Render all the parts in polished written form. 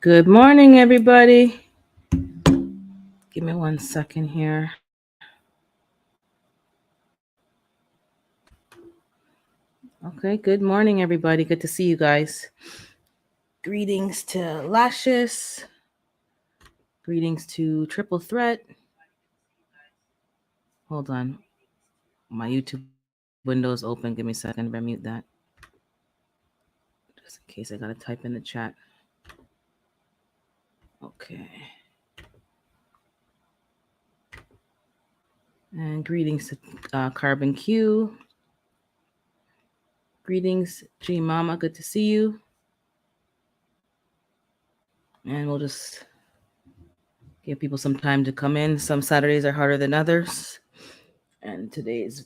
Good morning, everybody. Give me 1 second here. Okay, good morning, everybody. Good to see you guys. Greetings to Lashes. Greetings to Triple Threat. Hold on. My YouTube window is open. Give me a second. Better mute that. Just in case I got to type in the chat. Okay. And greetings to Carbon Q. Greetings, G Mama. Good to see you. And we'll just give people some time to come in. Some Saturdays are harder than others. And today's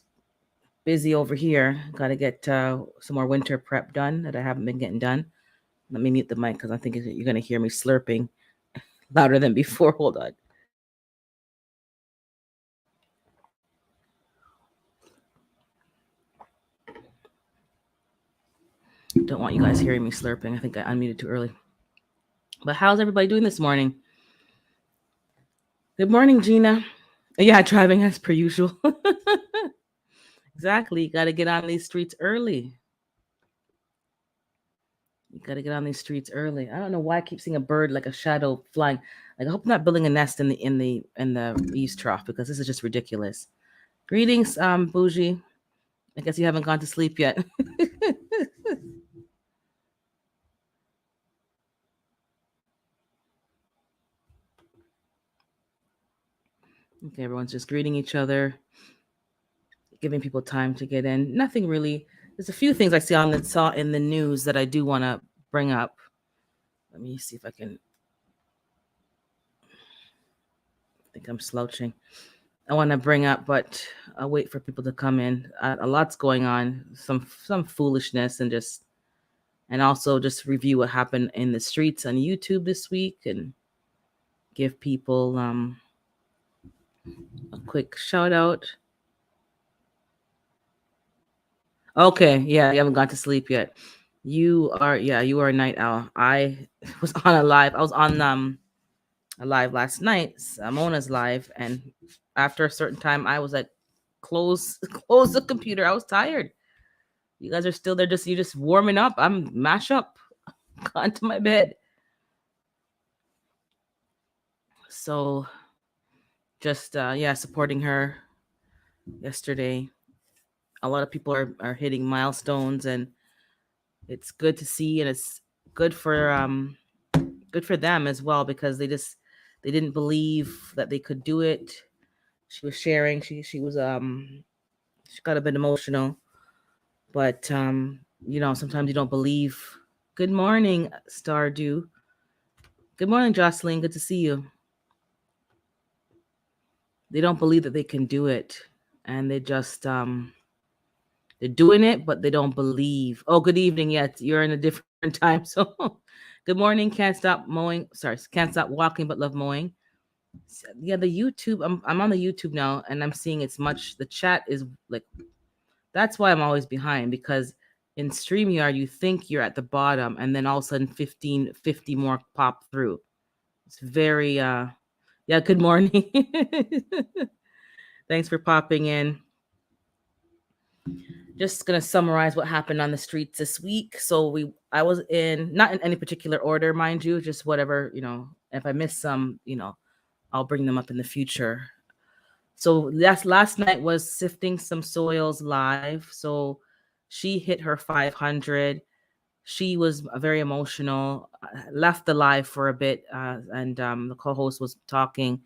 busy over here. Got to get some more winter prep done that I haven't been getting done. Let me mute the mic because I think you're going to hear me slurping louder than before. Hold on. Don't want you guys hearing me slurping. I think I unmuted too early. But how's everybody doing this morning? Good morning, Gina. Yeah, driving as per usual. Exactly. You got to get on these streets early. You got to get on these streets early. I don't know why I keep seeing a bird like a shadow flying. Like I hope I'm not building a nest in the eaves trough because this is just ridiculous. Greetings, Bougie. I guess you haven't gone to sleep yet. Okay, everyone's just greeting each other, giving people time to get in. Nothing really. There's a few things I saw in the news that I do want to bring up. Let me see if I can. I think I'm slouching. I want to bring up, but I'll wait for people to come in. A lot's going on. Some foolishness and also just review what happened in the streets on YouTube this week and give people a quick shout out. Okay, yeah, you haven't gone to sleep yet. You are a night owl. I was on a live. I was on a live last night, Mona's live, and after a certain time, I was like, close the computer. I was tired. You guys are still there, you just warming up. I'm mash up, gone to my bed. So, just supporting her yesterday. A lot of people are hitting milestones, and it's good to see, and it's good for them as well because they didn't believe that they could do it. She was sharing. She got a bit emotional, but sometimes you don't believe. Good morning, Stardew. Good morning, Jocelyn. Good to see you. They don't believe that they can do it, and they just they're doing it, but they don't believe. Oh, good evening. Yeah, you're in a different time. So, good morning. Can't stop mowing. Sorry, can't stop walking, but love mowing. Yeah, the YouTube. I'm on the YouTube now, and I'm seeing it's much. The chat is like. That's why I'm always behind because in StreamYard you think you're at the bottom, and then all of a sudden 50 more pop through. It's very yeah. Good morning. Thanks for popping in. Just gonna summarize what happened on the streets this week. So I was not in any particular order, mind you, just whatever, if I miss some, I'll bring them up in the future. So last night was Sifting Some Soils live. So she hit her 500. She was very emotional, left the live for a bit, and the co-host was talking,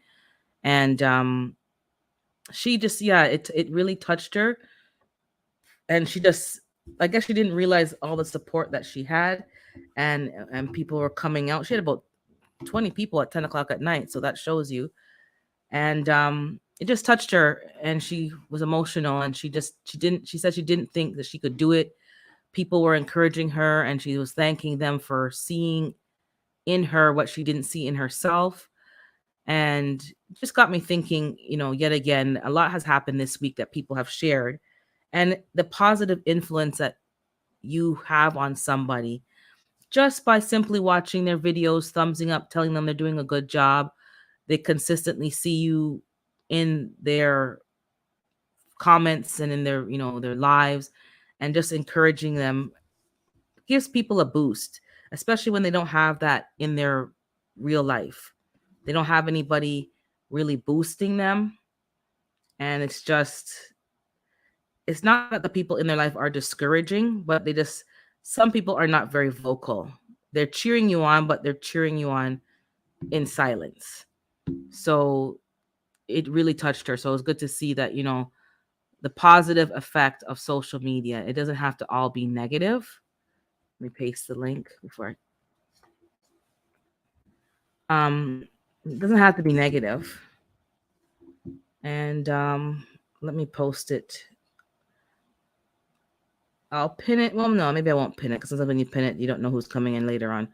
and she just, it really touched her. And she just, I guess she didn't realize all the support that she had, and people were coming out. She had about 20 people at 10 o'clock at night, so that shows you. And it just touched her, and she was emotional, and she said she didn't think that she could do it. People were encouraging her, and she was thanking them for seeing in her what she didn't see in herself. And just got me thinking, yet again, a lot has happened this week that people have shared, and the positive influence that you have on somebody just by simply watching their videos, thumbsing up, telling them they're doing a good job. They consistently see you in their comments and in their, their lives, and just encouraging them gives people a boost, especially when they don't have that in their real life. They don't have anybody really boosting them. And it's not that the people in their life are discouraging, but some people are not very vocal. They're cheering you on, but they're cheering you on in silence. So it really touched her. So it was good to see that, the positive effect of social media. It doesn't have to all be negative. Let me paste the link before it doesn't have to be negative. And let me post it. I'll pin it. Well, no, maybe I won't pin it, because sometimes when you pin it, you don't know who's coming in later on.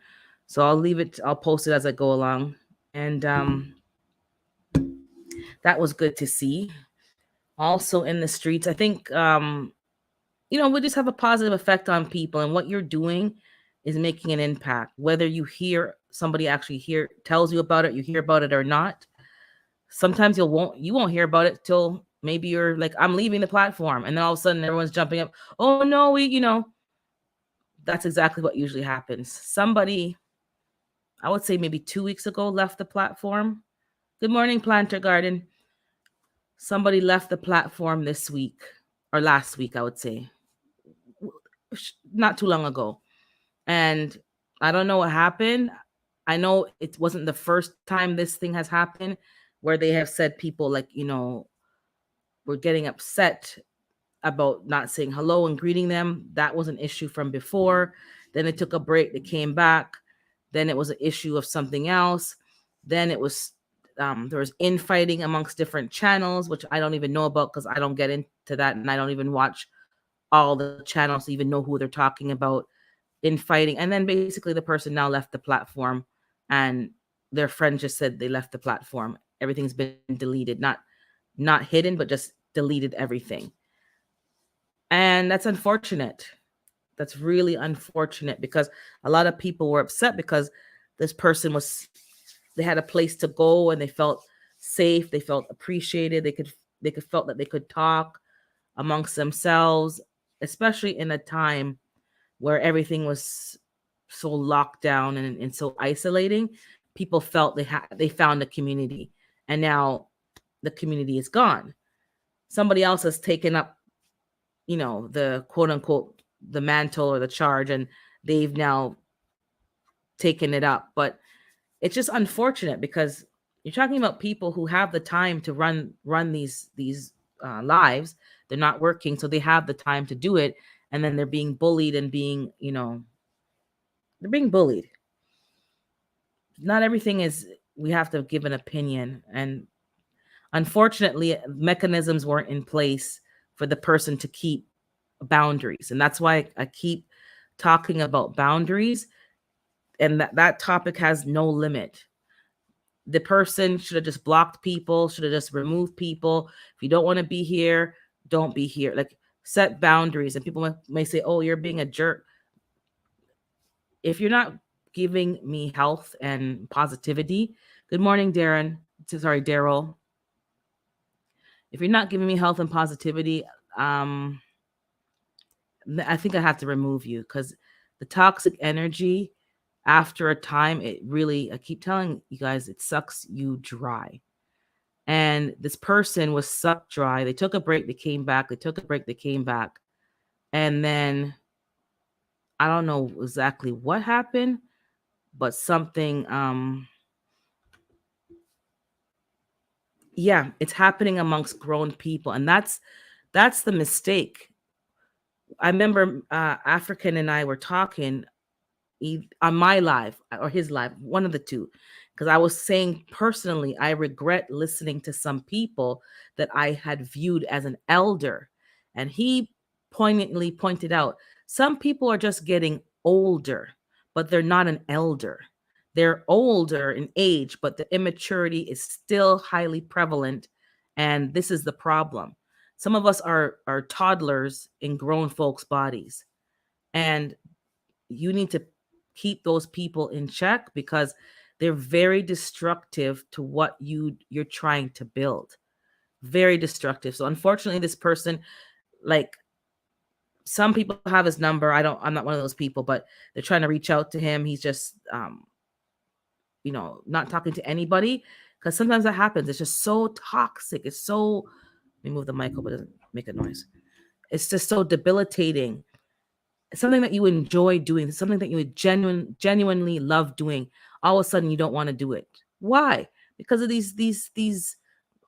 So I'll leave it. I'll post it as I go along. And that was good to see. Also in the streets, I think we just have a positive effect on people, and what you're doing is making an impact. Whether you hear somebody actually tells you about it, you hear about it or not. Sometimes you won't hear about it till maybe you're like, I'm leaving the platform, and then all of a sudden everyone's jumping up. Oh no, that's exactly what usually happens. Somebody, I would say maybe 2 weeks ago, left the platform. Good morning, Planter Garden. Somebody left the platform this week, or last week, I would say, not too long ago. And I don't know what happened. I know it wasn't the first time this thing has happened, where they have said people like, we're getting upset about not saying hello and greeting them. That was an issue from before. Then it took a break. They came back. Then it was an issue of something else. Then it was there was infighting amongst different channels, which I don't even know about, because I don't get into that, and I don't even watch all the channels to even know who they're talking about infighting. And then basically the person now left the platform, and their friend just said they left the platform. Everything's been deleted, not hidden, but just deleted everything. And that's unfortunate. That's really unfortunate, because a lot of people were upset because this person they had a place to go, and they felt safe, they felt appreciated, they could felt that they could talk amongst themselves, especially in a time where everything was so locked down and so isolating. People felt they found a community, and now the community is gone. Somebody else has taken up, the quote unquote the mantle or the charge, and they've now taken it up. But it's just unfortunate, because you're talking about people who have the time to run these lives. They're not working, so they have the time to do it, and then they're being bullied and they're being bullied. Not everything is we have to give an opinion, and unfortunately mechanisms weren't in place for the person to keep boundaries. And that's why I keep talking about boundaries, and that topic has no limit. The person should have just blocked people, should have just removed people. If you don't want to be here, don't be here. Like, set boundaries. And people may say, oh, you're being a jerk. If you're not giving me health and positivity, good morning, Daryl. If you're not giving me health and positivity, I think I have to remove you, because the toxic energy, after a time, I keep telling you guys, it sucks you dry. And this person was sucked dry. They took a break, they came back. They took a break, they came back. And then I don't know exactly what happened, but something, yeah, it's happening amongst grown people. And that's the mistake. I remember African and I were talking on my live or his live, one of the two, because I was saying personally, I regret listening to some people that I had viewed as an elder. And he poignantly pointed out, some people are just getting older, but they're not an elder. They're older in age, but the immaturity is still highly prevalent. And this is the problem. Some of us are toddlers in grown folks' bodies. And you need to keep those people in check because they're very destructive to what you're trying to build. Very destructive. So unfortunately, this person, like, some people have his number. I'm not one of those people, but they're trying to reach out to him. He's just not talking to anybody, because sometimes that happens. It's just so toxic. It's so, let me move the mic up, it doesn't make a noise. It's just so debilitating. It's something that you enjoy doing, something that you would genuinely love doing. All of a sudden you don't want to do it. Why? Because of these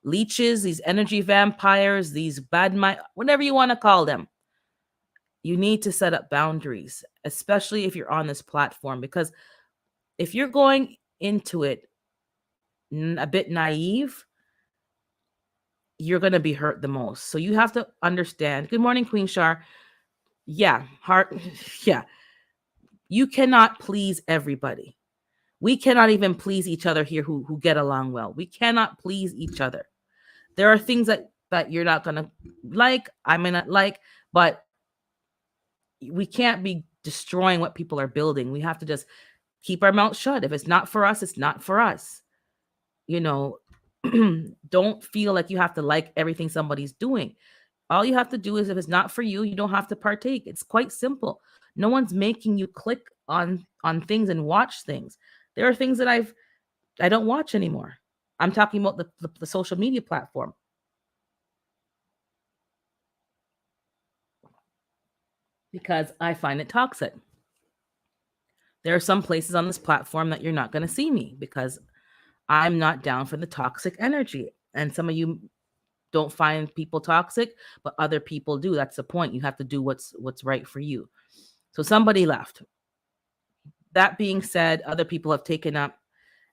leeches, these energy vampires, these bad mind, whatever you want to call them. You need to set up boundaries, especially if you're on this platform, because if you're going into it a bit naive, you're going to be hurt the most. So you have to understand. Good morning, Queen Shar. Yeah, heart. Yeah. You cannot please everybody. We cannot even please each other here who get along well. We cannot please each other. There are things that you're not going to like, I may not like, but we can't be destroying what people are building. We have to just keep our mouth shut. If it's not for us, it's not for us. Don't feel like you have to like everything somebody's doing. All you have to do is, if it's not for you, you don't have to partake. It's quite simple. No one's making you click on things and watch things. There are things that I don't watch anymore. I'm talking about the social media platform. Because I find it toxic. There are some places on this platform that you're not going to see me, because I'm not down for the toxic energy. And some of you don't find people toxic, but other people do. That's the point. You have to do what's right for you. So somebody left. That being said, other people have taken up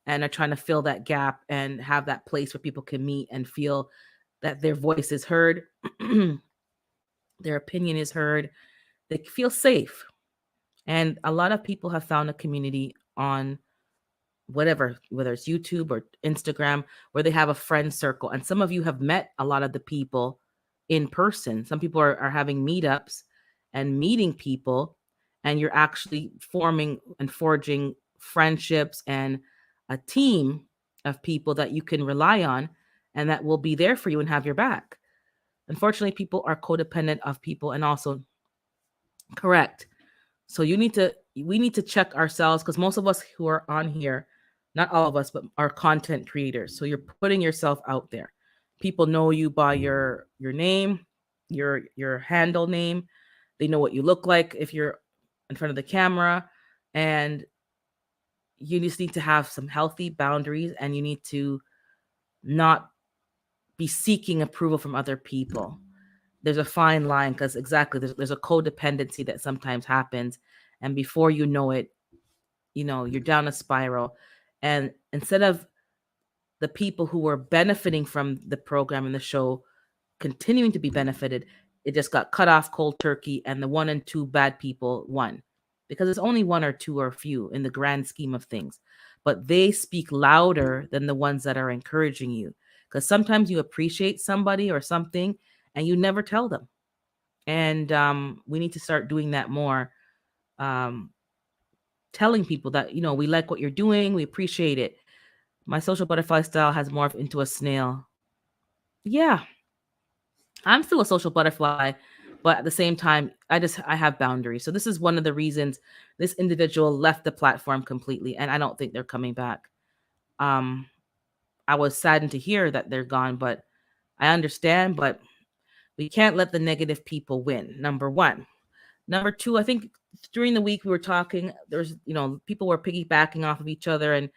and are trying to fill that gap and have that place where people can meet and feel that their voice is heard, their opinion is heard, they feel safe. And a lot of people have found a community on whether it's YouTube or Instagram, where they have a friend circle. And some of you have met a lot of the people in person. Some people are having meetups and meeting people, and you're actually forming and forging friendships and a team of people that you can rely on and that will be there for you and have your back. Unfortunately, people are codependent of people, and also correct. So we need to check ourselves, because most of us who are on here, not all of us, but are content creators. So you're putting yourself out there. People know you by your name, your handle name. They know what you look like if you're in front of the camera, and you just need to have some healthy boundaries, and you need to not be seeking approval from other people. There's a fine line, because exactly there's a codependency that sometimes happens, and before you know it, you're down a spiral. And instead of the people who were benefiting from the program and the show continuing to be benefited, it just got cut off cold turkey, and the one and two bad people won, because it's only one or two or a few in the grand scheme of things, but they speak louder than the ones that are encouraging you, because sometimes you appreciate somebody or something and you never tell them. And we need to start doing that more. Telling people that, we like what you're doing, we appreciate it. My social butterfly style has morphed into a snail. Yeah, I'm still a social butterfly, but at the same time, I have boundaries. So this is one of the reasons this individual left the platform completely, and I don't think they're coming back. I was saddened to hear that they're gone, but I understand. But we can't let the negative people win. Number one. Number two, I think during the week we were talking, there's, people were piggybacking off of each other, and,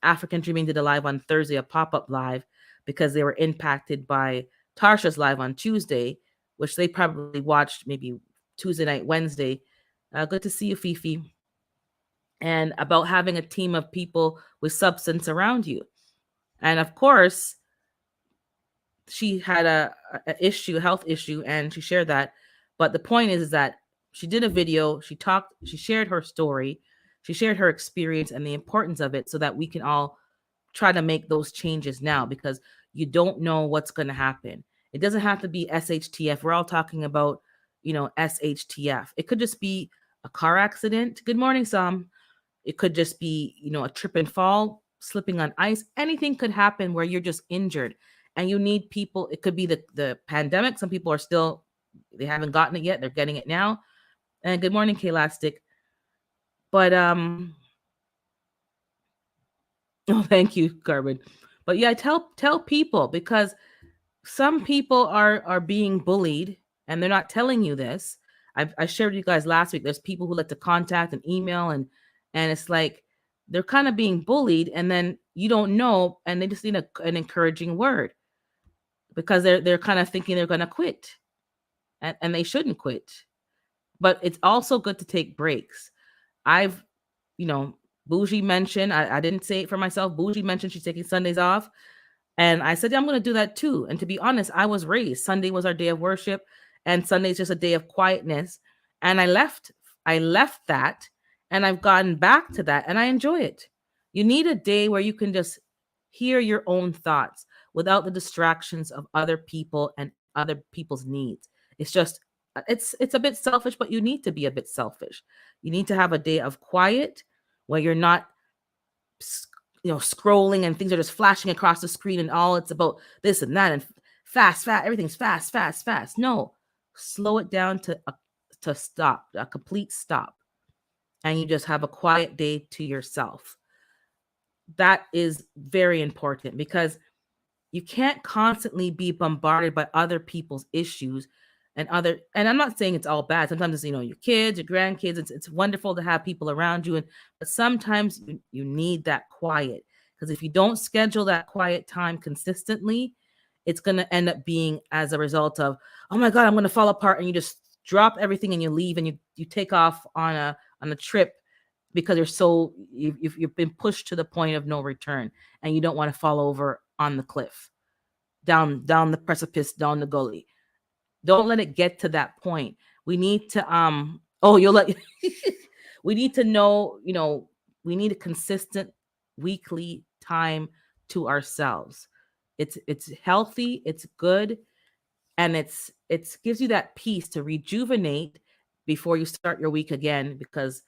African Dreaming did a live on Thursday, a pop-up live, because they were impacted by Tarsha's live on Tuesday, which they probably watched maybe Tuesday night, Wednesday. Good to see you, Fifi. And about having a team of people with substance around you. And of course, she had a health issue, and she shared that. But the point is that she did a video, she shared her story, she shared her experience and the importance of it, so that we can all try to make those changes now, because you don't know what's going to happen. It doesn't have to be SHTF. We're all talking about, SHTF. It could just be a car accident. Good morning, Sam. It could just be, a trip and fall, slipping on ice. Anything could happen where you're just injured and you need people. It could be the pandemic. Some people are still, they haven't gotten it yet. They're getting it now. And good morning, K-Lastic. But oh, thank you, Carbon. But yeah, tell people, because some people are being bullied and they're not telling you this. I shared with you guys last week. There's people who like to contact and email, and it's like they're kind of being bullied, and then you don't know, and they just need an encouraging word, because they're kind of thinking they're gonna quit, and they shouldn't quit. But it's also good to take breaks. I've, you know, Bougie mentioned, I didn't say it for myself. Bougie mentioned she's taking Sundays off. And I said, yeah, I'm going to do that too. And to be honest, I was raised. Sunday was our day of worship, and Sunday is just a day of quietness. And I left that, and I've gotten back to that, and I enjoy it. You need a day where you can just hear your own thoughts without the distractions of other people and other people's needs. It's just, it's a bit selfish, but you need to be a bit selfish. You need to have a day of quiet where you're not scrolling and things are just flashing across the screen, and all it's about this and that, and fast, everything's fast, fast, fast. No, slow it down to stop, a complete stop, and you just have a quiet day to yourself. That is very important, because you can't constantly be bombarded by other people's issues, and I'm not saying it's all bad. Sometimes it's, your kids, your grandkids, it's wonderful to have people around you, but sometimes you need that quiet, because if you don't schedule that quiet time consistently, it's going to end up being as a result of, oh my god, I'm going to fall apart, and you just drop everything and you leave, and you take off on a trip, because you've been pushed to the point of no return, and you don't want to fall over on the cliff, down the precipice, down the gully. Don't let it get to that point. We need to oh, you'll let we need to know, we need a consistent weekly time to ourselves. It's healthy, it's good, and it's gives you that peace to rejuvenate before you start your week again, because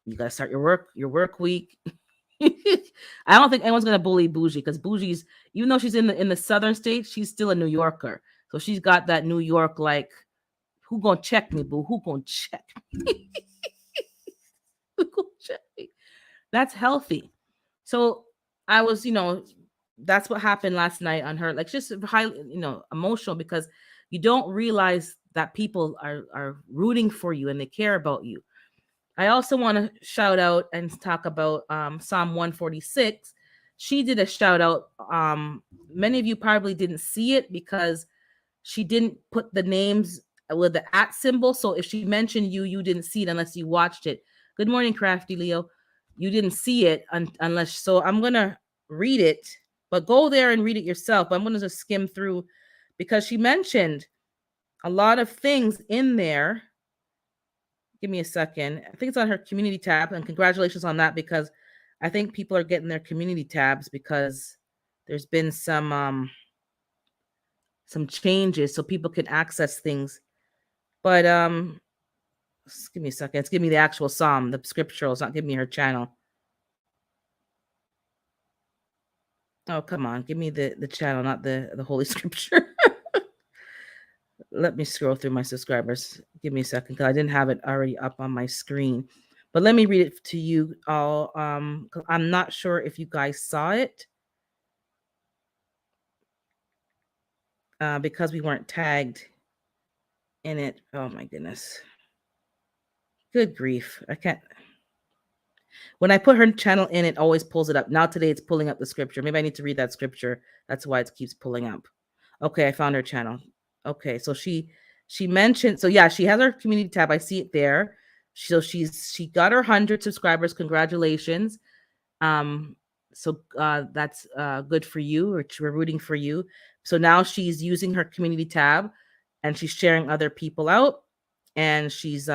you got to start your work week. I don't think anyone's gonna bully Bougie, because Bougie's, even though she's in the southern states, she's still a New Yorker. So she's got that New York, like, who gonna check me, boo? Who gonna check me? Who gonna check me? That's healthy. So I was, that's what happened last night on her. Like, just highly, emotional, because you don't realize that people are rooting for you and they care about you. I also want to shout out and talk about Psalm 146. She did a shout out. Many of you probably didn't see it, because she didn't put the names with the @ symbol. So if she mentioned you didn't see it unless you watched it. Good morning, Crafty Leo. You didn't see it unless. So I'm going to read it, but go there and read it yourself. But I'm going to just skim through, because she mentioned a lot of things in there. Give me a second. I think it's on her community tab, and congratulations on that, because I think people are getting their community tabs, because there's been some changes so people can access things. But just give me a second. It's giving me the actual psalm, the scriptural. It's not giving me her channel. Oh, come on. Give me the channel, not the Holy Scripture. Let me scroll through my subscribers. Give me a second, because I didn't have it already up on my screen. But let me read it to you all. 'Cause I'm not sure if you guys saw it, because we weren't tagged in it. Oh my goodness. Good grief. I can't. When I put her channel in, it always pulls it up. Now today it's pulling up the scripture. Maybe I need to read that scripture. That's why it keeps pulling up. Okay, I found her channel. Okay, so she mentioned, so yeah, she has her community tab. I see it there. So she got her 100 subscribers. Congratulations. So that's good for you. We're rooting for you. So now she's using her community tab, and she's sharing other people out, and she's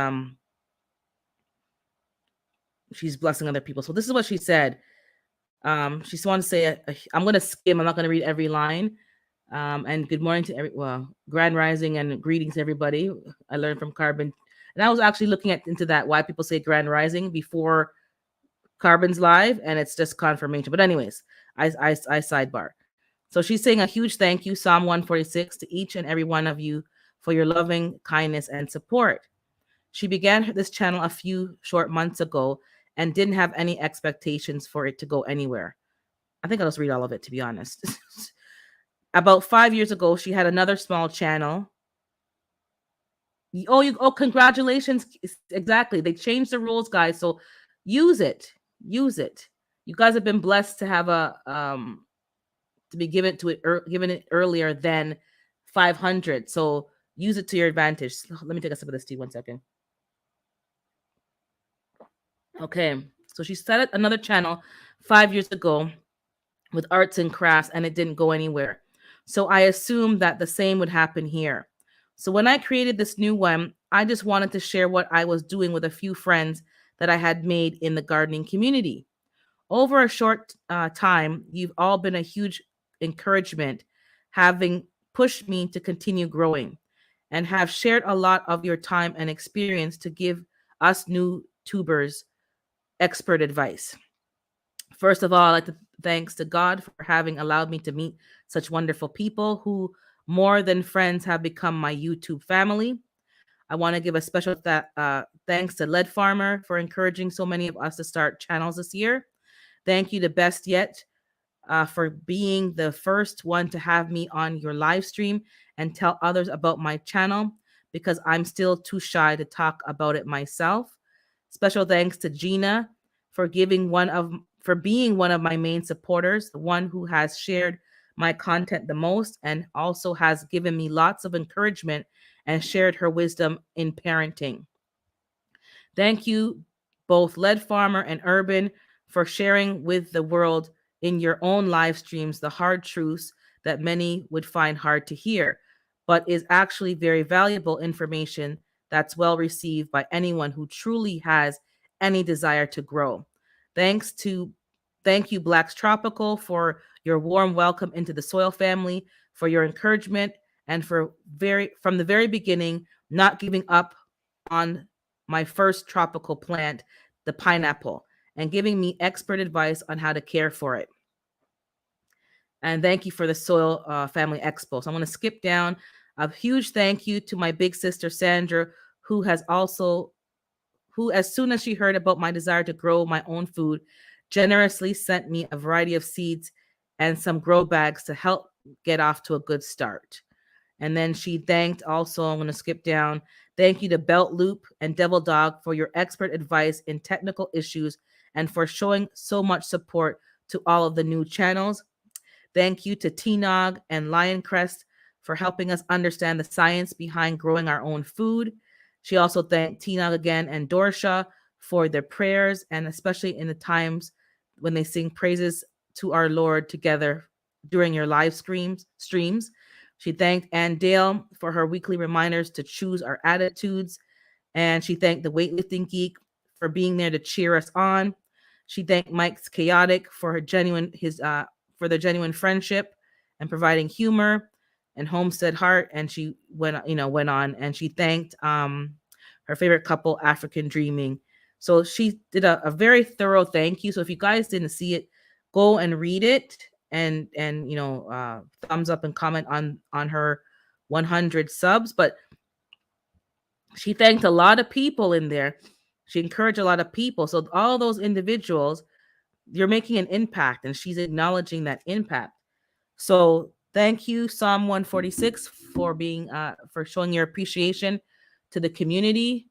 blessing other people. So this is what she said. She just wanted to say, I'm going to skim. I'm not going to read every line. And good morning to grand rising and greetings, everybody. I learned from Carbon. And I was actually looking into that, why people say Grand Rising before Carbon's live, and it's just confirmation. But anyways, I sidebar. So she's saying a huge thank you, Psalm 146, to each and every one of you for your loving kindness and support. She began this channel a few short months ago and didn't have any expectations for it to go anywhere. I think I'll just read all of it, to be honest. About 5 years ago, she had another small channel. Oh, congratulations. Exactly. They changed the rules, guys. So use it. Use it. You guys have been blessed to have to be given it earlier than 500. So use it to your advantage. Let me take a sip of this tea 1 second. Okay. So she started another channel 5 years ago with arts and crafts, and it didn't go anywhere. So I assumed that the same would happen here. So when I created this new one, I just wanted to share what I was doing with a few friends that I had made in the gardening community. Over a short time, you've all been a huge encouragement, having pushed me to continue growing, and have shared a lot of your time and experience to give us new tubers expert advice. First of all, I'd like to thanks to God for having allowed me to meet such wonderful people who, more than friends, have become my YouTube family. I want to give a special thanks to Lead Farmer for encouraging so many of us to start channels this year. Thank you to Best Yet for being the first one to have me on your live stream and tell others about my channel, because I'm still too shy to talk about it myself. Special thanks to Gina for being one of my main supporters, the one who has shared my content the most and also has given me lots of encouragement and shared her wisdom in parenting. Thank you, both Lead Farmer and Urban, for sharing with the world in your own live streams the hard truths that many would find hard to hear, but is actually very valuable information that's well received by anyone who truly has any desire to grow. Thank you, Blacks Tropical, for your warm welcome into the soil family, for your encouragement, and for from the very beginning, not giving up on my first tropical plant, the pineapple, and giving me expert advice on how to care for it. And thank you for the Soil Family Expo. So I'm going to skip down. A huge thank you to my big sister, Sandra, who, as soon as she heard about my desire to grow my own food, generously sent me a variety of seeds and some grow bags to help get off to a good start. And then she thanked also, I'm going to skip down. Thank you to Belt Loop and Devil Dog for your expert advice in technical issues and for showing so much support to all of the new channels. Thank you to T-Nog and Lioncrest for helping us understand the science behind growing our own food. She also thanked T-Nog again and Dorsha for their prayers, and especially in the times when they sing praises to our Lord together during your live streams. She thanked Ann Dale for her weekly reminders to choose our attitudes, and she thanked the Weightlifting Geek for being there to cheer us on. She thanked Mike's Chaotic for her for their genuine friendship and providing humor, and Homestead Heart, and she went on, and she thanked her favorite couple, African Dreaming. So she did a very thorough thank you. So if you guys didn't see it, go and read it, and thumbs up and comment on her 100 subs. But she thanked a lot of people in there. She encouraged a lot of people. So all those individuals, you're making an impact, and she's acknowledging that impact. So thank you, Psalm 146, for showing your appreciation to the community.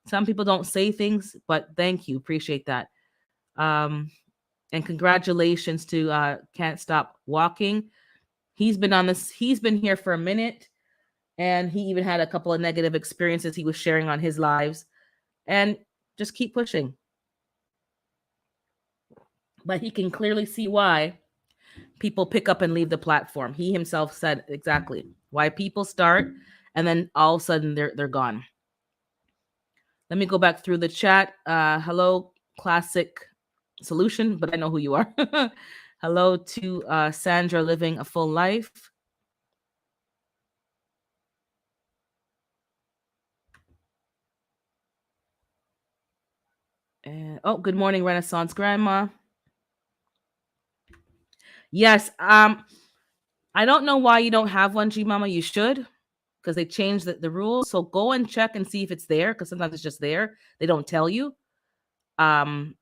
Some people don't say things, but thank you, appreciate that. And congratulations to Can't Stop Walking. He's been here for a minute, and he even had a couple of negative experiences he was sharing on his lives, and just keep pushing. But he can clearly see why people pick up and leave the platform. He himself said exactly why people start and then all of a sudden they're gone. Let me go back through the chat. Hello, Classic Solution, but I know who you are. Hello to Sandra Living a Full Life. And oh, good morning, Renaissance Grandma. Yes. I don't know why you don't have one, G Mama. You should, because they changed the rules. So go and check and see if it's there, because sometimes it's just there. They don't tell you. Um,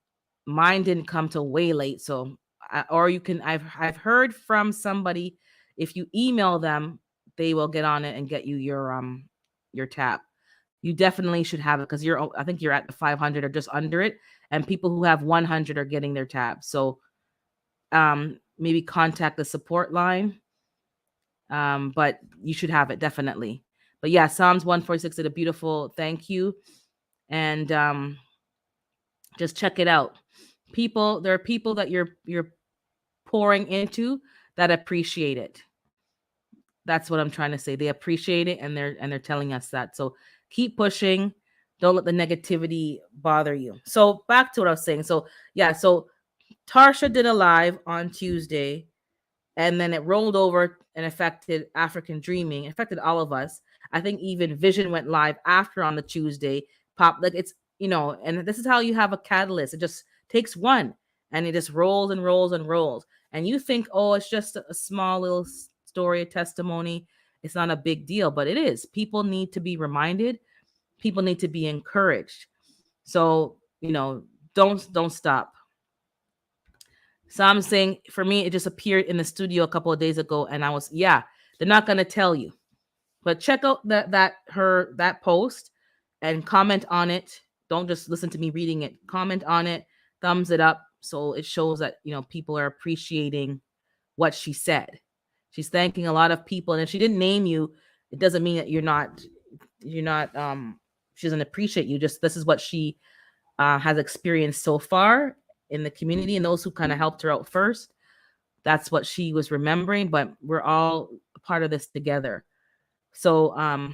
Mine didn't come till way late. So, or you can. I've heard from somebody, if you email them, they will get on it and get you your tab. You definitely should have it, because I think you're at the 500 or just under it, and people who have 100 are getting their tab. So maybe contact the support line. But you should have it definitely. But yeah, Psalms 146 did a beautiful thank you, and just check it out. There are people that you're pouring into that appreciate it. That's what I'm trying to say. They appreciate it, and they're telling us that. So keep pushing. Don't let the negativity bother you. So back to what I was saying. So yeah, so Tarsha did a live on Tuesday, and then it rolled over and affected African Dreaming. It affected all of us. I think even Vision went live after on the Tuesday. Pop, like, it's, and this is how you have a catalyst. It just takes one, and it just rolls and rolls and rolls. And you think, oh, it's just a small little story, a testimony. It's not a big deal, but it is. People need to be reminded. People need to be encouraged. So, don't stop. So I'm saying, for me, it just appeared in the studio a couple of days ago, and they're not gonna tell you, but check out that post and comment on it. Don't just listen to me reading it. Comment on it, thumbs it up, so it shows that people are appreciating what she said. She's thanking a lot of people, and if she didn't name you, it doesn't mean that you're not. She doesn't appreciate you. Just this is what she has experienced so far in the community, and those who kind of helped her out first. That's what she was remembering, but we're all part of this together. So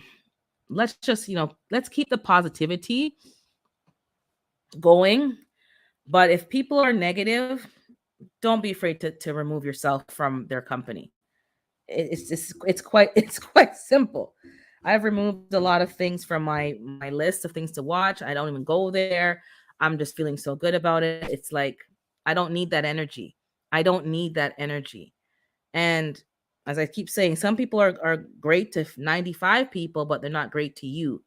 let's keep the positivity going. But if people are negative, don't be afraid to remove yourself from their company. It's quite simple. I've removed a lot of things from my list of things to watch. I don't even go there. I'm just feeling so good about it. It's like, I don't need that energy. I don't need that energy. And as I keep saying, some people are great to 95 people, but they're not great to you.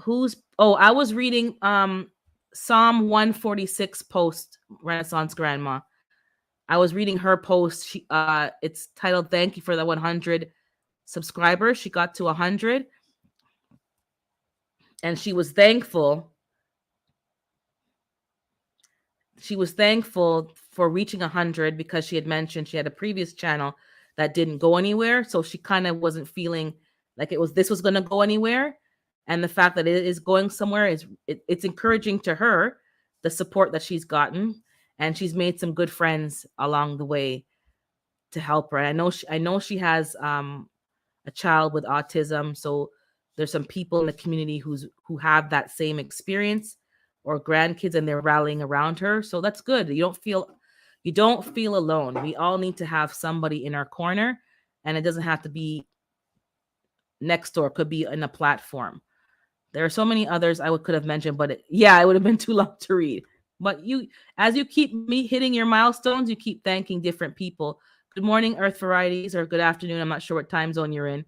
I was reading Psalm 146 post, Renaissance Grandma. I was reading her post. It's titled "Thank you for the 100 subscribers." She got to 100, and she was thankful. She was thankful for reaching 100, because she had mentioned she had a previous channel that didn't go anywhere, so she kind of wasn't feeling like this was going to go anywhere. And the fact that it is going somewhere it's encouraging to her, the support that she's gotten, and she's made some good friends along the way to help her. And I know she has a child with autism, so there's some people in the community who have that same experience, or grandkids, and they're rallying around her. So that's good. You don't feel alone. We all need to have somebody in our corner, and it doesn't have to be next door. It could be in a platform. There are so many others could have mentioned, but it would have been too long to read. But as you keep hitting your milestones, you keep thanking different people. Good morning, Earth Varieties, or good afternoon. I'm not sure what time zone you're in.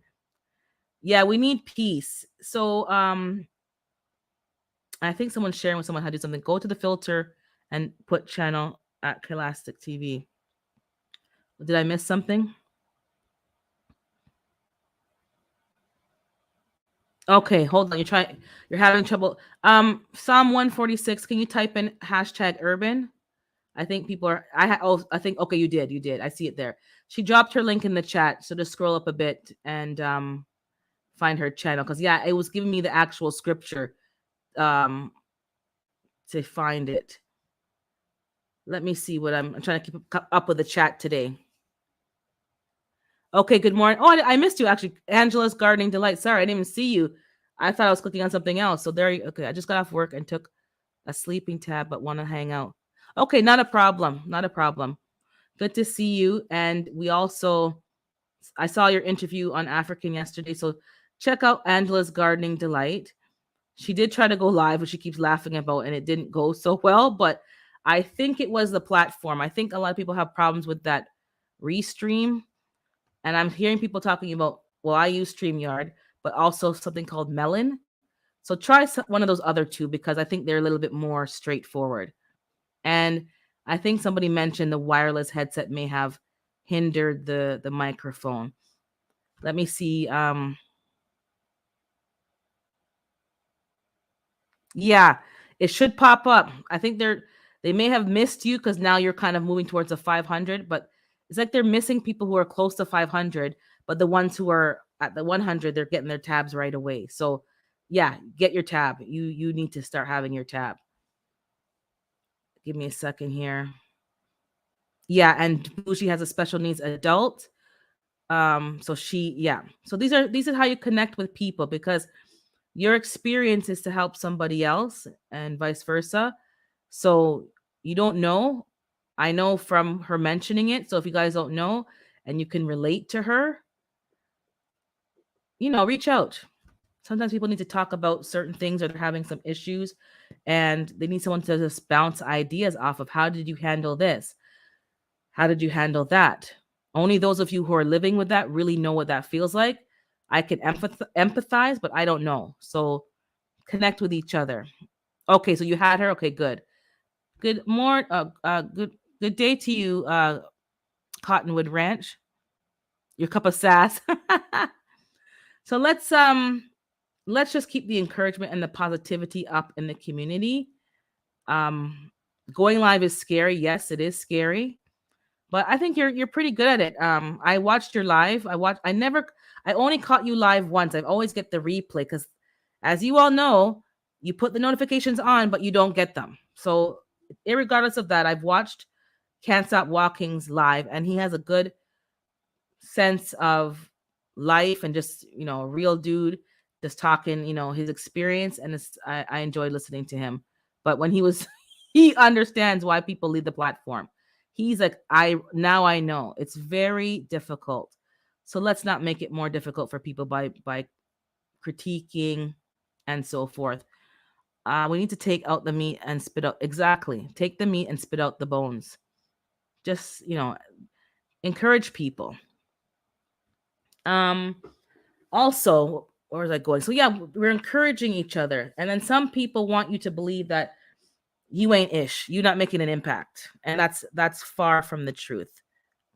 Yeah, we need peace. So I think someone's sharing with someone how to do something. Go to the filter and put channel at Elastic TV. Did I miss something? Okay, hold on. You're having trouble. Psalm 146. Can you type in #urban? I think people are. I think okay. You did. You did. I see it there. She dropped her link in the chat. So just scroll up a bit and find her channel, because it was giving me the actual scripture um to find it. Let me see what I'm trying to keep up with the chat today. Okay, good morning. Oh, I missed you actually. Angela's Gardening Delight. Sorry, I didn't even see you. I thought I was clicking on something else. So there you okay. I just got off work and took a sleeping tab, but want to hang out. Okay, not a problem. Not a problem. Good to see you. And I saw your interview on African yesterday. So check out Angela's Gardening Delight. She did try to go live, which she keeps laughing about, and it didn't go so well. But I think it was the platform. I think a lot of people have problems with that restream. And I'm hearing people talking about, well, I use StreamYard, but also something called Melon. So try one of those other two because I think they're a little bit more straightforward. And I think somebody mentioned the wireless headset may have hindered the microphone. Let me see. Yeah, it should pop up. I think they may have missed you because now you're kind of moving towards a 500, but it's like they're missing people who are close to 500, but the ones who are at the 100, they're getting their tabs right away. So, yeah, get your tab. You need to start having your tab. Give me a second here. Yeah, and Bougie has a special needs adult. So yeah. So these are how you connect with people because your experience is to help somebody else and vice versa. So you don't know. I know from her mentioning it. So if you guys don't know and you can relate to her, reach out. Sometimes people need to talk about certain things or they're having some issues and they need someone to just bounce ideas off of how did you handle this? How did you handle that? Only those of you who are living with that really know what that feels like. I can empathize, but I don't know. So connect with each other. Okay, so you had her. Okay, good. Good day to you, Cottonwood Ranch. Your cup of sass. So let's just keep the encouragement and the positivity up in the community. Um, Going live is scary. Yes, it is scary. But I think you're pretty good at it. I watched your live. I only caught you live once. I always get the replay because as you all know, you put the notifications on, but you don't get them. So irregardless of that, I've watched Can't Stop Walking's live, and he has a good sense of life and just, a real dude just talking, his experience. And I enjoy listening to him. But when he understands why people leave the platform. He's like, now I know it's very difficult. So let's not make it more difficult for people by critiquing and so forth. We need to take out the meat and spit out. Exactly. Take the meat and spit out the bones. Just, encourage people. Also, where was I going? So yeah, we're encouraging each other. And then some people want you to believe that you ain't ish. You're not making an impact. And that's far from the truth.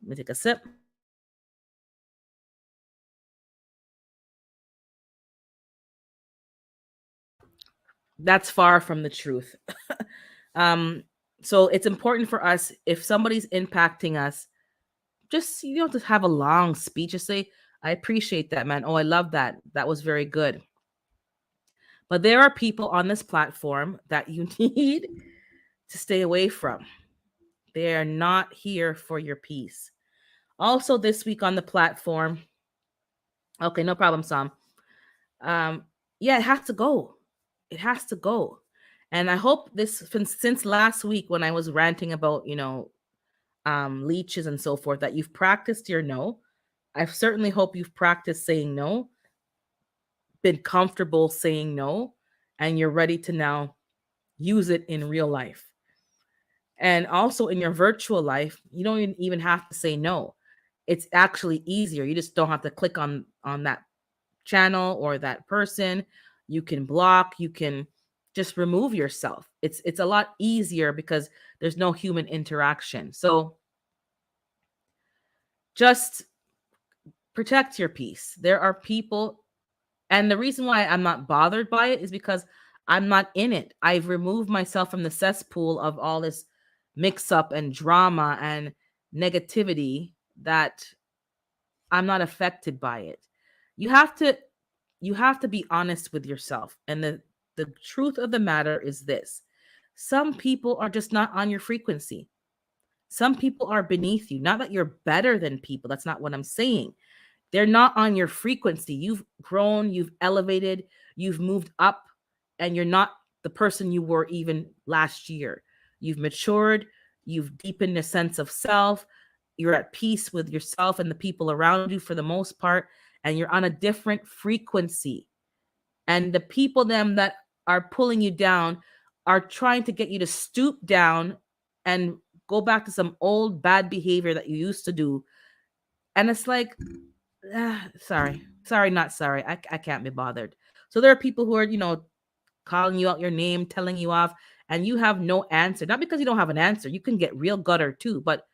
Let me take a sip. That's far from the truth. um, so it's important for us if somebody's impacting us, just you don't have to have a long speech. Just say, I appreciate that, man. Oh, I love that. That was very good. But there are people on this platform that you need to stay away from. They are not here for your peace. Also, this week on the platform, okay, no problem, Sam. Um, yeah, it has to go. It has to go. And I hope since last week when I was ranting about, leeches and so forth, that you've practiced your no. I certainly hope you've practiced saying no, been comfortable saying no, and you're ready to now use it in real life. And also in your virtual life, you don't even have to say no. It's actually easier. You just don't have to click on that channel or that person. You can block, you can just remove yourself. It's a lot easier because there's no human interaction. So just protect your peace. There are people, and the reason why I'm not bothered by it is because I'm not in it. I've removed myself from the cesspool of all this mix up and drama and negativity that I'm not affected by it. You have to be honest with yourself. And the truth of the matter is this. Some people are just not on your frequency. Some people are beneath you. Not that you're better than people. That's not what I'm saying. They're not on your frequency. You've grown, you've elevated, you've moved up, and you're not the person you were even last year. You've matured, you've deepened a sense of self, you're at peace with yourself and the people around you for the most part, and you're on a different frequency. And the people them that are pulling you down, are trying to get you to stoop down and go back to some old bad behavior that you used to do. And it's like, sorry, not sorry. I can't be bothered. So there are people who are, calling you out your name, telling you off, and you have no answer. Not because you don't have an answer. You can get real gutter too, but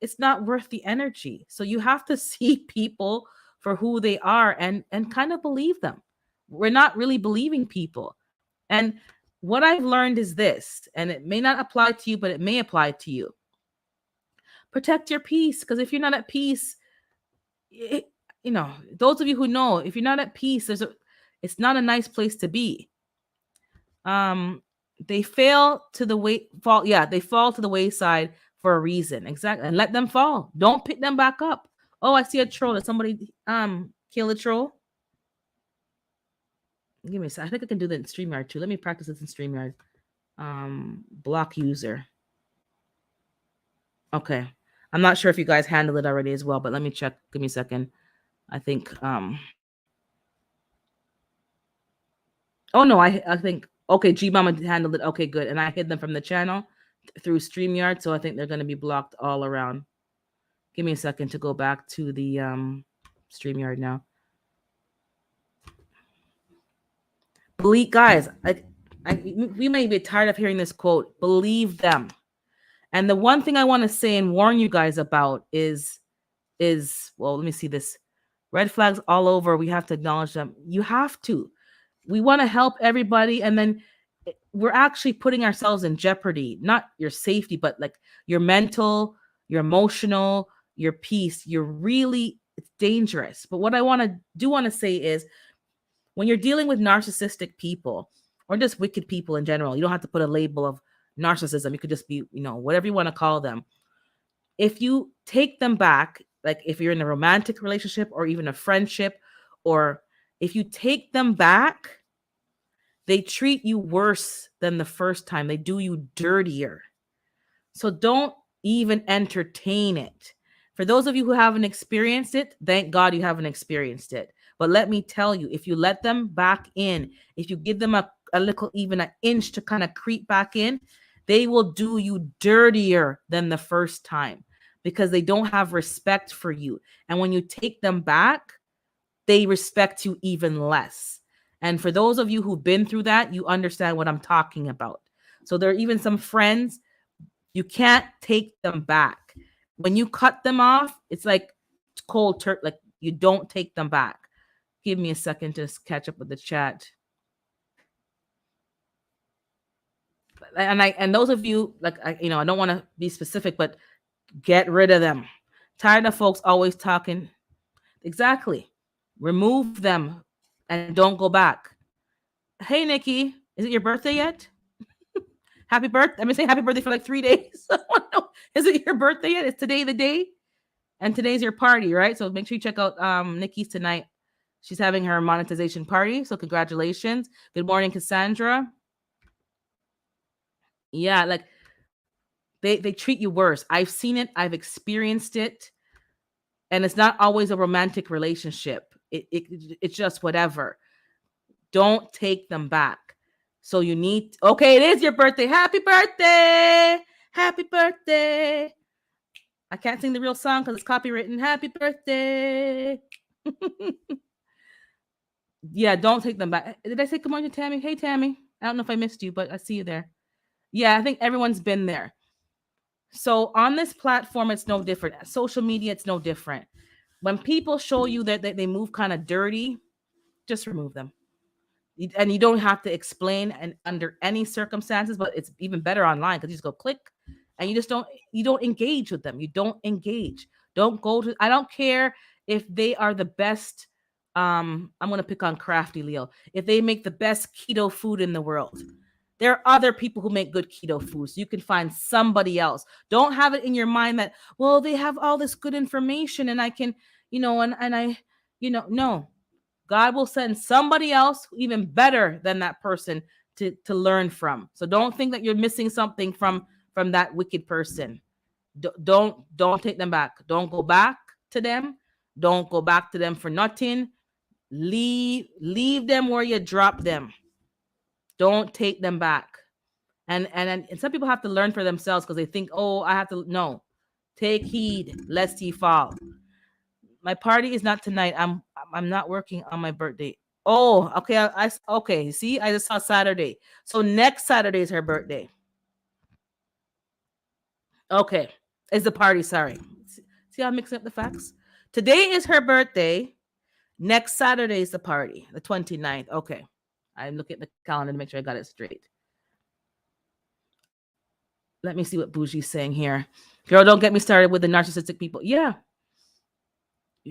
it's not worth the energy. So you have to see people for who they are and kind of believe them. We're not really believing people. And what I've learned is this, and it may not apply to you, but it may apply to you. Protect your peace, because if you're not at peace, those of you who know, if you're not at peace, it's not a nice place to be. They fall to the wayside for a reason. Exactly. And let them fall. Don't pick them back up. Oh, I see a troll. Did somebody kill a troll? Give me a second. I think I can do that in StreamYard too. Let me practice this in StreamYard. Block user. Okay. I'm not sure if you guys handled it already as well, but let me check. Give me a second. I think oh no, I think okay, G Mama handled it. Okay, good. And I hid them from the channel through StreamYard, so I think they're gonna be blocked all around. Give me a second to go back to the StreamYard now. Believe, guys, we may be tired of hearing this quote. Believe them. And the one thing I want to say and warn you guys about is well, let me see this. Red flags all over. We have to acknowledge them. You have to. We want to help everybody, and then we're actually putting ourselves in jeopardy. Not your safety, but like your mental, your emotional, your peace. It's dangerous. But what I want to say is, when you're dealing with narcissistic people or just wicked people in general, you don't have to put a label of narcissism. You could just be, whatever you want to call them. If you take them back, like if you're in a romantic relationship or even a friendship, or if you take them back, they treat you worse than the first time. They do you dirtier. So don't even entertain it. For those of you who haven't experienced it, thank God you haven't experienced it. But let me tell you, if you let them back in, if you give them a little, even an inch to kind of creep back in, they will do you dirtier than the first time because they don't have respect for you. And when you take them back, they respect you even less. And for those of you who've been through that, you understand what I'm talking about. So there are even some friends, you can't take them back. When you cut them off, it's like cold turkey. Like you don't take them back. Give me a second to catch up with the chat. And those of you, like, I don't want to be specific, but get rid of them. Tired of folks always talking. Exactly. Remove them and don't go back. Hey, Nikki, is it your birthday yet? Happy birthday. I've been saying happy birthday for like 3 days. Is it your birthday yet? Is today the day? And today's your party, right? So make sure you check out Nikki's tonight. She's having her monetization party. So congratulations. Good morning, Cassandra. Yeah, like they treat you worse. I've seen it. I've experienced it. And it's not always a romantic relationship. It's just whatever. Don't take them back. So you need, okay, it is your birthday. Happy birthday. Happy birthday. I can't sing the real song because it's copywritten. Happy birthday. Yeah, don't take them back. Did I say good morning to Tammy? Hey, Tammy. I don't know if I missed you, but I see you there. Yeah, I think everyone's been there. So on this platform, it's no different. Social media, it's no different. When people show you that they move kind of dirty, just remove them. And you don't have to explain and under any circumstances, but it's even better online because you just go click and you don't engage with them. You don't engage. Don't go to, I don't care if they are the best. I'm going to pick on Crafty Leo. If they make the best keto food in the world, there are other people who make good keto food. So you can find somebody else. Don't have it in your mind that, well, they have all this good information and I can, no. God will send somebody else even better than that person to learn from. So don't think that you're missing something from that wicked person. Don't take them back. Don't go back to them. Don't go back to them for nothing. Leave them where you drop them. Don't take them back. And some people have to learn for themselves because they think, oh, I have to. No, take heed lest ye fall. My party is not tonight. I'm not working on my birthday. Oh, okay. Okay. See, I just saw Saturday. So next Saturday is her birthday. Okay, is the party? Sorry. See how I'm mixing up the facts. Today is her birthday. Next Saturday is the party, the 29th. Okay, I'm looking at the calendar to make sure I got it straight. Let me see what Bougie's saying here. Girl, don't get me started with the narcissistic people. Yeah,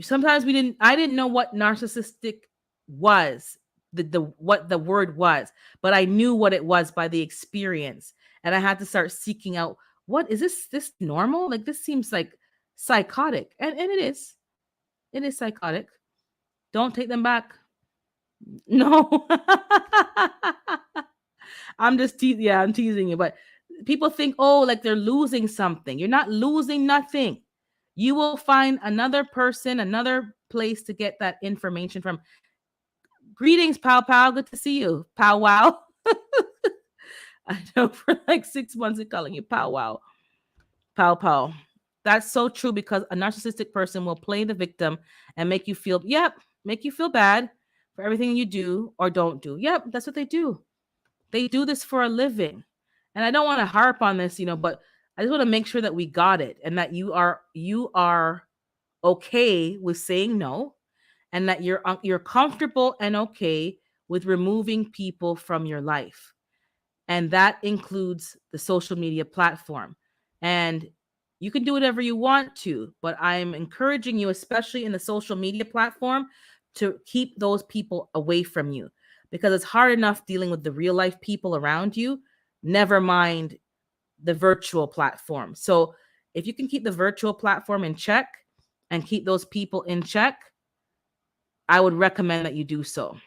sometimes I didn't know what narcissistic was, the what the word was, but I knew what it was by the experience, and I had to start seeking out, what is this normal? Like, this seems like psychotic, and it is psychotic. Don't take them back. No. I'm teasing you, but people think, oh, like they're losing something. You're not losing nothing. You will find another person, another place to get that information from. Greetings, Pow Pow. Good to see you. Pow Wow. I know for like 6 months of calling you Pow Wow. Pow Pow. That's so true, because a narcissistic person will play the victim and make you feel, make you feel bad for everything you do or don't do. Yep, that's what they do. They do this for a living. And I don't want to harp on this, but I just want to make sure that we got it, and that you are okay with saying no, and that you're comfortable and okay with removing people from your life. And that includes the social media platform. And you can do whatever you want to, but I'm encouraging you, especially in the social media platform, to keep those people away from you, because it's hard enough dealing with the real life people around you, never mind the virtual platform. So if you can keep the virtual platform in check and keep those people in check, I would recommend that you do so.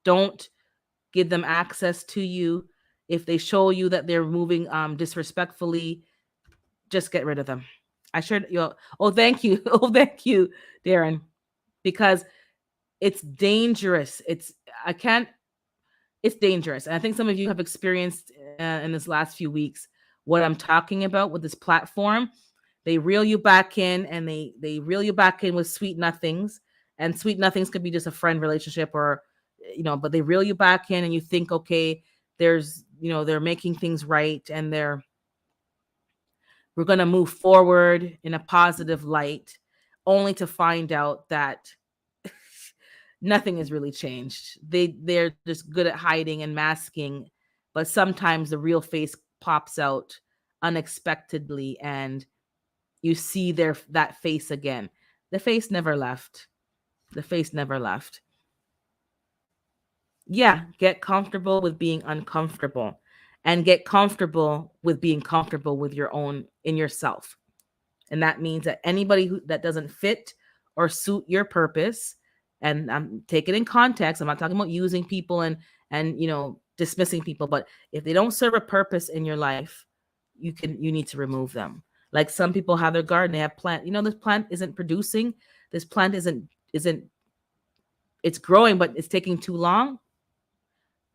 Don't give them access to you. If they show you that they're moving disrespectfully, just get rid of them. I should you. Oh, thank you. Oh, thank you, Darren. Because it's dangerous. I can't. It's dangerous, and I think some of you have experienced in this last few weeks what I'm talking about with this platform. They reel you back in, and they reel you back in with sweet nothings, and sweet nothings could be just a friend relationship, or but they reel you back in, and you think, okay, they're making things right, and we're going to move forward in a positive light, only to find out that nothing has really changed. They're just good at hiding and masking, but sometimes the real face pops out unexpectedly, and you see that face again. The face never left. The face never left. Yeah, get comfortable with being uncomfortable, and get comfortable with being comfortable with in yourself. And that means that anybody that doesn't fit or suit your purpose, and I'm taking in context, I'm not talking about using people and dismissing people, but if they don't serve a purpose in your life, you need to remove them. Like, some people have their garden, they have plant, this plant isn't producing, this plant isn't it's growing, but it's taking too long.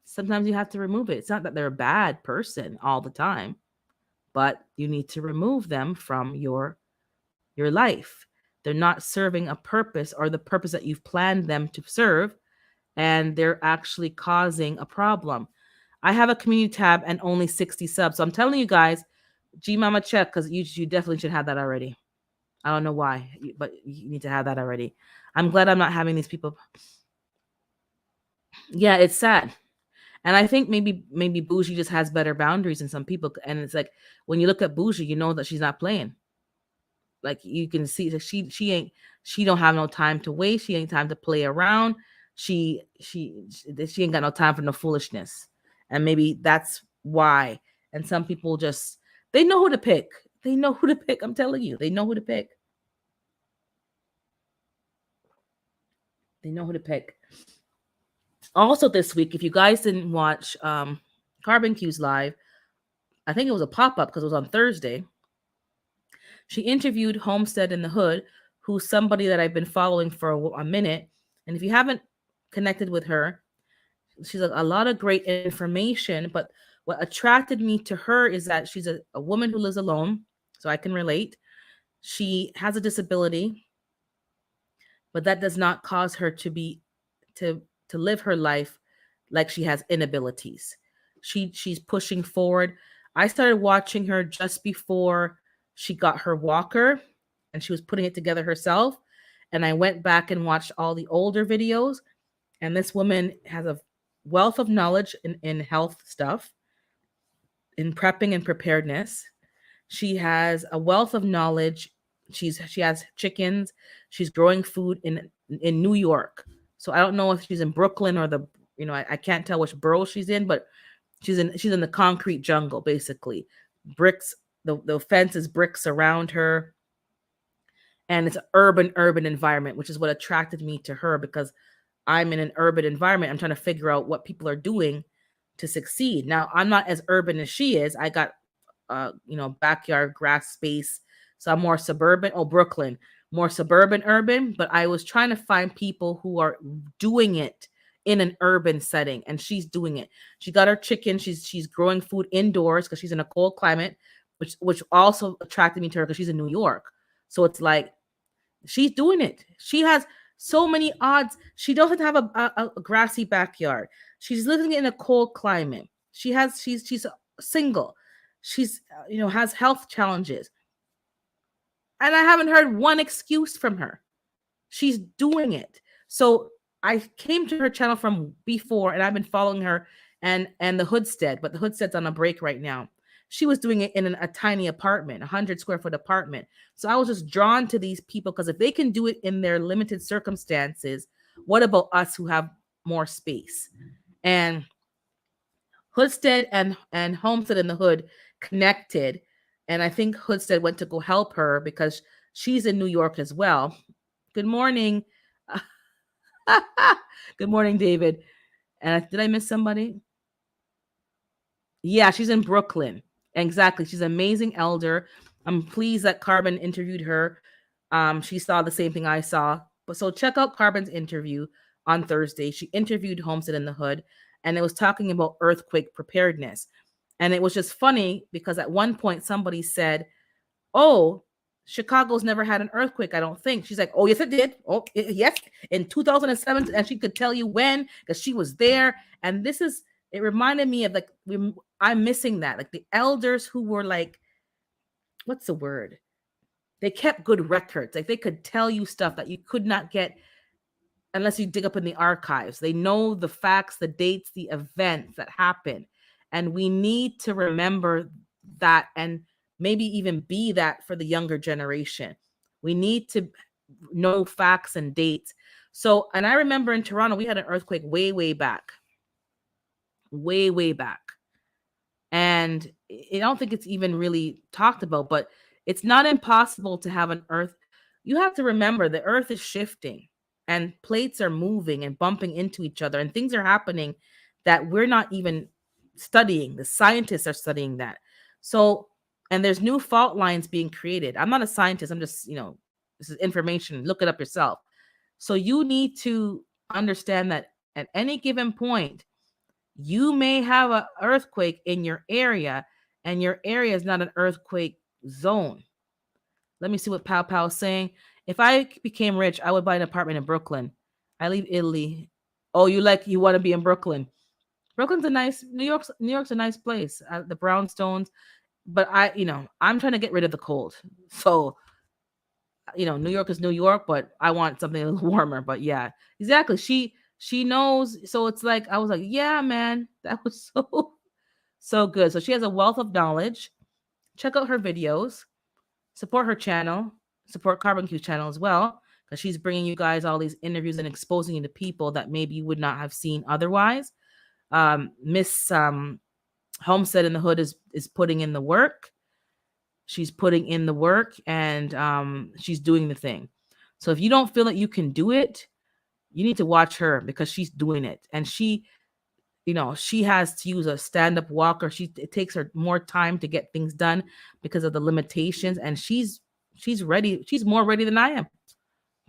Sometimes you have to remove it. It's not that they're a bad person all the time, but you need to remove them from your life. They're not serving a purpose, or the purpose that you've planned them to serve, and they're actually causing a problem. I have a community tab and only 60 subs. So I'm telling you guys, G Mama check, because you definitely should have that already. I don't know why, but you need to have that already. I'm glad I'm not having these people. Yeah, it's sad. And I think maybe Bougie just has better boundaries than some people. And it's like, when you look at Bougie, you know that she's not playing. Like, you can see that she don't have no time to waste. She ain't time to play around. She ain't got no time for no foolishness. And maybe that's why. And some people just, they know who to pick. They know who to pick. I'm telling you, they know who to pick. They know who to pick. Also this week, if you guys didn't watch Carbon Q's live, I think it was a pop-up because it was on Thursday. She interviewed Homestead in the Hood, who's somebody that I've been following for a minute. And if you haven't connected with her, She's a lot of great information. But what attracted me to her is that she's a woman who lives alone, so I can relate. She has a disability, but that does not cause her to to live her life like she has inabilities. She's pushing forward. I started watching her just before she got her walker, and she was putting it together herself. And I went back and watched all the older videos. And this woman has a wealth of knowledge in health stuff, in prepping and preparedness. She has a wealth of knowledge. She has chickens. She's growing food in New York. So I don't know if she's in Brooklyn or the, I can't tell which borough she's in, but she's in the concrete jungle basically. Bricks, the fence is bricks around her, and it's an urban environment, which is what attracted me to her, because I'm in an urban environment. I'm trying to figure out what people are doing to succeed. Now, I'm not as urban as she is. I got backyard grass space. So I'm more suburban. Oh, Brooklyn, more suburban, urban. But I was trying to find people who are doing it in an urban setting, and she's doing it. She got her chicken. She's growing food indoors because she's in a cold climate, which also attracted me to her because she's in New York. So it's like she's doing it. She has so many odds. She doesn't have a grassy backyard. She's living in a cold climate. She's single. She's has health challenges. And I haven't heard one excuse from her. She's doing it. So I came to her channel from before, and I've been following her and the Hoodstead, but the Hoodstead's on a break right now. She was doing it in a tiny apartment, 100 square foot apartment. So I was just drawn to these people because if they can do it in their limited circumstances, what about us who have more space? And Hoodstead and Homestead in the Hood connected. And I think Hoodstead went to go help her because she's in New York as well. Good morning. Good morning, David. And did I miss somebody? Yeah, she's in Brooklyn. Exactly. She's an amazing elder. I'm pleased that Carbon interviewed her. She saw the same thing I saw. But so check out Carbon's interview on Thursday. She interviewed Homestead in the Hood, and it was talking about earthquake preparedness. And it was just funny because at one point somebody said, "Oh, Chicago's never had an earthquake, I don't think." She's like, "Oh, yes, it did. Oh, yes, in 2007." And she could tell you when because she was there. And it reminded me of like, I'm missing that. Like the elders who were like, what's the word? They kept good records. Like they could tell you stuff that you could not get unless you dig up in the archives. They know the facts, the dates, the events that happened. And we need to remember that and maybe even be that for the younger generation. We need to know facts and dates. So, and I remember in Toronto, we had an earthquake way, way back. Way, way back. And I don't think it's even really talked about, but it's not impossible to have an earth. You have to remember the earth is shifting and plates are moving and bumping into each other, and things are happening that we're not even studying. The scientists are studying that. So, and there's new fault lines being created. I'm not a scientist. I'm just, this is information. Look it up yourself. So you need to understand that at any given point, you may have an earthquake in your area, and your area is not an earthquake zone. Let me see what Pow Pow is saying. If I became rich, I would buy an apartment in Brooklyn. I leave Italy. Oh, you want to be in Brooklyn? Brooklyn's a nice. New York's a nice place. The brownstones, but I'm trying to get rid of the cold. So, New York is New York, but I want something a little warmer. But yeah, exactly. She knows. So it's like I was like, yeah, man, that was so good. So she has a wealth of knowledge. Check out her videos. Support her channel. Support Carbon Q channel as well, because she's bringing you guys all these interviews and exposing you to people that maybe you would not have seen otherwise. Miss Homestead in the Hood is putting in the work. She's putting in the work, and she's doing the thing. So if you don't feel that you can do it, you need to watch her because she's doing it. And she has to use a stand-up walker. It takes her more time to get things done because of the limitations. And she's ready. She's more ready than I am.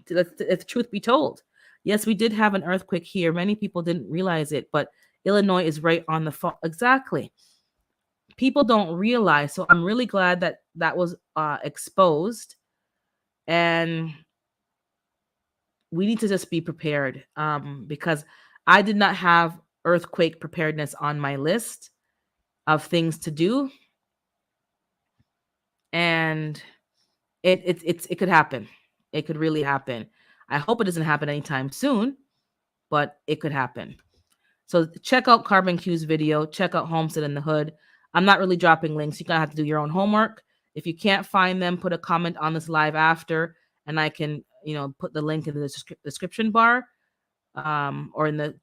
If the truth be told, Yes, we did have an earthquake here. Many people didn't realize it, but Illinois is right on the fault. Exactly. People don't realize. So I'm really glad that that was exposed, and we need to just be prepared, because I did not have earthquake preparedness on my list of things to do, and it could happen. It could really happen. I hope it doesn't happen anytime soon, but it could happen. So check out Carbon Q's video. Check out Homestead in the Hood. I'm not really dropping links. You're gonna have to do your own homework. If you can't find them, put a comment on this live after, and I can, put the link in the description bar, or in the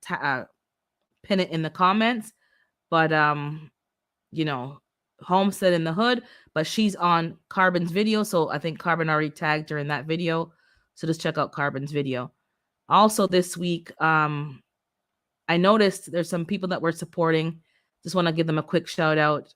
pin it in the comments. But you know, Homestead in the Hood, but she's on Carbon's video, so I think Carbon already tagged her in that video. So just check out Carbon's video. Also this week, I noticed there's some people that were supporting. Just want to give them a quick shout out.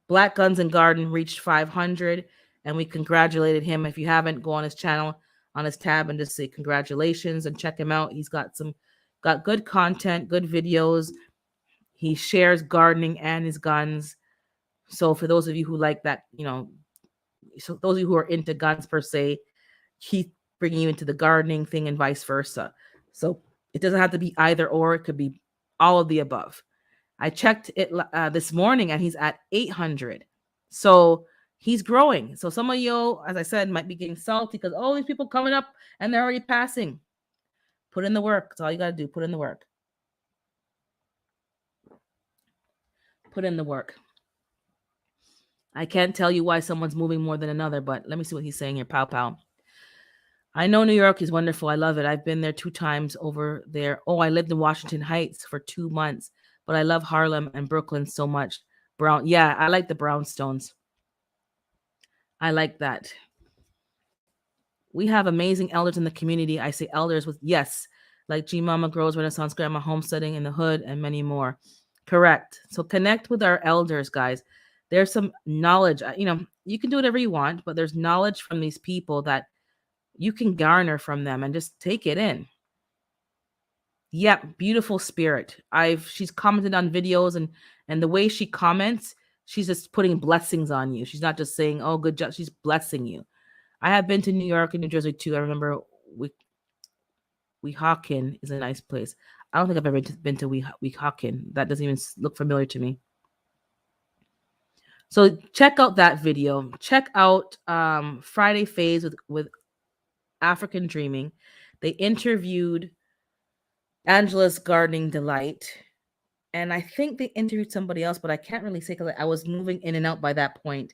Black Guns and Garden reached 500, and we congratulated him. If you haven't, go on his channel, on his tab, and just say congratulations and check him out. He's got good content, good videos. He shares gardening and his guns. So for those of you who like that, so those of you who are into guns per se, he's bringing you into the gardening thing and vice versa. So it doesn't have to be either or. It could be all of the above. I checked it this morning, and he's at 800. So he's growing. So some of you, as I said, might be getting salty because all these people coming up and they're already passing. Put in the work. That's all you got to do. Put in the work. Put in the work. I can't tell you why someone's moving more than another, but let me see what he's saying here. Pow, pow. I know New York is wonderful. I love it. I've been there 2 times over there. Oh, I lived in Washington Heights for 2 months, but I love Harlem and Brooklyn so much. Yeah, I like the brownstones. I like that. We have amazing elders in the community. I say elders with yes, like G Mama Grows, Renaissance Grandma, Homesteading in the Hood, and many more. Correct. So connect with our elders, guys. There's some knowledge. You can do whatever you want, but there's knowledge from these people that you can garner from them and just take it in. Yep, beautiful spirit. She's commented on videos, and the way she comments, she's just putting blessings on you. She's not just saying, "Oh, good job." She's blessing you. I have been to New York and New Jersey too. I remember Weehawken is a nice place. I don't think I've ever been to Weehawken. That doesn't even look familiar to me. So check out that video. Check out Friday Phase with African Dreaming. They interviewed Angela's Gardening Delight. And I think they interviewed somebody else, but I can't really say because I was moving in and out by that point.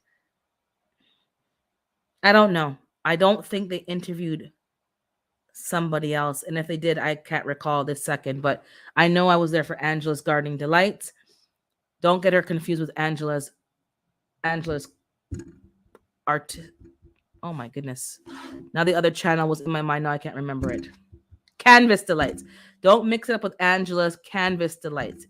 I don't know. I don't think they interviewed somebody else. And if they did, I can't recall this second. But I know I was there for Angela's Gardening Delights. Don't get her confused with Angela's art. Oh my goodness. Now the other channel was in my mind. Now I can't remember it. Canvas Delights. Don't mix it up with Angela's Canvas Delights.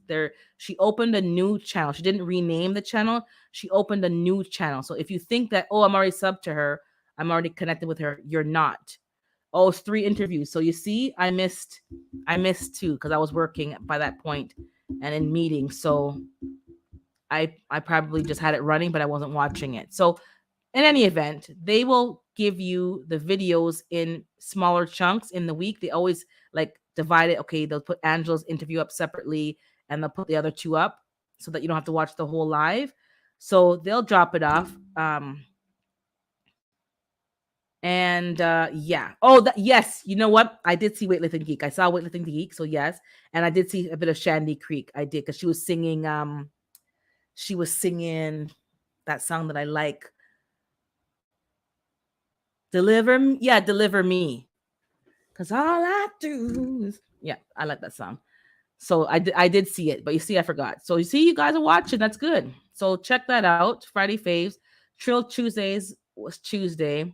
She opened a new channel. She didn't rename the channel. She opened a new channel. So if you think that, oh, I'm already subbed to her, I'm already connected with her, you're not. Oh, it's 3 interviews. So you see, I missed 2 because I was working by that point and in meetings. So I probably just had it running, but I wasn't watching it. So in any event, they will give you the videos in smaller chunks in the week. They always like divide it. Okay, they'll put Angela's interview up separately and they'll put the other 2 up so that you don't have to watch the whole live. So they'll drop it off. Yeah. Oh, yes. You know what? I did see Weightlifting Geek. I saw Weightlifting Geek. So yes. And I did see a bit of Shandy Creek. I did because she was singing that song that I like. Deliver me. Cause all I do is I like that song. So I did see it, but you see, I forgot. So you see, you guys are watching. That's good. So check that out. Friday Faves. Trill Tuesdays was Tuesday.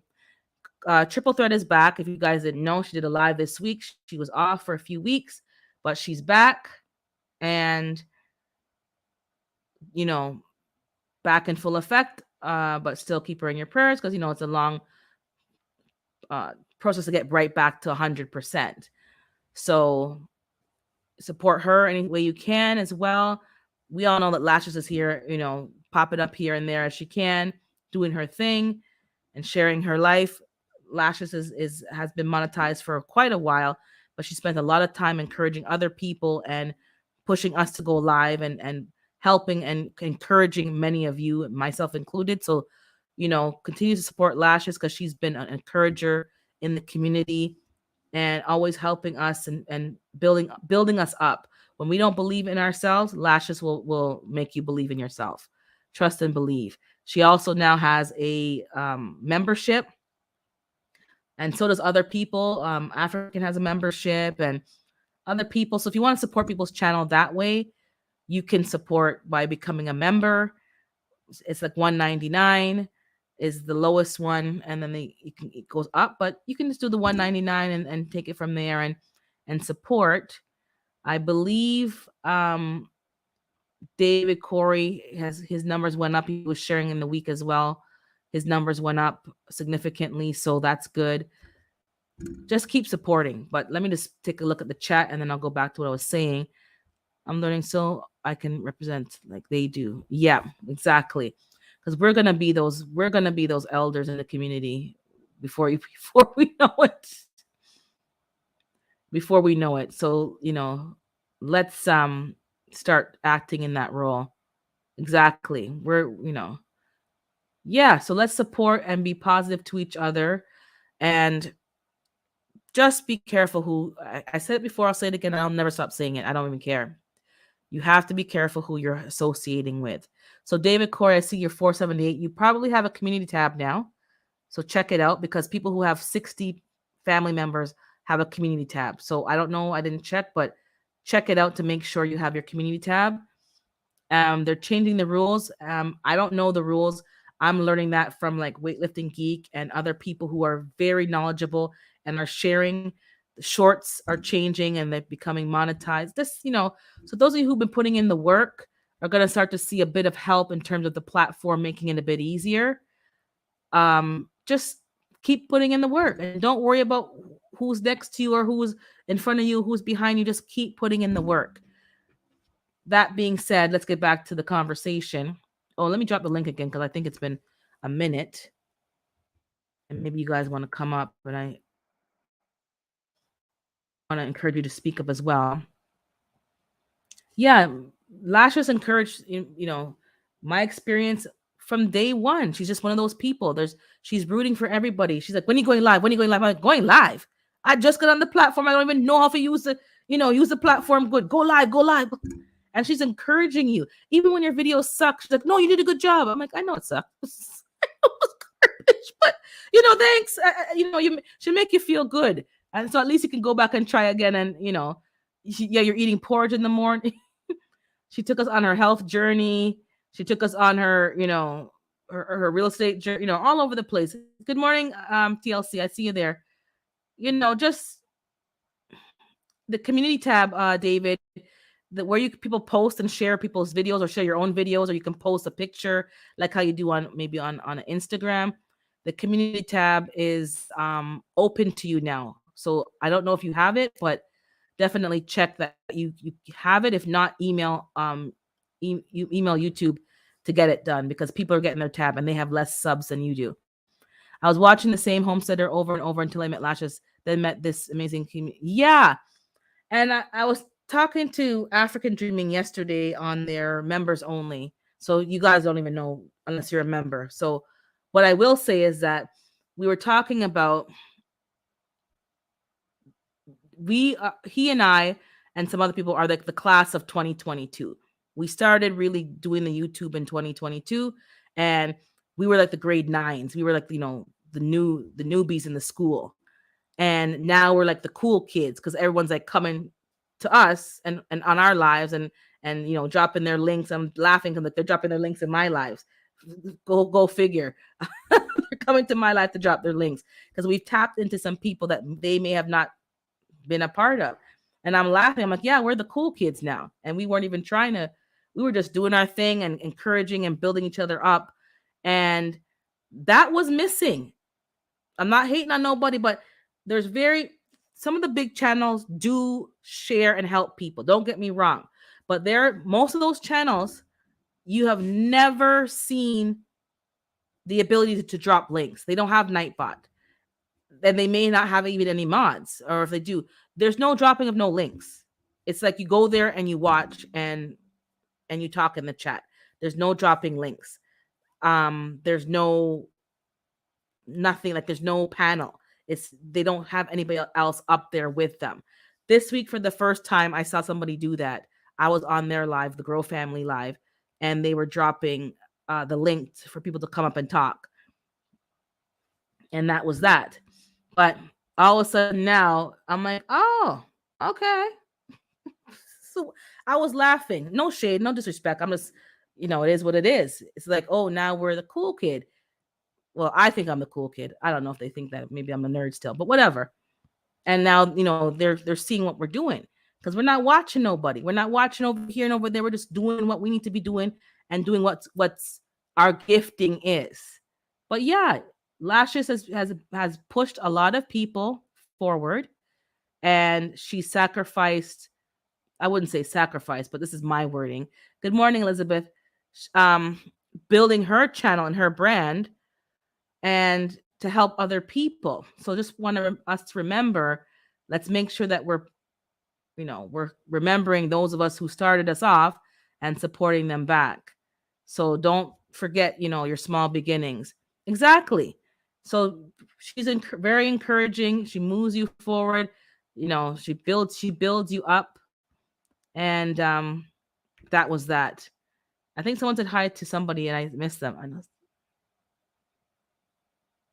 Triple Threat is back. If you guys didn't know, she did a live this week. She was off for a few weeks, but she's back and back in full effect. But still keep her in your prayers because it's a long process to get right back to 100%. So support her any way you can as well. We all know that Lashes is here, popping up here and there as she can, doing her thing and sharing her life. Lashes is has been monetized for quite a while, but she spent a lot of time encouraging other people and pushing us to go live and helping and encouraging many of you, myself included. So, continue to support Lashes because she's been an encourager in the community and always helping us and building us up. When we don't believe in ourselves, Lashes will make you believe in yourself. Trust and believe. She also now has a membership, and so does other people. African has a membership, and other people. So if you want to support people's channel that way, you can support by becoming a member. It's like $199 is the lowest one, and then it goes up, but you can just do the $199 and take it from there and support. I believe David Corey has his numbers went up. He was sharing in the week as well. His numbers went up significantly, so that's good. Just keep supporting. But let me just take a look at the chat, and then I'll go back to what I was saying. I'm learning so I can represent like they do. Yeah, exactly. Because we're gonna be those elders in the community before we know it. Before we know it. So, let's start acting in that role. Exactly. Yeah, so let's support and be positive to each other, and just be careful who I said it before, I'll say it again, I'll never stop saying it. I don't even care. You have to be careful who you're associating with. So David Corey, I see you're 478. You probably have a community tab now. So check it out, because people who have 60 family members have a community tab. So I don't know, I didn't check, but check it out to make sure you have your community tab. They're changing the rules. I don't know the rules. I'm learning that from like Weightlifting Geek and other people who are very knowledgeable and are sharing. The shorts are changing and they're becoming monetized. So those of you who've been putting in the work are going to start to see a bit of help in terms of the platform making it a bit easier. Just keep putting in the work and don't worry about who's next to you or who's in front of you, who's behind you. Just keep putting in the work. That being said, let's get back to the conversation. Oh, let me drop the link again because I think it's been a minute. And maybe you guys want to come up, but I want to encourage you to speak up as well. Yeah, Lashes encouraged, my experience from day one. She's just one of those people. She's rooting for everybody. She's like, when are you going live? When are you going live? I'm like, going live. I just got on the platform. I don't even know how to use the platform good. Go live, go live. And she's encouraging you. Even when your videos suck, she's like, no, you did a good job. I'm like, I know it sucks. I know it's garbage, but thanks. You should make you feel good. And so at least you can go back and try again. And, you're eating porridge in the morning. She took us on her health journey. She took us on her, her real estate journey, all over the place. Good morning, TLC. I see you there. Just the community tab, David, where people post and share people's videos or share your own videos, or you can post a picture like how you do on Instagram. The community tab is open to you now. So I don't know if you have it, but definitely check that you have it. If not, email email YouTube to get it done, because people are getting their tab and they have less subs than you do. I was watching the same homesteader over and over until I met Lashes, then met this amazing community. Yeah. And I was talking to African Dreaming yesterday on their members only. So you guys don't even know unless you're a member. So what I will say is that we were talking about he and I and some other people are like the class of 2022. We started really doing the YouTube in 2022, and we were like the grade 9s. We were like, the newbies in the school. And now we're like the cool kids because everyone's like coming to us and on our lives and dropping their links. I'm laughing because like they're dropping their links in my lives. Go figure. They're coming to my life to drop their links because we've tapped into some people that they may have not been a part of. And I'm laughing. I'm like, yeah, we're the cool kids now. And we weren't even we were just doing our thing and encouraging and building each other up. And that was missing. I'm not hating on nobody, but there's very some of the big channels do share and help people. Don't get me wrong, but there most of those channels you have never seen the ability to drop links. They don't have Nightbot, and they may not have even any mods, or if they do, there's no dropping of no links. It's like you go there and you watch and you talk in the chat. There's no dropping links. There's no nothing, like there's no panel. It's they don't have anybody else up there with them. This week for the first time I saw somebody do that. I was on their live, the Grow Family live, and they were dropping the link for people to come up and talk. And that was that. But all of a sudden now I'm like, oh, okay. So I was laughing. No shade, no disrespect. I'm just, it is what it is. It's like, oh, now we're the cool kid. Well, I think I'm the cool kid. I don't know if they think that. Maybe I'm a nerd still, but whatever. And now, they're seeing what we're doing because we're not watching nobody. We're not watching over here and over there. We're just doing what we need to be doing and doing what's our gifting is. But yeah, Lashes has pushed a lot of people forward, and she sacrificed. I wouldn't say sacrifice, but this is my wording. Good morning, Elizabeth. Um, Building her channel and her brand and to help other people. So just want us to remember, let's make sure that we're remembering those of us who started us off and supporting them back. So don't forget, your small beginnings. Exactly. So she's very encouraging. She moves you forward. She builds you up. And that was that. I think someone said hi to somebody and I missed them. I know.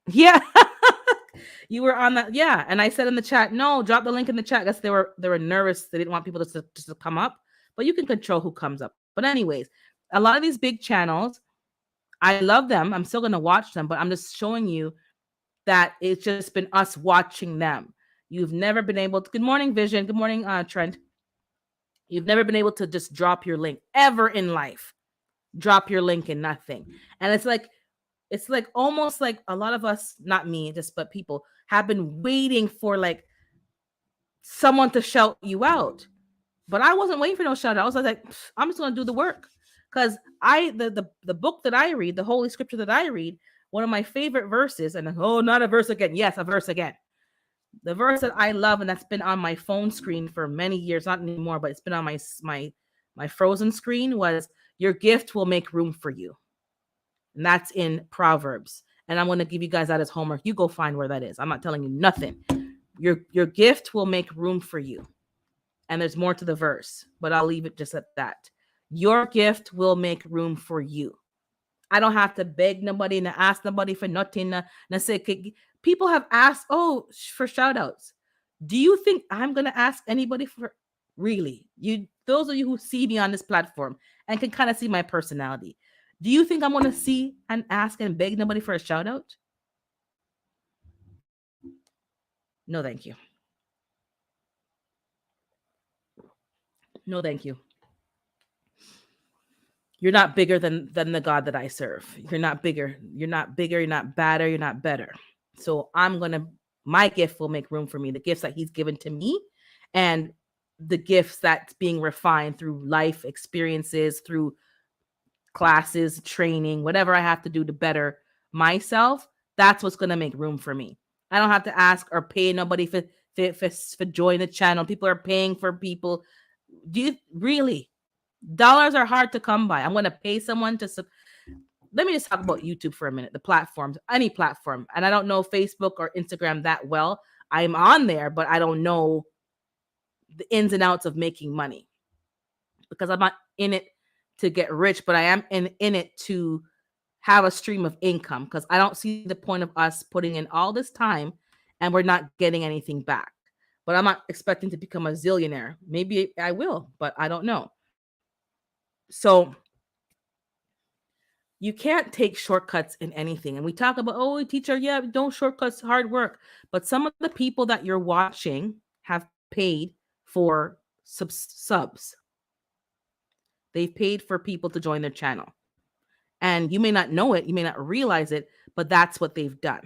Yeah. You were on that. Yeah. And I said in the chat, no, drop the link in the chat. I guess they were nervous. They didn't want people to come up, but you can control who comes up. But anyways, a lot of these big channels, I love them. I'm still going to watch them, but I'm just showing you that it's just been us watching them. You've never been able to, good morning, Vision. Good morning, Trent. You've never been able to just drop your link ever in life. Drop your link in nothing. And it's like almost like a lot of us, not me, but people have been waiting for like someone to shout you out. But I wasn't waiting for no shout out. I was like, I'm just going to do the work. Because the book that I read, the Holy Scripture that I read, one of my favorite verses, and not a verse again. Yes, a verse again. The verse that I love, and that's been on my phone screen for many years, not anymore, but it's been on my frozen screen, was your gift will make room for you. And that's in Proverbs. And I'm going to give you guys that as homework. You go find where that is. I'm not telling you nothing. Your gift will make room for you. And there's more to the verse, but I'll leave it just at that. Your gift will make room for you. I don't have to beg nobody and ask nobody for nothing. And say, people have asked, for shout outs. Do you think I'm going to ask anybody for really? Those of you who see me on this platform and can kind of see my personality. Do you think I'm going to see and ask and beg nobody for a shout out? No, thank you. No, thank you. You're not bigger than the God that I serve. You're not bigger. You're not bigger. You're not badder. You're not better. So my gift will make room for me. The gifts that he's given to me and the gifts that's being refined through life experiences, through classes, training, whatever I have to do to better myself, that's what's going to make room for me. I don't have to ask or pay nobody for join the channel. People are paying for people. Do you really? Dollars are hard to come by. I'm going to pay someone to. Let me just talk about YouTube for a minute. The platforms, any platform, and I don't know Facebook or Instagram that well. I'm on there, but I don't know the ins and outs of making money because I'm not in it to get rich, but I am in it to have a stream of income because I don't see the point of us putting in all this time and we're not getting anything back. But I'm not expecting to become a zillionaire. Maybe I will, but I don't know. So you can't take shortcuts in anything. And we talk about, teacher, yeah, don't shortcuts, hard work. But some of the people that you're watching have paid for subs. They've paid for people to join their channel. And you may not know it, you may not realize it, but that's what they've done.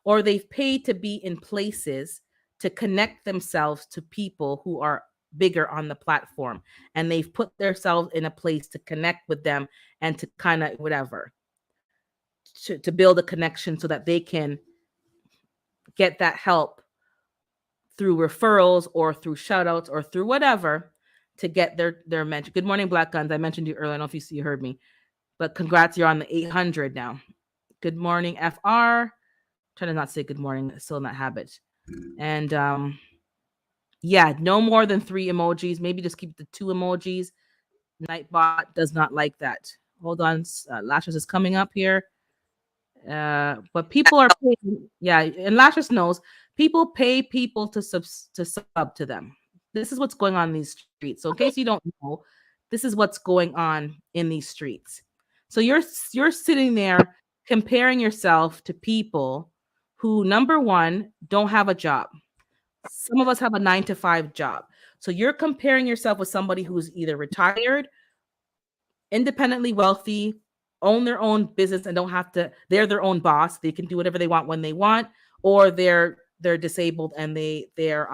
or they've paid to be in places to connect themselves to people who are bigger on the platform, and they've put themselves in a place to connect with them and to kind of whatever to build a connection so that they can get that help through referrals or through shout outs or through whatever to get their mention. Good morning, Black Guns. I mentioned you earlier. I don't know if you heard me, but congrats, you're on the 800 now. Good morning, FR. Trying to not say good morning, it's still in that habit. And yeah, no more than 3 emojis. Maybe just keep the 2 emojis. Nightbot does not like that. Hold on, Lashes is coming up here. But people are paying, yeah, and Lashes knows people pay people to sub to them. This is what's going on in these streets. So in case you don't know, this is what's going on in these streets. So you're sitting there comparing yourself to people who, number one, don't have a job. Some of us have a 9 to 5 job. So you're comparing yourself with somebody who's either retired, independently wealthy, own their own business and don't have to, they're their own boss. They can do whatever they want when they want, or they're disabled and they're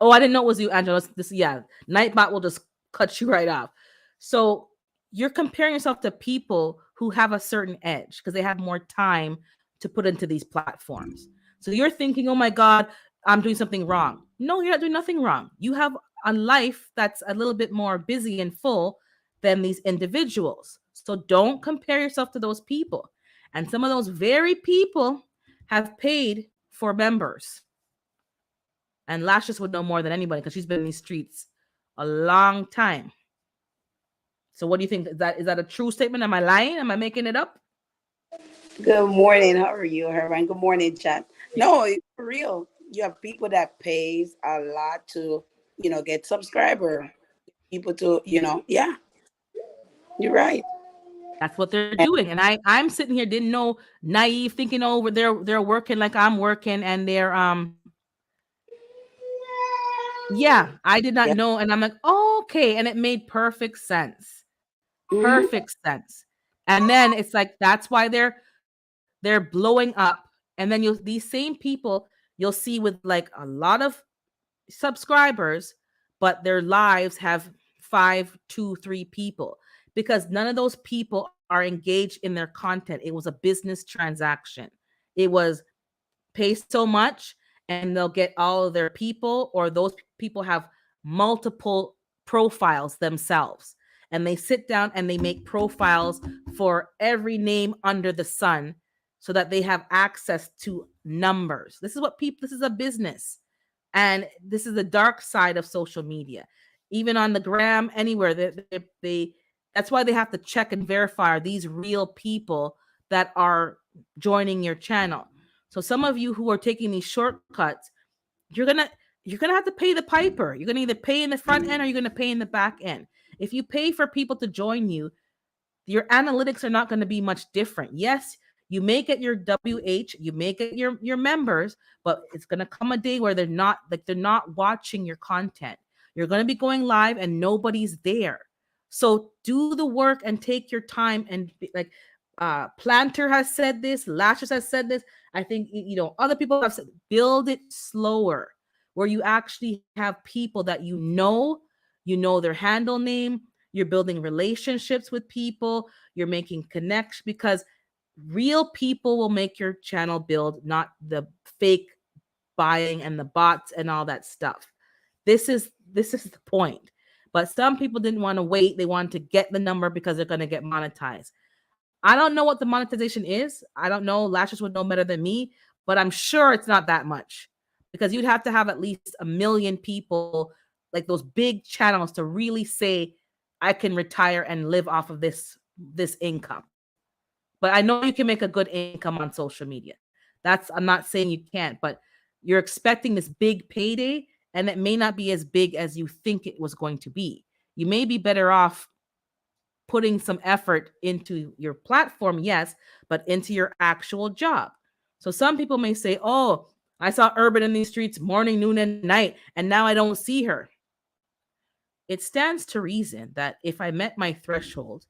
oh, I didn't know it was you, Angela. This, yeah, Nightbot will just cut you right off. So you're comparing yourself to people who have a certain edge because they have more time to put into these platforms. So you're thinking, oh my God, I'm doing something wrong. No, you're not doing nothing wrong. You have a life that's a little bit more busy and full than these individuals. So don't compare yourself to those people. And some of those very people have paid for members. And Lashes would know more than anybody because she's been in these streets a long time. So what do you think? Is that a true statement? Am I lying? Am I making it up? Good morning. How are you, Herman? Good morning, chat. No, it's for real. You have people that pays a lot to, get subscriber. People to, yeah, you're right. That's what they're doing. And I'm sitting here, didn't know, naive, thinking, oh, they're working like I'm working, and they're yeah, I did not Yeah. know. And I'm like, oh, okay. And it made perfect sense. Hmm. Perfect sense. And then it's like that's why they're blowing up. And then you'll these same people you'll see with like a lot of subscribers, but their lives have 5, 2, 3 people because none of those people are engaged in their content. It was a business transaction. It was pay so much and they'll get all of their people, or those people have multiple profiles themselves. And they sit down and they make profiles for every name under the sun so that they have access to numbers. This is what people, this is a business. And this is the dark side of social media. Even on the gram, anywhere, that's why they have to check and verify, are these real people that are joining your channel. So some of you who are taking these shortcuts, you're gonna you're gonna have to pay the piper. You're gonna either pay in the front end or you're gonna pay in the back end. If you pay for people to join you, your analytics are not going to be much different. Yes, you may get your WH, you may get your members, but it's going to come a day where they're not watching your content. You're going to be going live and nobody's there. So do the work and take your time and like Planter has said this, Lashes has said this. I think other people have said build it slower, where you actually have people that you know their handle name, you're building relationships with people, you're making connections, because real people will make your channel build, not the fake buying and the bots and all that stuff. This is the point. But some people didn't want to wait. They wanted to get the number because they're going to get monetized. I don't know what the monetization is. I don't know. Lashes would know better than me, but I'm sure it's not that much because you'd have to have at least 1 million people, like those big channels, to really say, I can retire and live off of this income. But I know you can make a good income on social media. I'm not saying you can't, but you're expecting this big payday and it may not be as big as you think it was going to be. You may be better off putting some effort into your platform, yes, but into your actual job. So some people may say, oh, I saw Urban in these streets morning, noon, and night, and now I don't see her. It stands to reason that if I met my threshold,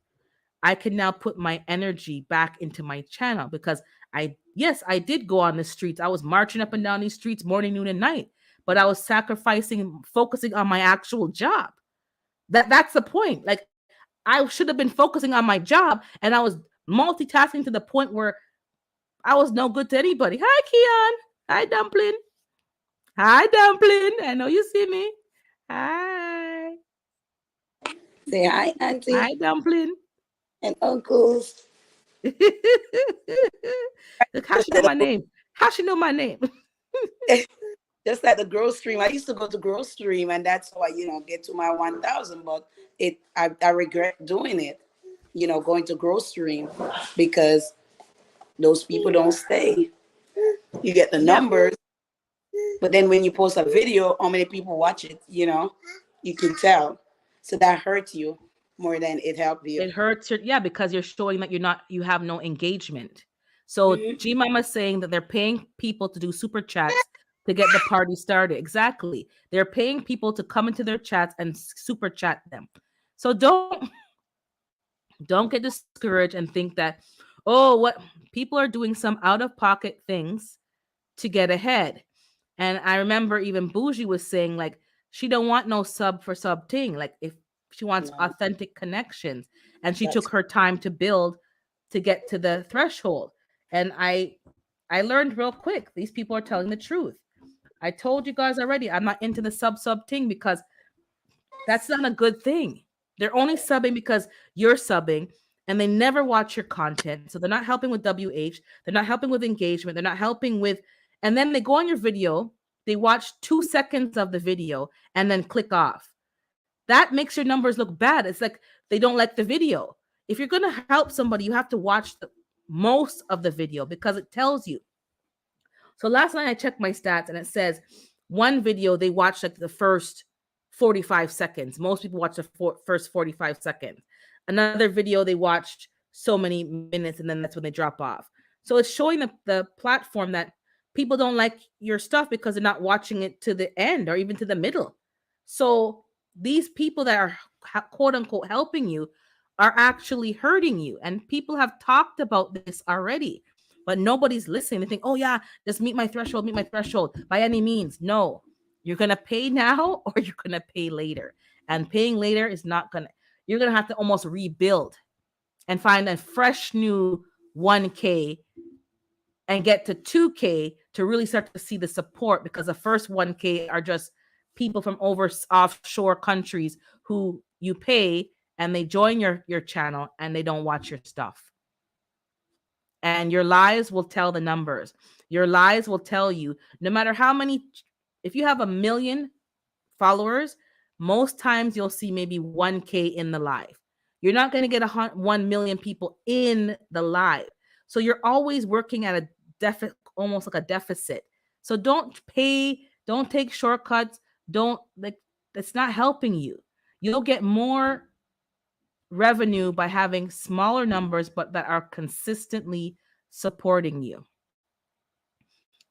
I can now put my energy back into my channel because I Yes, I did go on the streets. I was marching up and down these streets morning, noon, and night, but I was sacrificing, focusing on my actual job. That's the point. Like I should have been focusing on my job, and I was multitasking to the point where I was no good to anybody. Hi, Keon. Hi, Dumpling. Hi, Dumpling. I know you see me. Hi. Say hi, Auntie Hi, Dumpling. and uncles. Look, how Just she know at my name? How she know my name? the just at the growth stream. I used to go to growth stream, and that's how I, get to my 1,000. But I regret doing it. Going to growth stream because those people don't stay. You get the Yeah, numbers, but then when you post a video, how many people watch it? You can tell. So that hurts you more than it helped you. it hurts. Yeah, because you're showing that you have no engagement. So Mhm. G Mama's saying that they're paying people to do super chats to get the party started. Exactly. They're paying people to come into their chats and super chat them. So don't get discouraged and think that, oh, what people are doing some out of pocket things to get ahead. And I remember even Bougie was saying like she don't want no sub for sub thing. Like if she wants No, authentic connections, and she took that's her time to build to get to the threshold. And I learned real quick these people are telling the truth. I told you guys already I'm not into the sub thing because that's not a good thing. They're only subbing because you're subbing, and they never watch your content. So they're not helping with WH. They're not helping with engagement. They're not helping with, and then they go on your video, they watch 2 seconds of the video and then click off. That makes your numbers look bad. It's like they don't like the video. If you're going to help somebody, you have to watch most of the video because it tells you. So last night I checked my stats and it says one video they watched like the first 45 seconds. Most people watch the first 45 seconds. Another video they watched so many minutes and then that's when they drop off. So it's showing the platform that people don't like your stuff because they're not watching it to the end or even to the middle. So these people that are quote unquote helping you are actually hurting you. And people have talked about this already, but nobody's listening. They think, oh, yeah, just meet my threshold by any means. No, you're going to pay now or you're going to pay later. And paying later is not going to, you're going to have to almost rebuild and find a fresh new 1K and get to 2K to really start to see the support, because the first 1K are just people from offshore countries who you pay and they join your channel and they don't watch your stuff. And your lives will tell the numbers. Your lives will tell you no matter how many, if you have a million followers, most times you'll see maybe 1K in the live. You're not going to get 1 million people in the live. So you're always working at a deficit, almost like a deficit. So don't take shortcuts. Don't like, it's not helping you. You'll get more revenue by having smaller numbers, but that are consistently supporting you.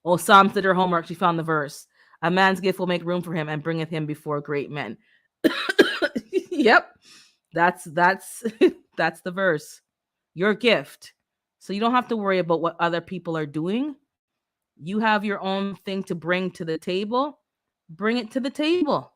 Oh, Psalms did her homework. She found the verse. A man's gift will make room for him and bringeth him before great men. Yep. That's that's the verse. Your gift. So you don't have to worry about what other people are doing. You have your own thing to bring to the table. Bring it to the table.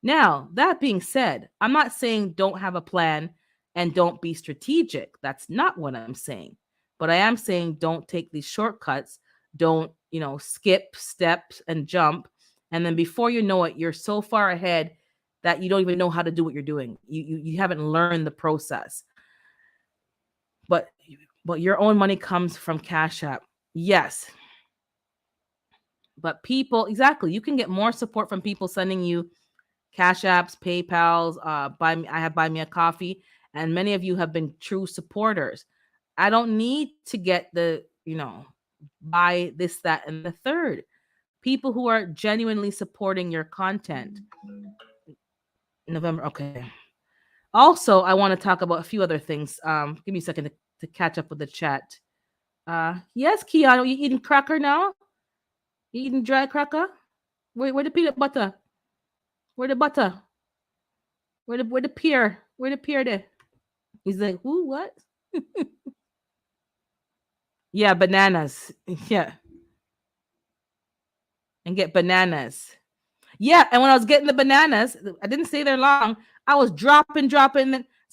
Now, that being said, I'm not saying don't have a plan and don't be strategic. That's not what I'm saying. But I am saying don't take these shortcuts. Don't, skip steps and jump. And then before you know it, you're so far ahead that you don't even know how to do what you're doing. You haven't learned the process. But but your own money comes from Cash App. Yes. But people, exactly, you can get more support from people sending you Cash Apps, PayPal's, I have Buy Me a Coffee, and many of you have been true supporters. I don't need to get the, buy this, that, and the third. People who are genuinely supporting your content. November, okay. Also, I want to talk about a few other things. Give me a second to catch up with the chat. Yes, Keanu, you eating cracker now? You eating dry cracker? Where the peanut butter? Where the butter? Where the pear? Where the pear there? He's like, who? What? Yeah, bananas. Yeah, and get bananas. Yeah, and when I was getting the bananas, I didn't stay there long. I was dropping. So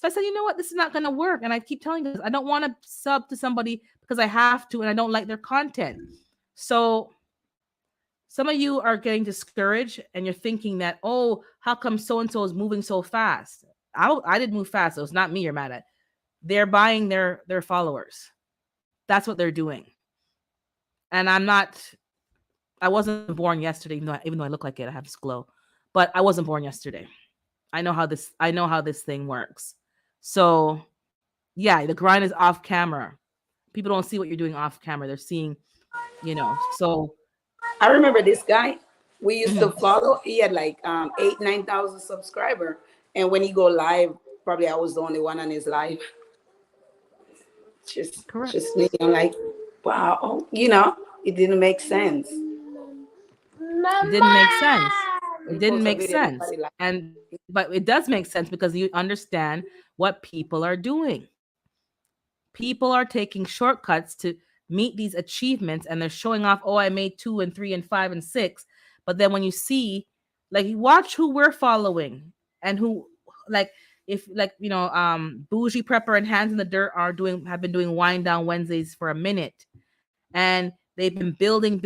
I said, you know what, this is not going to work. And I keep telling you this. I don't want to sub to somebody because I have to, and I don't like their content. So some of you are getting discouraged, and you're thinking that, oh, how come so and so is moving so fast? I didn't move fast, so it's not me you're mad at. They're buying their followers. That's what they're doing. And I'm not. I wasn't born yesterday, even though I look like it. I have this glow, but I wasn't born yesterday. I know how this thing works. So yeah, the grind is off camera. People don't see what you're doing off camera. They're seeing, so I remember this guy. We used to mhm, follow. He had like 8, 9,000 subscriber, and when he go live, probably I was the only one on his live. correct. Just me. I'm like, wow. It didn't make sense. It didn't make sense. When It you didn't post a make video, sense. nobody like. But it does make sense because you understand what people are doing. People are taking shortcuts to meet these achievements, and they're showing off, oh, I made 2 and 3 and 5 and 6. But then when you see, like, you watch who we're following, and who, like, if, like, Bougie Prepper and Hands in the Dirt have been doing Wind Down Wednesdays for a minute, and they've been building,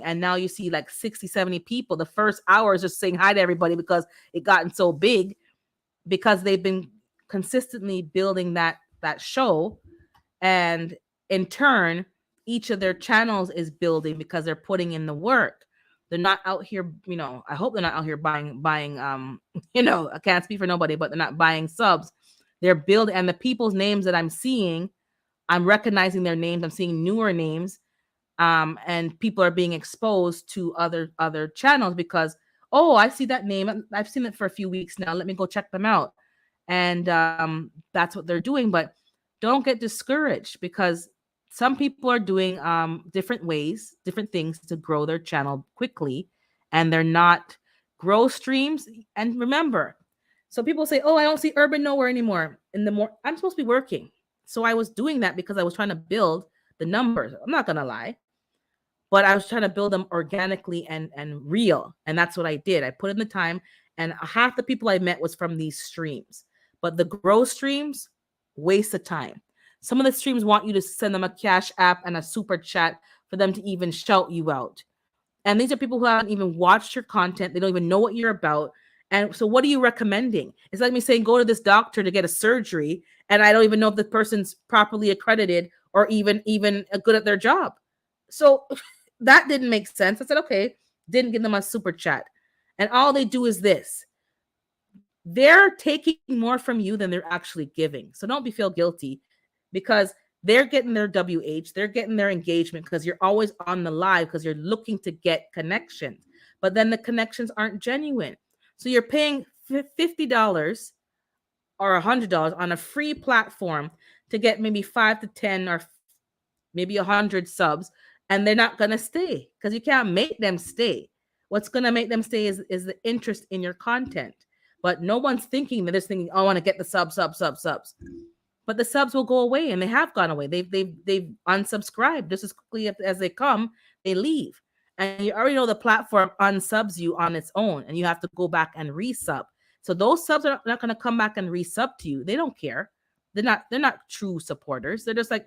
and now you see like 60, 70 people. The first hour is just saying hi to everybody because it gotten so big, because they've been consistently building that show. And in turn, each of their channels is building because they're putting in the work. They're not out here, I hope they're not out here buying I can't speak for nobody, but they're not buying subs. They're building, and the people's names that I'm seeing, I'm recognizing their names. I'm seeing newer names, and people are being exposed to other channels because, oh, I see that name. I've seen it for a few weeks now. Let me go check them out. And that's what they're doing. But don't get discouraged, because some people are doing different ways, different things to grow their channel quickly, and they're not grow streams. And remember, so people say, oh, I don't see Urban Nowhere anymore. I'm supposed to be working. So I was doing that because I was trying to build the numbers. I'm not gonna lie, but I was trying to build them organically and real. And that's what I did. I put in the time, and half the people I met was from these streams. But the grow streams, waste of time. Some of the streams want you to send them a cash app and a super chat for them to even shout you out. And these are people who haven't even watched your content. They don't even know what you're about. And so what are you recommending? It's like me saying, go to this doctor to get a surgery, and I don't even know if the person's properly accredited or even good at their job. So that didn't make sense. I said, okay, didn't give them a super chat. And all they do is this. They're taking more from you than they're actually giving. So don't feel guilty, because they're getting their WH, they're getting their engagement because you're always on the live, because you're looking to get connections. But then the connections aren't genuine. So you're paying $50 or $100 on a free platform to get maybe 5 to 10 or maybe 100 subs, and they're not going to stay because you can't make them stay. What's going to make them stay is the interest in your content. But no one's thinking that they're thinking, oh, I want to get the subs. But the subs will go away, and they have gone away. They've unsubscribed just as quickly as they come. They leave, and you already know the platform unsubs you on its own, and you have to go back and resub. So those subs are not going to come back and resub to you. They don't care. They're not true supporters. They're just like,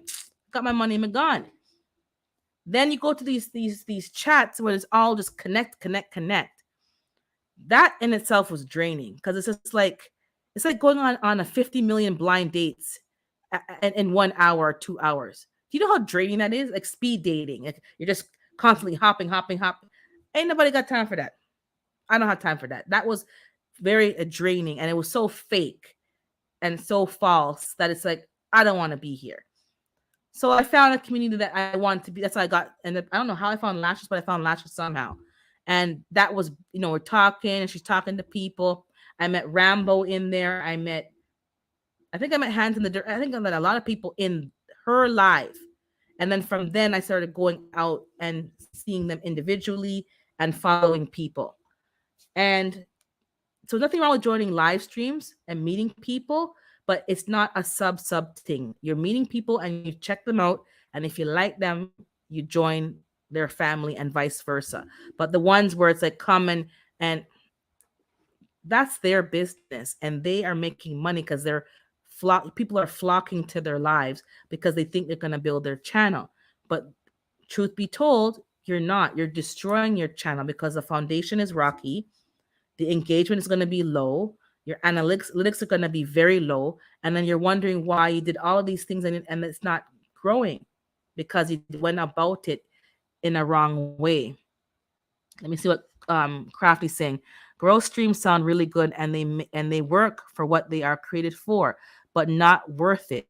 got my money, I'm gone. Then you go to these chats where it's all just connect. That in itself was draining, because it's like going on a 50 million blind dates in 1 hour or 2 hours. Do you know how draining that is? Like speed dating. Like you're just constantly hopping. Ain't nobody got time for that. I don't have time for that. That was very draining, and it was so fake and so false that it's like, I don't want to be here. So I found a community that I wanted to be. That's how I got. And I don't know how I found Lashes, but I found Lashes somehow. And that was, we're talking, and she's talking to people. I met Rambo in there. I think I met Hands in the Dirt. I think I met a lot of people in her live. And then from then, I started going out and seeing them individually and following people. And so nothing wrong with joining live streams and meeting people, but it's not a sub thing. You're meeting people and you check them out, And if you like them, you join their family and vice versa. But the ones where it's like come and that's their business and they are making money because people are flocking to their lives because they think they're going to build their channel. But truth be told, you're not. You're destroying your channel because the foundation is rocky, the engagement is going to be low, your analytics are going to be very low, and then you're wondering why you did all of these things and it's not growing because you went about it in a wrong way. Let me see what Crafty's saying. Growth streams sound really good and they work for what they are created for, but not worth it.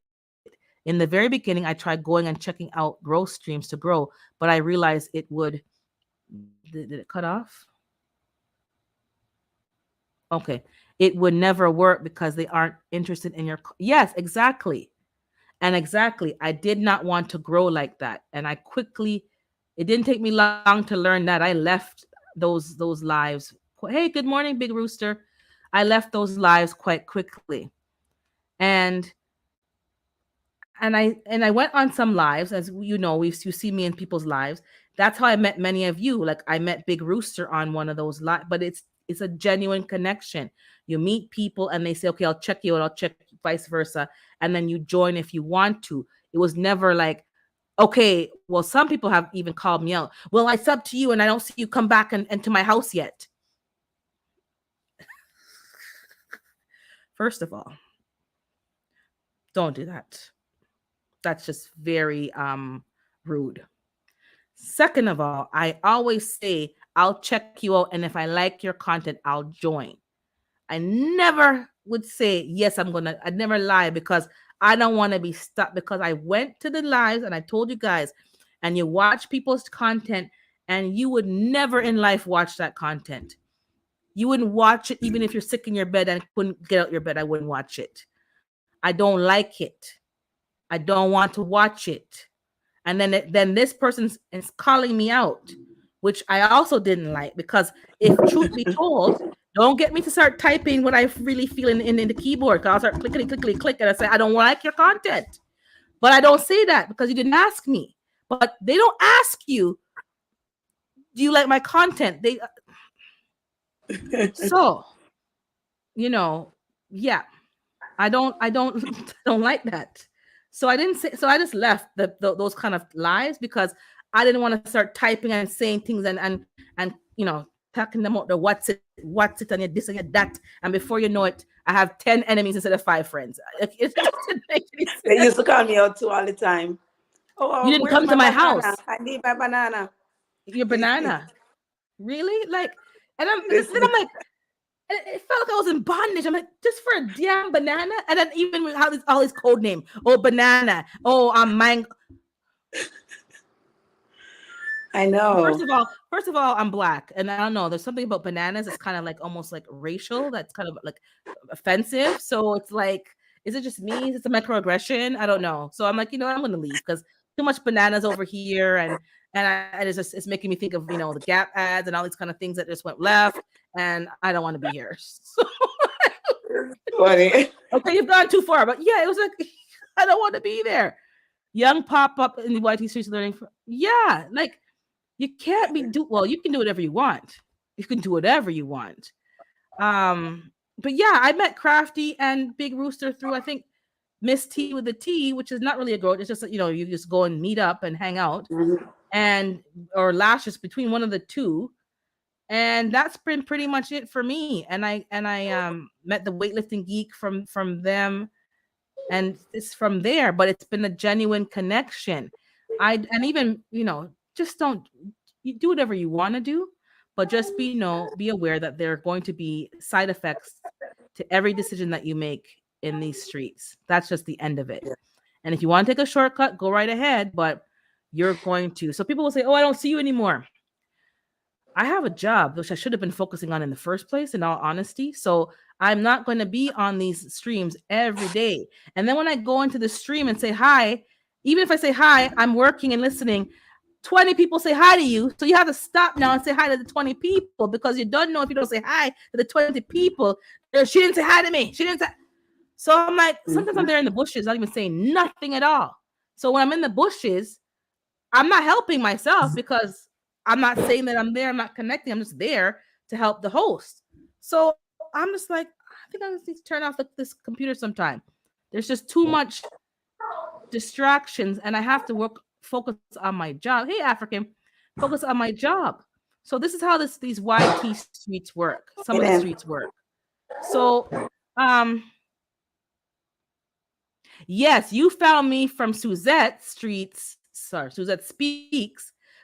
In the very beginning, I tried going and checking out growth streams to grow, but I realized it would. Did it cut off? Okay. It would never work because they aren't interested in your. Yes, exactly. And exactly, I did not want to grow like that. And I quickly, it didn't take me long to learn that. I left those lives. Hey, good morning, Big Rooster. I left those lives quite quickly. And and I went on some lives, as you know, you see me in people's lives. That's how I met many of you. Like I met Big Rooster on one of those lives, but it's a genuine connection. You meet people and they say, okay, I'll check you out, I'll check vice versa, and then you join if you want to. It was never like, okay, well, some people have even called me out. Well, I sub to you and I don't see you come back and to my house yet. First of all, don't do that. That's just very rude. Second of all, I always say, I'll check you out. And if I like your content, I'll join. I never would say, yes, I'd never lie because I don't want to be stuck because I went to the lives and I told you guys, and you watch people's content and you would never in life watch that content. You wouldn't watch it even if you're sick in your bed and couldn't get out your bed. I wouldn't watch it. I don't like it. I don't want to watch it. And then this person is calling me out, which I also didn't like because if truth be told, don't get me to start typing what I really feel in the keyboard. I'll start clickety clickety click and I say I don't like your content, but I don't say that because you didn't ask me. But they don't ask you, do you like my content? So yeah, I don't don't like that. So I didn't say. So I just left those kind of lives because I didn't want to start typing and saying things and talking them out the what's it and your this and your that, and before you know it, I have 10 enemies instead of 5 friends. It doesn't make any They sense. used to call me out too all the time. You Oh, didn't where's come my to my banana? house. I need my banana. Your banana, really? Like, and then Listen, I'm like, it felt like I was in bondage. I'm like, just for a damn banana, and then even with how all his code name, oh banana, oh I'm mango. I know. First of all, I'm black, and I don't know. There's something about bananas. It's kind of like almost like racial. That's kind of like offensive. So it's like, is it just me? Is it a microaggression? I don't know. So I'm like, I'm gonna leave because too much bananas over here, and it's making me think of the Gap ads and all these kind of things that just went left, and I don't want to be here. So, Funny. okay, you've gone too far, but yeah, it was like I don't want to be there. Young pop up in the YT streets learning. Yeah, like you can't well, you can do whatever you want. You can do whatever you want. But yeah, I met Crafty and Big Rooster through, I think, Miss T with the T, which is not really a growth. It's just you just go and meet up and hang out, Mhm. and or lashes between one of the two, and that's been pretty much it for me. And I met the weightlifting geek from them, and it's from there. But it's been a genuine connection. And even just don't you do whatever you want to do, but just be aware that there are going to be side effects to every decision that you make in these streets. That's just the end of it. Yeah. And if you want to take a shortcut, go right ahead, but you're going to. So people will say, "Oh, I don't see you anymore." I have a job which I should have been focusing on in the first place, in all honesty. So I'm not going to be on these streams every day. And then when I go into the stream and say hi, even if I say hi, I'm working and listening. 20 people say hi to you. So you have to stop now and say hi to the 20 people because you don't know if you don't say hi to the 20 people. She didn't say hi to me. She didn't say. So I'm like, sometimes I'm Mhm. there in the bushes, not even saying nothing at all. So when I'm in the bushes, I'm not helping myself because I'm not saying that I'm there. I'm not connecting. I'm just there to help the host. So I'm just like, I think I just need to turn off this computer sometime. There's just too much distractions, and I have to focus on my job. Hey, African, focus on my job. So this is how these YT streets work. Some of the Amen. streets work. So, um, yes, you found me from Suzette Speaks,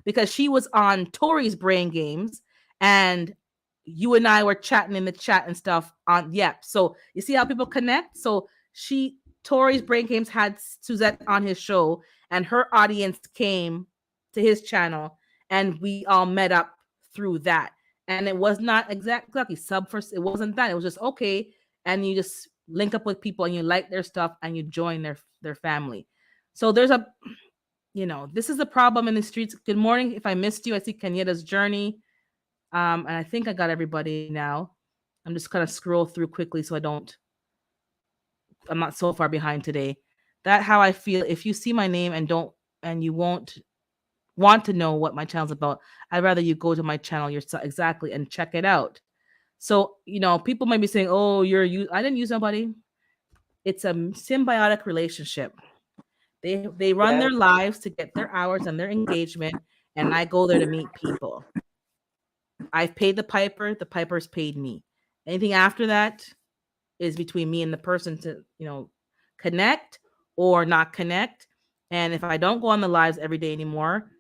because she was on Tori's Brain Games, and you and I were chatting in the chat and stuff on, yeah. So you see how people connect? So Tori's Brain Games had Suzette on his show, and her audience came to his channel, and we all met up through that. And it was not exactly sub first, it wasn't that. It was just okay, and you just link up with people and you like their stuff and you join their family. So there's a, this is the problem in the streets. Good morning. If I missed you, I see Kenyatta's journey. And I think I got everybody now. I'm just gonna scroll through quickly so I'm not so far behind today. That how I feel. If you see my name and you won't want to know what my channel's about, I'd rather you go to my channel yourself exactly and check it out. So, people might be saying, "Oh, I didn't use nobody." It's a symbiotic relationship. They run Yeah. their lives to get their hours and their engagement, and I go there to meet people. I've paid the piper's paid me. Anything after that is between me and the person to, connect or not connect. And if I don't go on the lives every day anymore,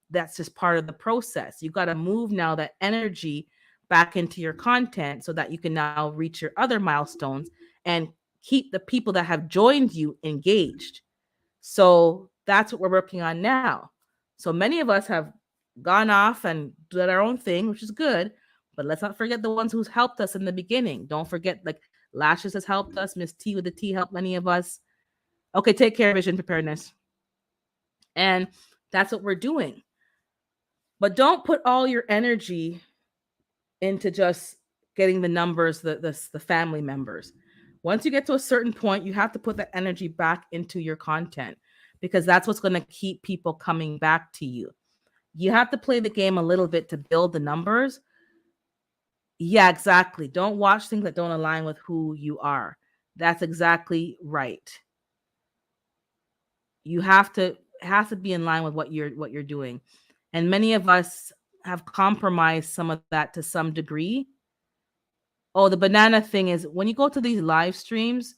that's just part of the process. You got to move now that energy back into your content so that you can now reach your other milestones and keep the people that have joined you engaged. So that's what we're working on now. So many of us have gone off and done our own thing, which is good. But let's not forget the ones who's helped us in the beginning. Don't forget, like, Lashes has helped us. Miss T with the T helped many of us. Okay, take care, vision preparedness. And that's what we're doing. But don't put all your energy into just getting the numbers, the family members. Once you get to a certain point, you have to put that energy back into your content, because that's what's going to keep people coming back to you. You have to play the game a little bit to build the numbers. Yeah, exactly. Don't watch things that don't align with who you are. That's exactly right. You have to it has to be in line with what you're doing. And many of us have compromised some of that to some degree. Oh, the banana thing is, when you go to these live streams,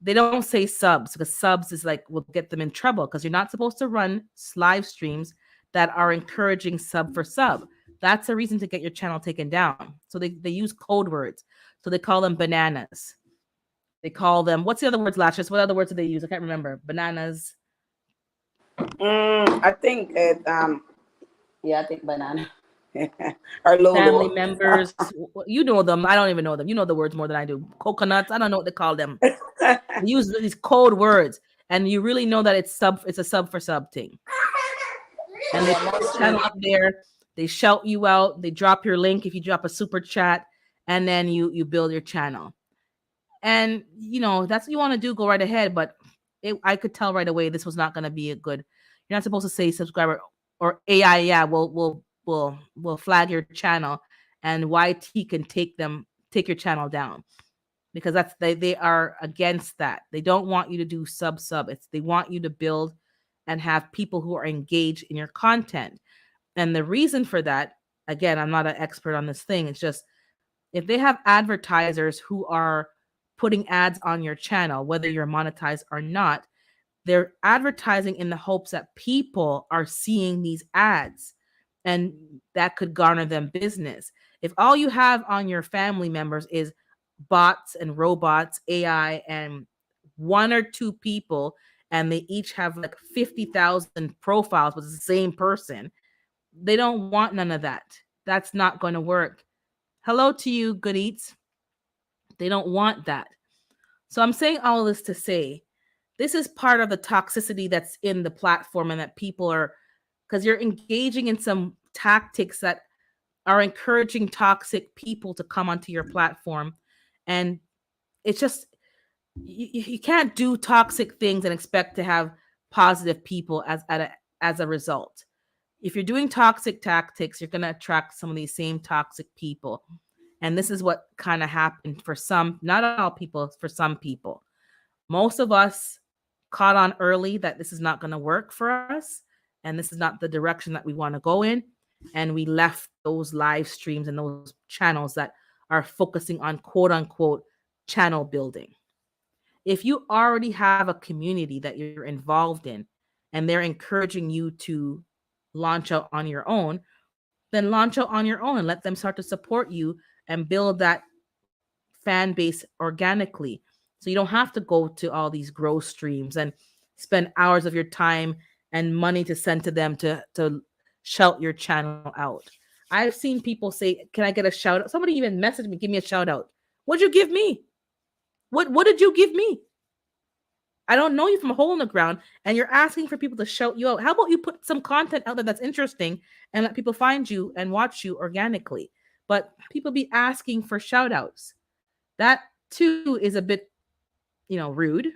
they don't say subs, because subs is like, will get them in trouble, because you're not supposed to run live streams that are encouraging sub for sub. That's a reason to get your channel taken down. So they use code words. So they call them bananas. They call them, what's the other words, Lashes? What other words do they use? I can't remember. Bananas. I think it, yeah, I think banana. Or Family Lolo. members. You know them. I don't even know them. You know the words more than I do. Coconuts. I don't know what they call them. They use these code words, and you really know that it's a sub for sub thing. And they Yeah, put your mostly. channel up there. They shout you out. They drop your link if you drop a super chat, and then you build your channel. And that's what you want to do. Go right ahead. But I could tell right away this was not going to be a good. You're not supposed to say subscriber or AI. Yeah, we'll flag your channel, and YT can take your channel down, because they are against that. They don't want you to do sub. They want you to build and have people who are engaged in your content. And the reason for that, again, I'm not an expert on this thing. It's just, if they have advertisers who are putting ads on your channel, whether you're monetized or not, they're advertising in the hopes that people are seeing these ads, and that could garner them business. If all you have on your family members is bots and robots, AI, and one or two people, and they each have like 50,000 profiles with the same person, they don't want none of that. That's not going to work. Hello to you, Good Eats. They don't want that. So I'm saying all this to say, this is part of the toxicity that's in the platform, and that people are, because you're engaging in some tactics that are encouraging toxic people to come onto your platform. And it's just, You can't do toxic things and expect to have positive people as a result. If you're doing toxic tactics, you're going to attract some of these same toxic people. And this is what kind of happened for some, not all people, for some people. Most of us caught on early that this is not going to work for us and this is not the direction that we want to go in. And we left those live streams and those channels that are focusing on quote unquote channel building. If you already have a community that you're involved in and they're encouraging you to launch out on your own, then launch out on your own and let them start to support you and build that fan base organically. So you don't have to go to all these growth streams and spend hours of your time and money to send to them to shout your channel out. I've seen people say, "Can I get a shout out?" Somebody even messaged me, "Give me a shout out." What'd you give me? What did you give me? I don't know you from a hole in the ground, and you're asking for people to shout you out. How about you put some content out there that's interesting and let people find you and watch you organically? But people be asking for shout outs. That too is a bit, rude.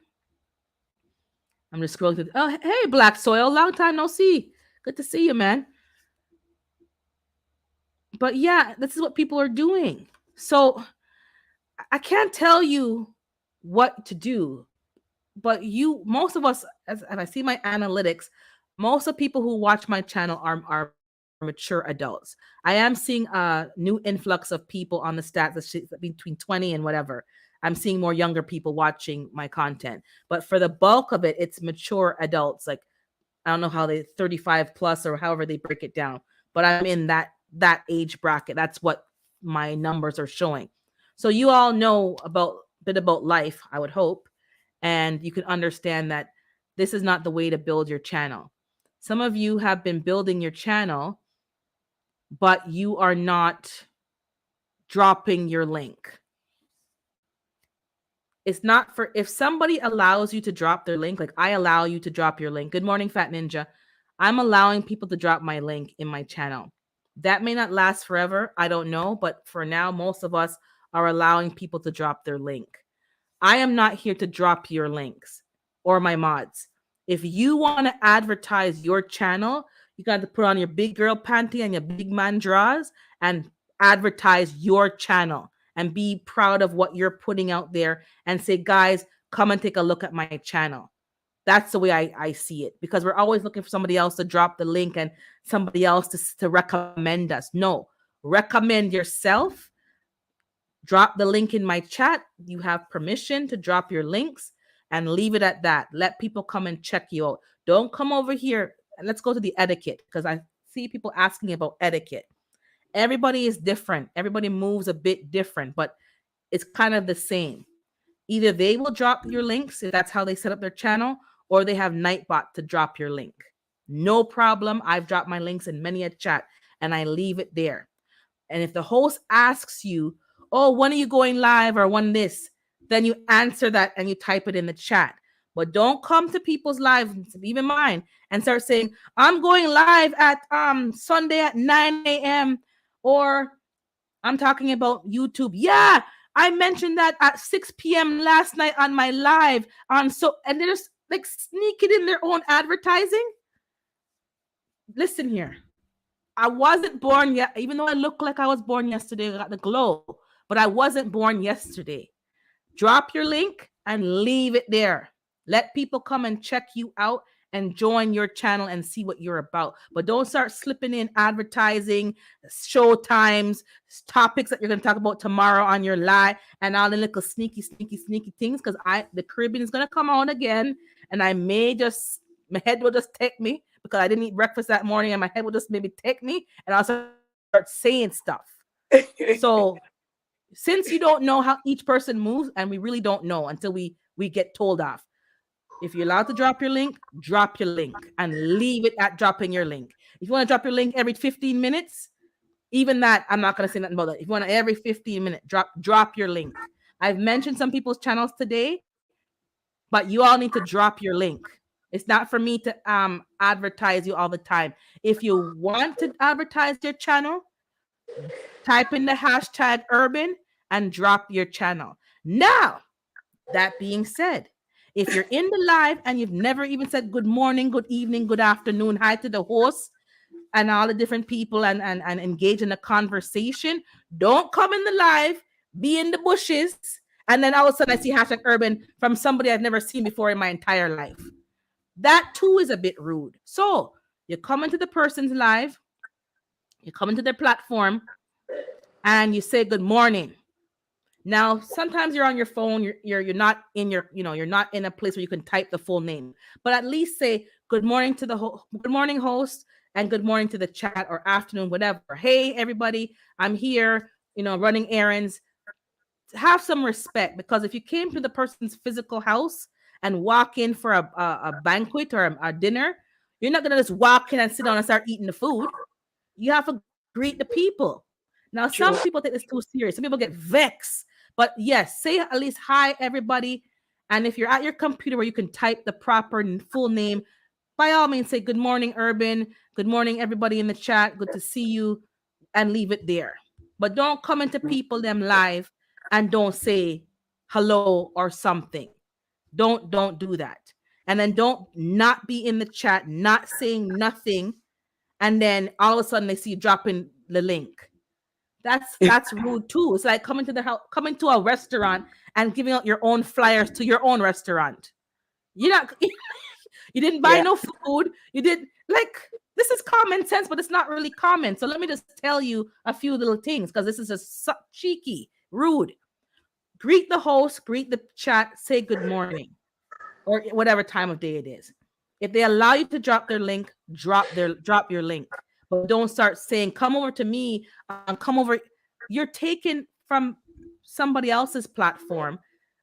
I'm just scrolling through. Oh, hey, Black Soil. Long time no see. Good to see you, man. But yeah, this is what people are doing. So I can't tell you what to do, but most of us, as I see my analytics, most of people who watch my channel are mature adults. I am seeing a new influx of people on the stats between 20 and whatever. I'm seeing more younger people watching my content, but for the bulk of it, it's mature adults. Like, I don't know how they 35 plus or however they break it down, but I'm in that age bracket. That's what my numbers are showing. So you all know about a bit about life, I would hope, and you can understand that this is not the way to build your channel. Some of you have been building your channel, but you are not dropping your link. It's not for, if somebody allows you to drop their link, like I allow you to drop your link. Good morning, Fat Ninja. I'm allowing people to drop my link in my channel. That may not last forever. I don't know. But for now, most of us are allowing people to drop their link. I am not here to drop your links or my mods. If you want to advertise your channel, you got to put on your big girl panty and your big man drawers and advertise your channel and be proud of what you're putting out there and say, guys, come and take a look at my channel. That's the way I see it, because we're always looking for somebody else to drop the link and somebody else to recommend us. No, recommend yourself. Drop the link in my chat. You have permission to drop your links and leave it at that. Let people come and check you out. Don't come over here. Let's go to the etiquette, because I see people asking about etiquette. Everybody is different. Everybody moves a bit different, but it's kind of the same. Either they will drop your links if that's how they set up their channel, or they have Nightbot to drop your link. No problem. I've dropped my links in many a chat and I leave it there. And if the host asks you, "Oh, when are you going live?" or "when this," then you answer that and you type it in the chat. But don't come to people's lives, even mine, and start saying, "I'm going live at Sunday at 9 a.m." Or I'm talking about YouTube. "Yeah, I mentioned that at 6 p.m. last night on my live." And they're just like sneaking in their own advertising. Listen here. I wasn't born yet, even though I look like I was born yesterday. I got the glow, but I wasn't born yesterday. Drop your link and leave it there. Let people come and check you out and join your channel and see what you're about. But don't start slipping in advertising, show times, topics that you're going to talk about tomorrow on your live, and all the little sneaky things. Because the Caribbean is going to come on again, and my head will just take me because I didn't eat breakfast that morning, and my head will just maybe take me, and I'll start saying stuff. So since you don't know how each person moves, and we really don't know until we get told off, if you're allowed to drop your link, drop your link and leave it at dropping your link. If you want to drop your link every 15 minutes, even that, I'm not going to say nothing about that. If you want to every 15 minutes, drop your link. I've mentioned some people's channels today, but you all need to drop your link. It's not for me to advertise you all the time. If you want to advertise your channel, type in the hashtag urban and drop your channel. Now, That being said, if you're in the live and you've never even said good morning, good evening, good afternoon, hi to the host and all the different people and engage in a conversation, don't come in the live, be in the bushes, and then all of a sudden I see hashtag urban from somebody I've never seen before in my entire life. That too is a bit rude. So you come into the person's live, you come into their platform, and you say good morning. Now, sometimes you're on your phone, you're not in your, you're not in a place where you can type the full name, but at least say good morning to the good morning host and good morning to the chat or afternoon, whatever. Hey, everybody, I'm here, running errands. Have some respect, because if you came to the person's physical house and walk in for a banquet or a dinner, you're not gonna just walk in and sit down and start eating the food. You have to greet the people. Now, some people True. take this too serious. Some people get vexed. But yes, say at least hi, everybody. And if you're at your computer where you can type the proper full name, by all means, say good morning, Urban. Good morning, everybody in the chat. Good to see you, and leave it there. But don't come into people them live and don't say hello or something. Don't do that. And then don't not be in the chat, not saying nothing, and then all of a sudden they see you dropping the link. That's rude too. It's like coming to the house, coming to a restaurant and giving out your own flyers to your own restaurant. You're not you didn't buy Yeah. no food. You did like this is common sense, but it's not really common. So let me just tell you a few little things because this is just cheeky, rude. Greet the host, greet the chat, say good morning or whatever time of day it is. If they allow you to drop their link, drop your link. But don't start saying, come over to me, come over. You're taken from somebody else's platform,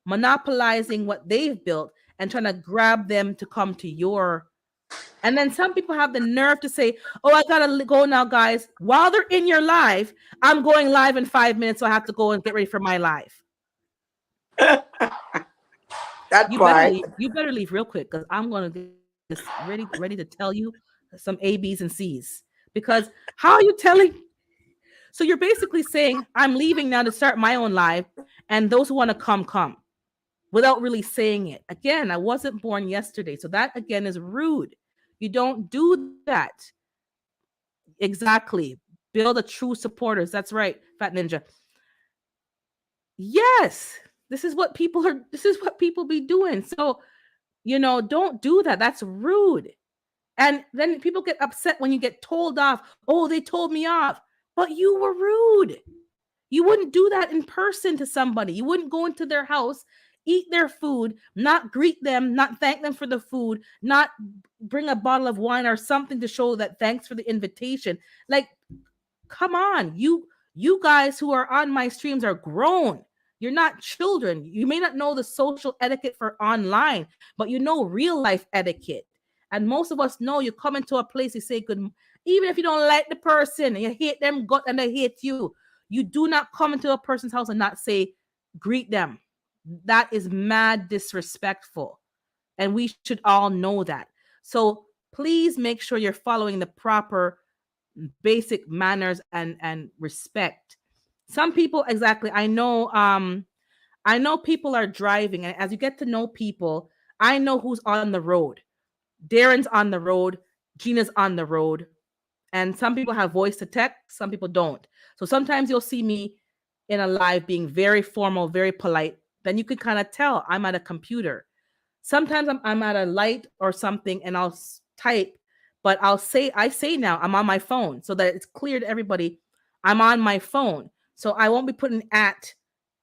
monopolizing what they've built and trying to grab them to come to your. And then some people have the nerve to say, oh, I gotta go now, guys. While they're in your live, I'm going live in 5 minutes, so I have to go and get ready for my live. That part. You better leave real quick because I'm gonna get this ready to tell you some A, B's, and C's. Because how are you telling? So you're basically saying I'm leaving now to start my own live, and those who want to come without really saying it. Again, I wasn't born yesterday, so that again is rude. You don't do that. Exactly. Build a true supporters. That's right, Fat Ninja. Yes, this is what people are. This is what people be doing. So don't do that. That's rude. And then people get upset when you get told off. Oh, they told me off. But you were rude. You wouldn't do that in person to somebody. You wouldn't go into their house, eat their food, not greet them, not thank them for the food, not bring a bottle of wine or something to show that thanks for the invitation. Like, come on. You guys who are on my streams are grown. You're not children. You may not know the social etiquette for online, but you know real life etiquette. And most of us know you come into a place, you say good, even if you don't like the person and you hate them, God, and they hate you. You do not come into a person's house and not say, greet them. That is mad disrespectful. And we should all know that. So please make sure you're following the proper basic manners and respect. Some people exactly I know people are driving, and as you get to know people, I know who's on the road. Darren's on the road, Gina's on the road, and some people have voice to text, some people don't. So sometimes you'll see me in a live being very formal, very polite. Then you could kind of tell I'm at a computer. Sometimes I'm at a light or something and I'll type, but I say now I'm on my phone so that it's clear to everybody I'm on my phone. So I won't be putting at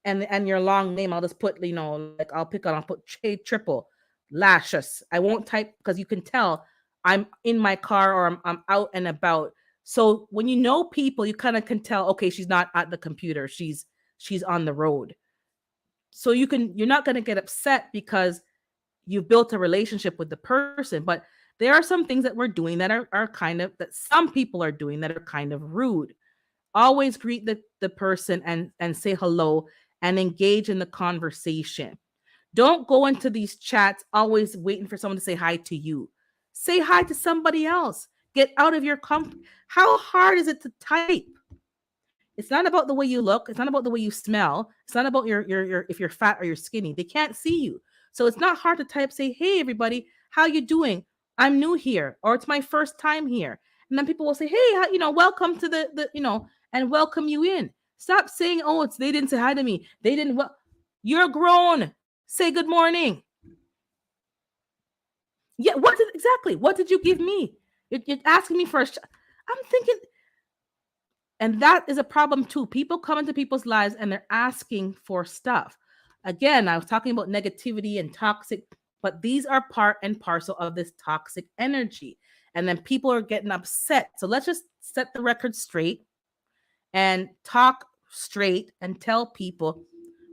and your long name. I'll just put, like I'll put triple lashes. I won't type because you can tell I'm in my car or I'm out and about. So when you know people, you kind of can tell, okay, she's not at the computer. She's on the road. So you're not going to get upset because you've built a relationship with the person, but there are some things that we're doing that are kind of that some people are doing that are kind of rude. Always greet the person and say hello and engage in the conversation. Don't go into these chats always waiting for someone to say hi to you. Say hi to somebody else. Get out of your comfort. How hard is it to type? It's not about the way you look. It's not about the way you smell. It's not about your if you're fat or you're skinny. They can't see you. So it's not hard to type, say, hey, everybody, how you doing? I'm new here, or it's my first time here. And then people will say, hey, welcome to and welcome you in. Stop saying, oh, it's they didn't say hi to me. They didn't. Well, you're grown. Say good morning. Yeah, what did you give me? You're asking me for I'm thinking, and that is a problem too. People come into people's lives and they're asking for stuff. Again, I was talking about negativity and toxic, but these are part and parcel of this toxic energy. And then people are getting upset. So let's just set the record straight and talk straight and tell people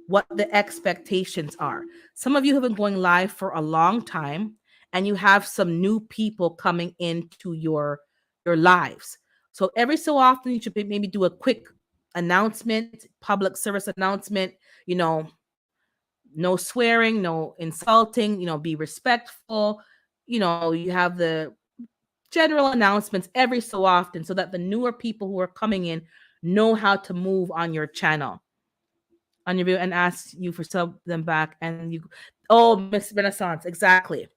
what the expectations are. Some of you have been going live for a long time and you have some new people coming into your lives. So every so often you should maybe do a quick announcement, public service announcement, you know, no swearing, no insulting, be respectful. You have the general announcements every so often so that the newer people who are coming in know how to move on your channel on your video and ask you for sub them back. And Miss Renaissance, exactly.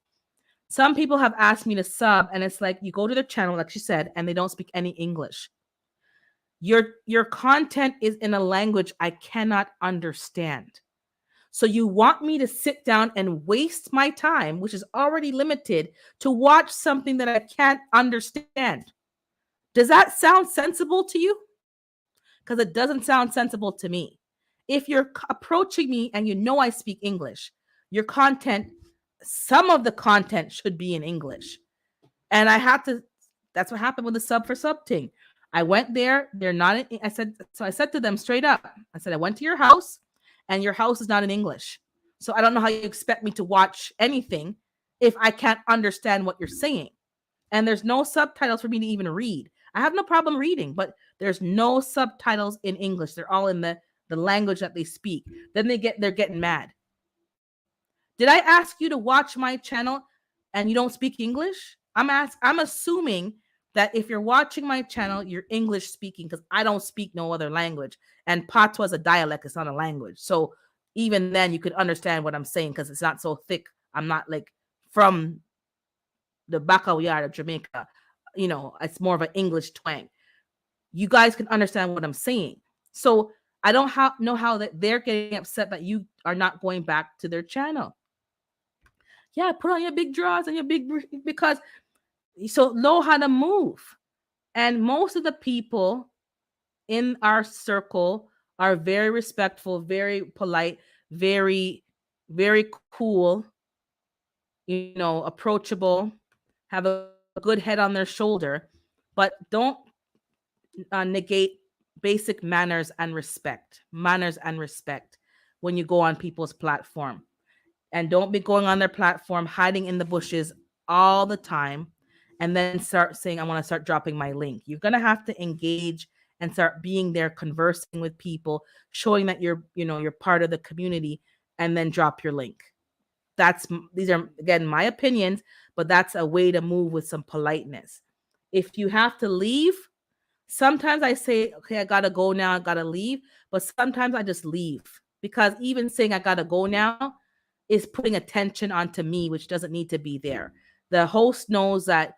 Some people have asked me to sub, and it's like you go to their channel, like she said, and they don't speak any English. Your content is in a language I cannot understand. So you want me to sit down and waste my time, which is already limited, to watch something that I can't understand. Does that sound sensible to you? Because it doesn't sound sensible to me. If you're approaching me and you know I speak English, your content, some of the content should be in English. And that's what happened with the sub for sub thing. I went there, they're not, I said to them straight up, I said, I went to your house and your house is not in English. So I don't know how you expect me to watch anything if I can't understand what you're saying. And there's no subtitles for me to even read. I have no problem reading, but there's no subtitles in English. They're all in the language that they speak. Then they're getting mad. Did I ask you to watch my channel and you don't speak English? I'm assuming that if you're watching my channel, you're English speaking because I don't speak no other language. And Patois is a dialect, it's not a language. So even then you could understand what I'm saying because it's not so thick. I'm not like from the Bacalhau of Jamaica. It's more of an English twang. You guys can understand what I'm saying. So I don't know how that they're getting upset that you are not going back to their channel. Yeah, put on your big drawers and your big, because so know how to move. And most of the people in our circle are very respectful, very polite, very, very cool, approachable, have a good head on their shoulder, but don't negate basic manners and respect when you go on people's platform. And don't be going on their platform, hiding in the bushes all the time, and then start saying, I want to start dropping my link. You're going to have to engage and start being there, conversing with people, showing that you're part of the community, and then drop your link. These are, again, my opinions, but that's a way to move with some politeness. If you have to leave, sometimes I say, okay, I gotta go now, I gotta leave. But sometimes I just leave, because even saying I gotta go now is putting attention onto me, which doesn't need to be there. The host knows that,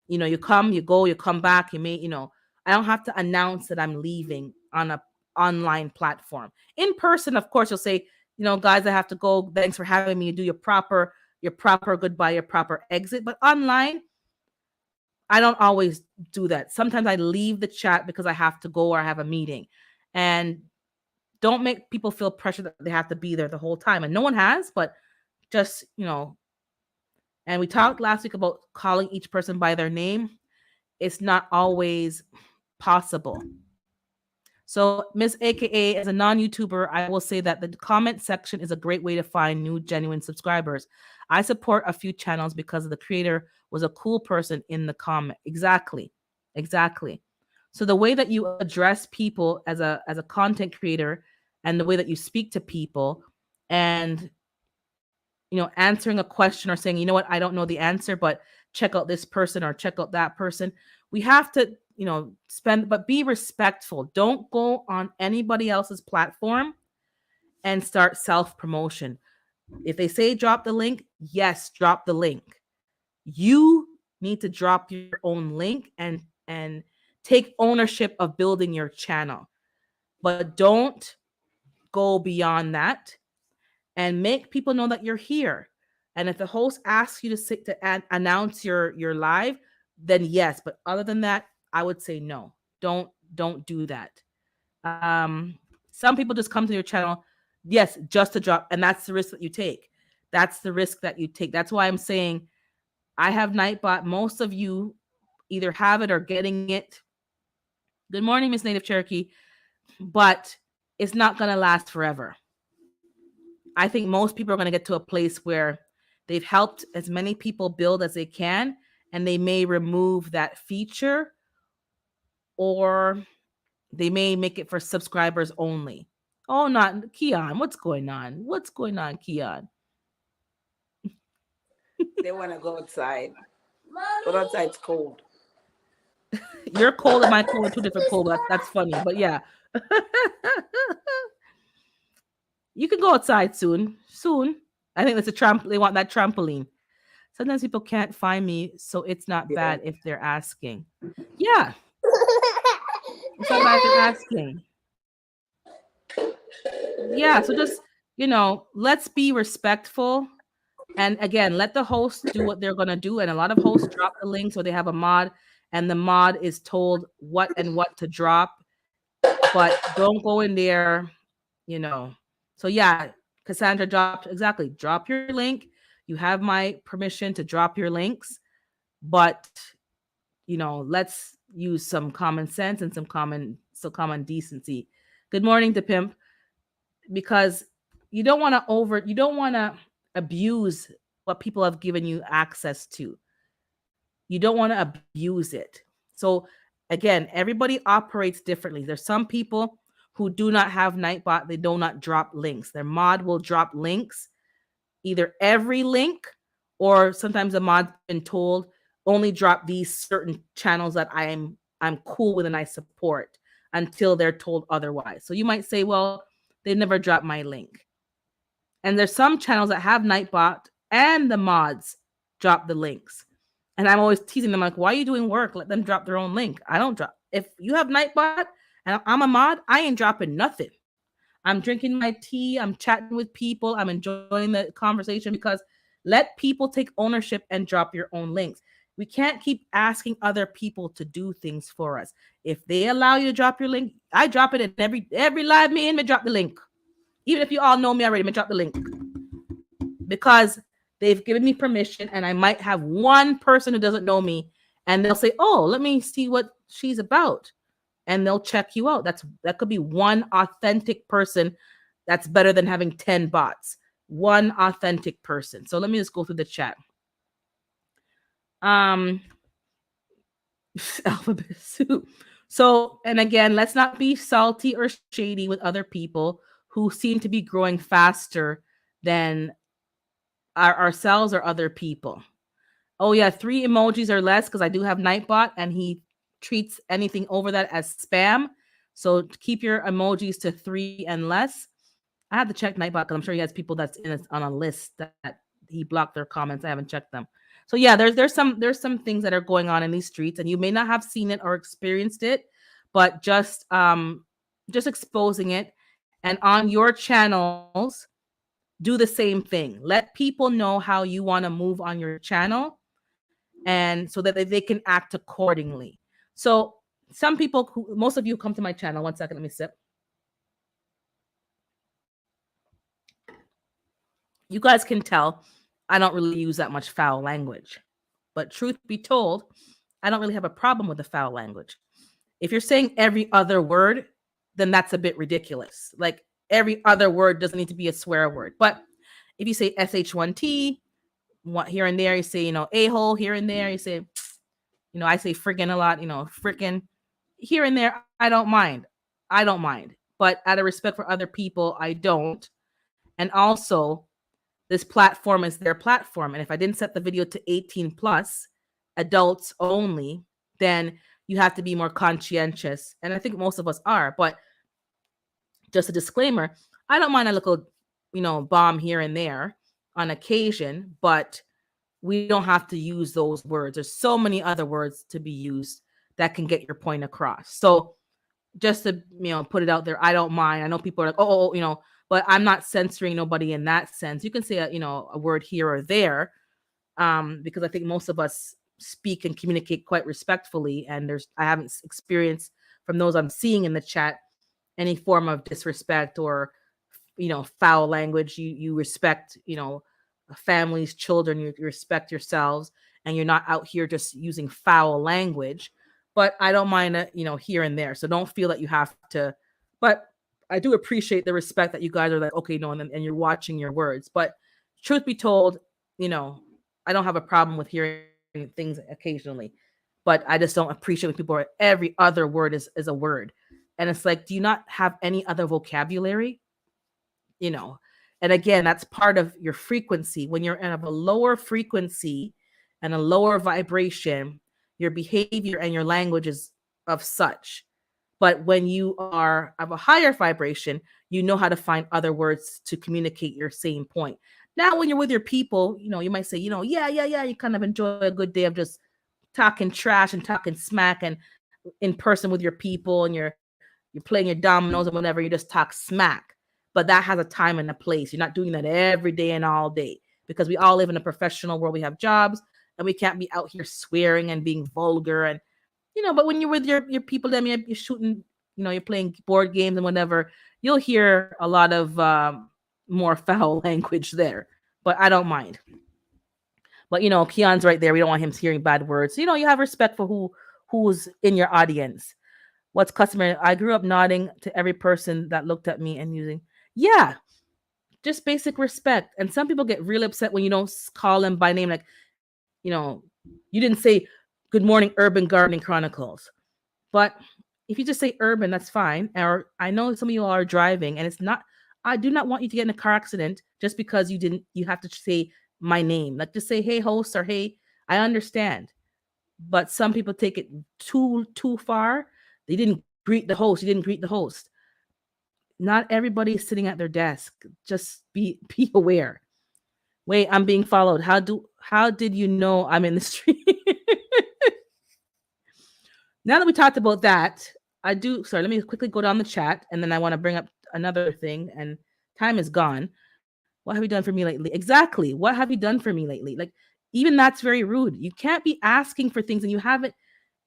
you come, you go, you come back, I don't have to announce that I'm leaving on a online platform. In person, of course, you'll say, guys, I have to go. Thanks for having me. You do your proper goodbye, your proper exit. But online, I don't always do that. Sometimes I leave the chat because I have to go or I have a meeting. And don't make people feel pressure that they have to be there the whole time. And no one has, but just, and we talked last week about calling each person by their name. It's not always possible. So Miss AKA, as a non-YouTuber, I will say that the comment section is a great way to find new genuine subscribers. I support a few channels because the creator was a cool person in the comment. Exactly. So the way that you address people as a content creator, and the way that you speak to people, and answering a question or saying, you know what, I don't know the answer, but check out this person or check out that person. We have to spend, but be respectful. Don't go on anybody else's platform and start self promotion. If they say drop the link, yes, drop the link. You need to drop your own link and take ownership of building your channel. But don't go beyond that, and make people know that you're here. And if the host asks you to sit to announce your live, then yes. But other than that, I would say no. Don't do that. Some people just come to your channel, yes, just to drop, and that's the risk that you take. That's the risk that you take. That's why I'm saying I have Nightbot. Most of you either have it or getting it. Good morning, Miss Native Cherokee. But it's not gonna last forever. I think most people are going to get to a place where they've helped as many people build as they can, and they may remove that feature, or they may make it for subscribers only. Oh, not Keon. What's going on? What's going on, Keon? They want to go outside, but outside's cold. Your cold and my cold are two different cold. That's funny, but yeah. You can go outside soon. Soon. I think that's a they want that trampoline. Sometimes people can't find me, so it's not Yeah. bad if they're asking. Yeah, it's not bad if they're asking. Yeah, so just, let's be respectful. And again, let the host do what they're going to do. And a lot of hosts drop the links, or they have a mod, and the mod is told what to drop. But don't go in there, you know. So yeah, Cassandra dropped, exactly. Drop your link. You have my permission to drop your links, but let's use some common sense and some common decency. Good morning to Pimp, because you don't want to abuse what people have given you access to. You don't want to abuse it. So again, everybody operates differently. There's some people who do not have Nightbot, they do not drop links. Their mod will drop links, either every link, or sometimes the mod's been told only drop these certain channels that I'm cool with and I support, until they're told otherwise. So you might say, well, they never dropped my link. And there's some channels that have Nightbot and the mods drop the links. And I'm always teasing them, like, why are you doing work? Let them drop their own link. I don't drop. If you have Nightbot and I'm a mod, I ain't dropping nothing. I'm drinking my tea. I'm chatting with people. I'm enjoying the conversation, because let people take ownership and drop your own links. We can't keep asking other people to do things for us. If they allow you to drop your link, I drop it in every live me in, me drop the link. Even if you all know me already, me drop the link, because they've given me permission, and I might have one person who doesn't know me, and they'll say, "Oh, let me see what she's about." And they'll check you out. That could be one authentic person. That's better than having 10 bots. One authentic person. So let me just go through the chat. Alphabet soup. So, and again, let's not be salty or shady with other people who seem to be growing faster than ourselves or other people. Oh yeah, 3 emojis or less, because I do have Nightbot, and he treats anything over that as spam. So keep your emojis to 3 and less. I have to check Nightbot, because I'm sure he has people that's on a list that he blocked their comments. I haven't checked them. So yeah, there's some things that are going on in these streets, and you may not have seen it or experienced it, but just exposing it. And on your channels, do the same thing. Let people know how you want to move on your channel, and so that they can act accordingly. So some people, most of you come to my channel. One second, let me sip. You guys can tell I don't really use that much foul language. But truth be told, I don't really have a problem with the foul language. If you're saying every other word, then that's a bit ridiculous. Like, every other word doesn't need to be a swear word. But if you say sh1t, what here and there, you say, a-hole here and there, you say, I say friggin' a lot, frickin' here and there. I don't mind. I don't mind. But out of respect for other people, I don't. And also, this platform is their platform. And if I didn't set the video to 18 plus, adults only, then you have to be more conscientious. And I think most of us are. But just a disclaimer, I don't mind a little, bomb here and there on occasion, but we don't have to use those words. There's so many other words to be used that can get your point across. So just to, put it out there, I don't mind. I know people are like, but I'm not censoring nobody in that sense. You can say a word here or there, because I think most of us speak and communicate quite respectfully. And I haven't experienced from those I'm seeing in the chat any form of disrespect or foul language. You respect families, children. You respect yourselves, and you're not out here just using foul language. But I don't mind it, here and there. So don't feel that you have to. But I do appreciate the respect that you guys are like, okay, no, and you're watching your words. But truth be told, I don't have a problem with hearing things occasionally, but I just don't appreciate when people are every other word is a word. And it's like, do you not have any other vocabulary? And again, that's part of your frequency. When you're at a lower frequency and a lower vibration, your behavior and your language is of such. But when you are of a higher vibration, you know how to find other words to communicate your same point. Now, when you're with your people, you might say, yeah, you kind of enjoy a good day of just talking trash and talking smack and in person with your people, and you're playing your dominoes and whatever, you just talk smack. But that has a time and a place. You're not doing that every day and all day, because we all live in a professional world. We have jobs, and we can't be out here swearing and being vulgar. And but when you're with your people, then you're shooting, you're playing board games and whatever, you'll hear a lot of more foul language there. But I don't mind. But Keon's right there. We don't want him hearing bad words. You have respect for who's in your audience. What's customary? I grew up nodding to every person that looked at me and using, yeah, just basic respect. And some people get really upset when you don't call them by name. Like, you didn't say, good morning, Urban Gardening Chronicles. But if you just say urban, that's fine. Or I know some of you all are driving, and it's not, I do not want you to get in a car accident just because you have to say my name. Like, just say, hey, host, or hey, I understand. But some people take it too far. They didn't greet the host. You didn't greet the host. Not everybody is sitting at their desk. Just be aware. Wait, I'm being followed. How did you know I'm in the street? Now that we talked about that, let me quickly go down the chat, and then I want to bring up another thing, and time is gone. What have you done for me lately? Exactly. What have you done for me lately? Like, even that's very rude. You can't be asking for things and you haven't,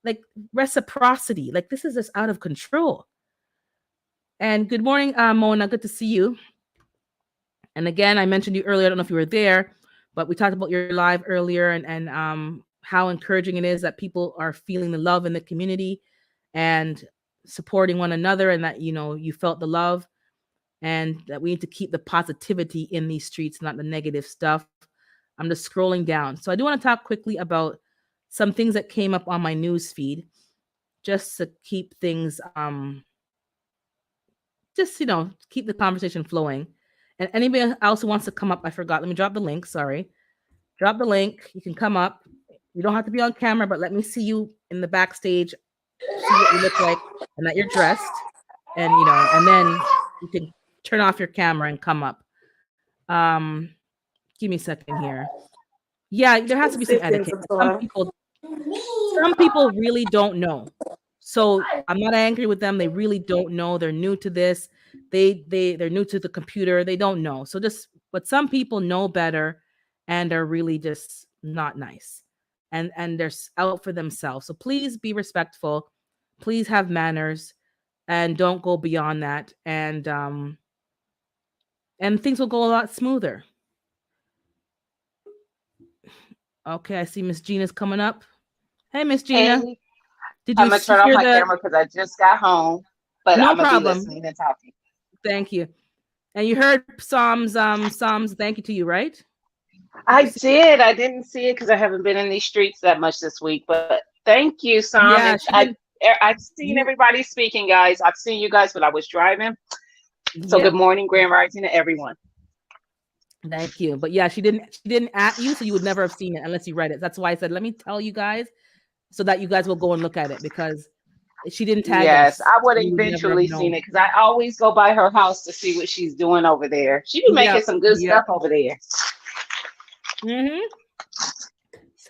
like, reciprocity. Like, this is just out of control. And good morning, Mona. Good to see you. And again, I mentioned you earlier. I don't know if you were there, but we talked about your live earlier, and how encouraging it is that people are feeling the love in the community and supporting one another, and that you felt the love, and that we need to keep the positivity in these streets, not the negative stuff. I'm just scrolling down. So I do want to talk quickly about some things that came up on my news feed, just to keep things just keep the conversation flowing. And anybody else who wants to come up, I forgot, let me drop the link. Sorry, drop the link. You can come up. You don't have to be on camera, but let me see you in the backstage, see what you look like, and that you're dressed. And and then you can turn off your camera and come up. Give me a second here. Yeah, there has to be some etiquette. Some people really don't know. So I'm not angry with them. They really don't know. They're new to this. They're new to the computer. They don't know. So but some people know better and are really just not nice. And they're out for themselves. So please be respectful. Please have manners, and don't go beyond that. And things will go a lot smoother. Okay, I see Miss Gina's coming up. Hey, Miss Gina. Hey, Did I'm you gonna turn off hear my the? camera because I just got home, but No I'm gonna be problem. listening and talking. Thank you. And you heard Psalms. Thank you to you, right? I did. I didn't see it because I haven't been in these streets that much this week. But thank you, Sam. Yeah, And she didn't. I've seen You. everybody speaking, guys. I've seen you guys, but I was driving. So good Yep. morning, Grand Rising to everyone. Thank you. But yeah, she didn't at you, so you would never have seen it unless you read it. That's why I said, let me tell you guys, so that you guys will go and look at it, because she didn't tag Yes, us. I would have We would never have eventually seen known. it because I always go by her house to see what she's doing over there. She be making Yep. some good Yep. stuff over there. Mm-hmm.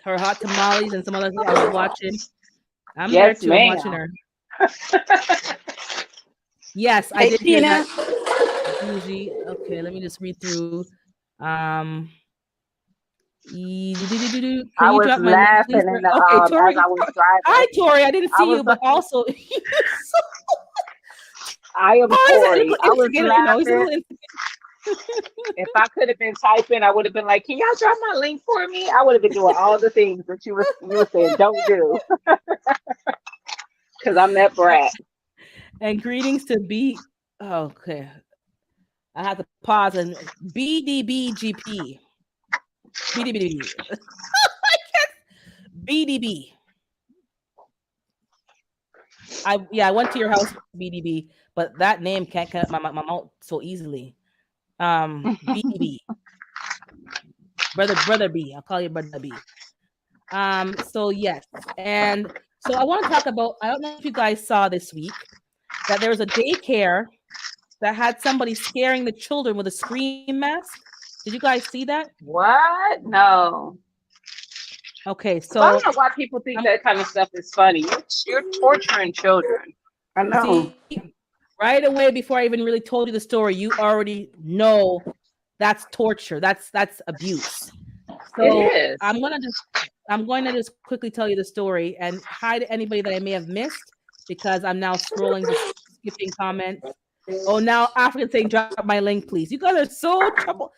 Her hot tamales and some other things. I was watching. I'm there Yes, too. I'm watching ma'am. her. Yes, I Hey, did hear Tina. that. Bougie. Okay, let me just read through. Um, Can I you was drop my link, please? laughing in the Okay, as Tori. I was driving. Hi, Tori. I didn't I see was you, but also you so I am Tori's a Tori. little I was instigator. He's a laughing. little instigator. If I could have been typing, I would have been like, "Can y'all drop my link for me?" I would have been doing all the things that you were saying don't do because I'm that brat. And greetings to B. Oh, okay, I have to pause and BDBGP. BDBG. BDB. I went to your house, BDB, but that name can't come out my mouth so easily. BDB. Brother B. I'll call you Brother B. So yes, and so I want to talk about. I don't know if you guys saw this week that there was a daycare that had somebody scaring the children with a scream mask. Did you guys see that? What? No. Okay, Because I don't so know why people think I'm that kind of stuff is funny. You're torturing children. I know. see right away before I even really told you the story, you already know that's torture. That's abuse. It So is. I'm going to just quickly tell you the story and hi to anybody that I may have missed because I'm now scrolling, just skipping comments. Oh, now African saying drop my link, please. You guys are so trouble.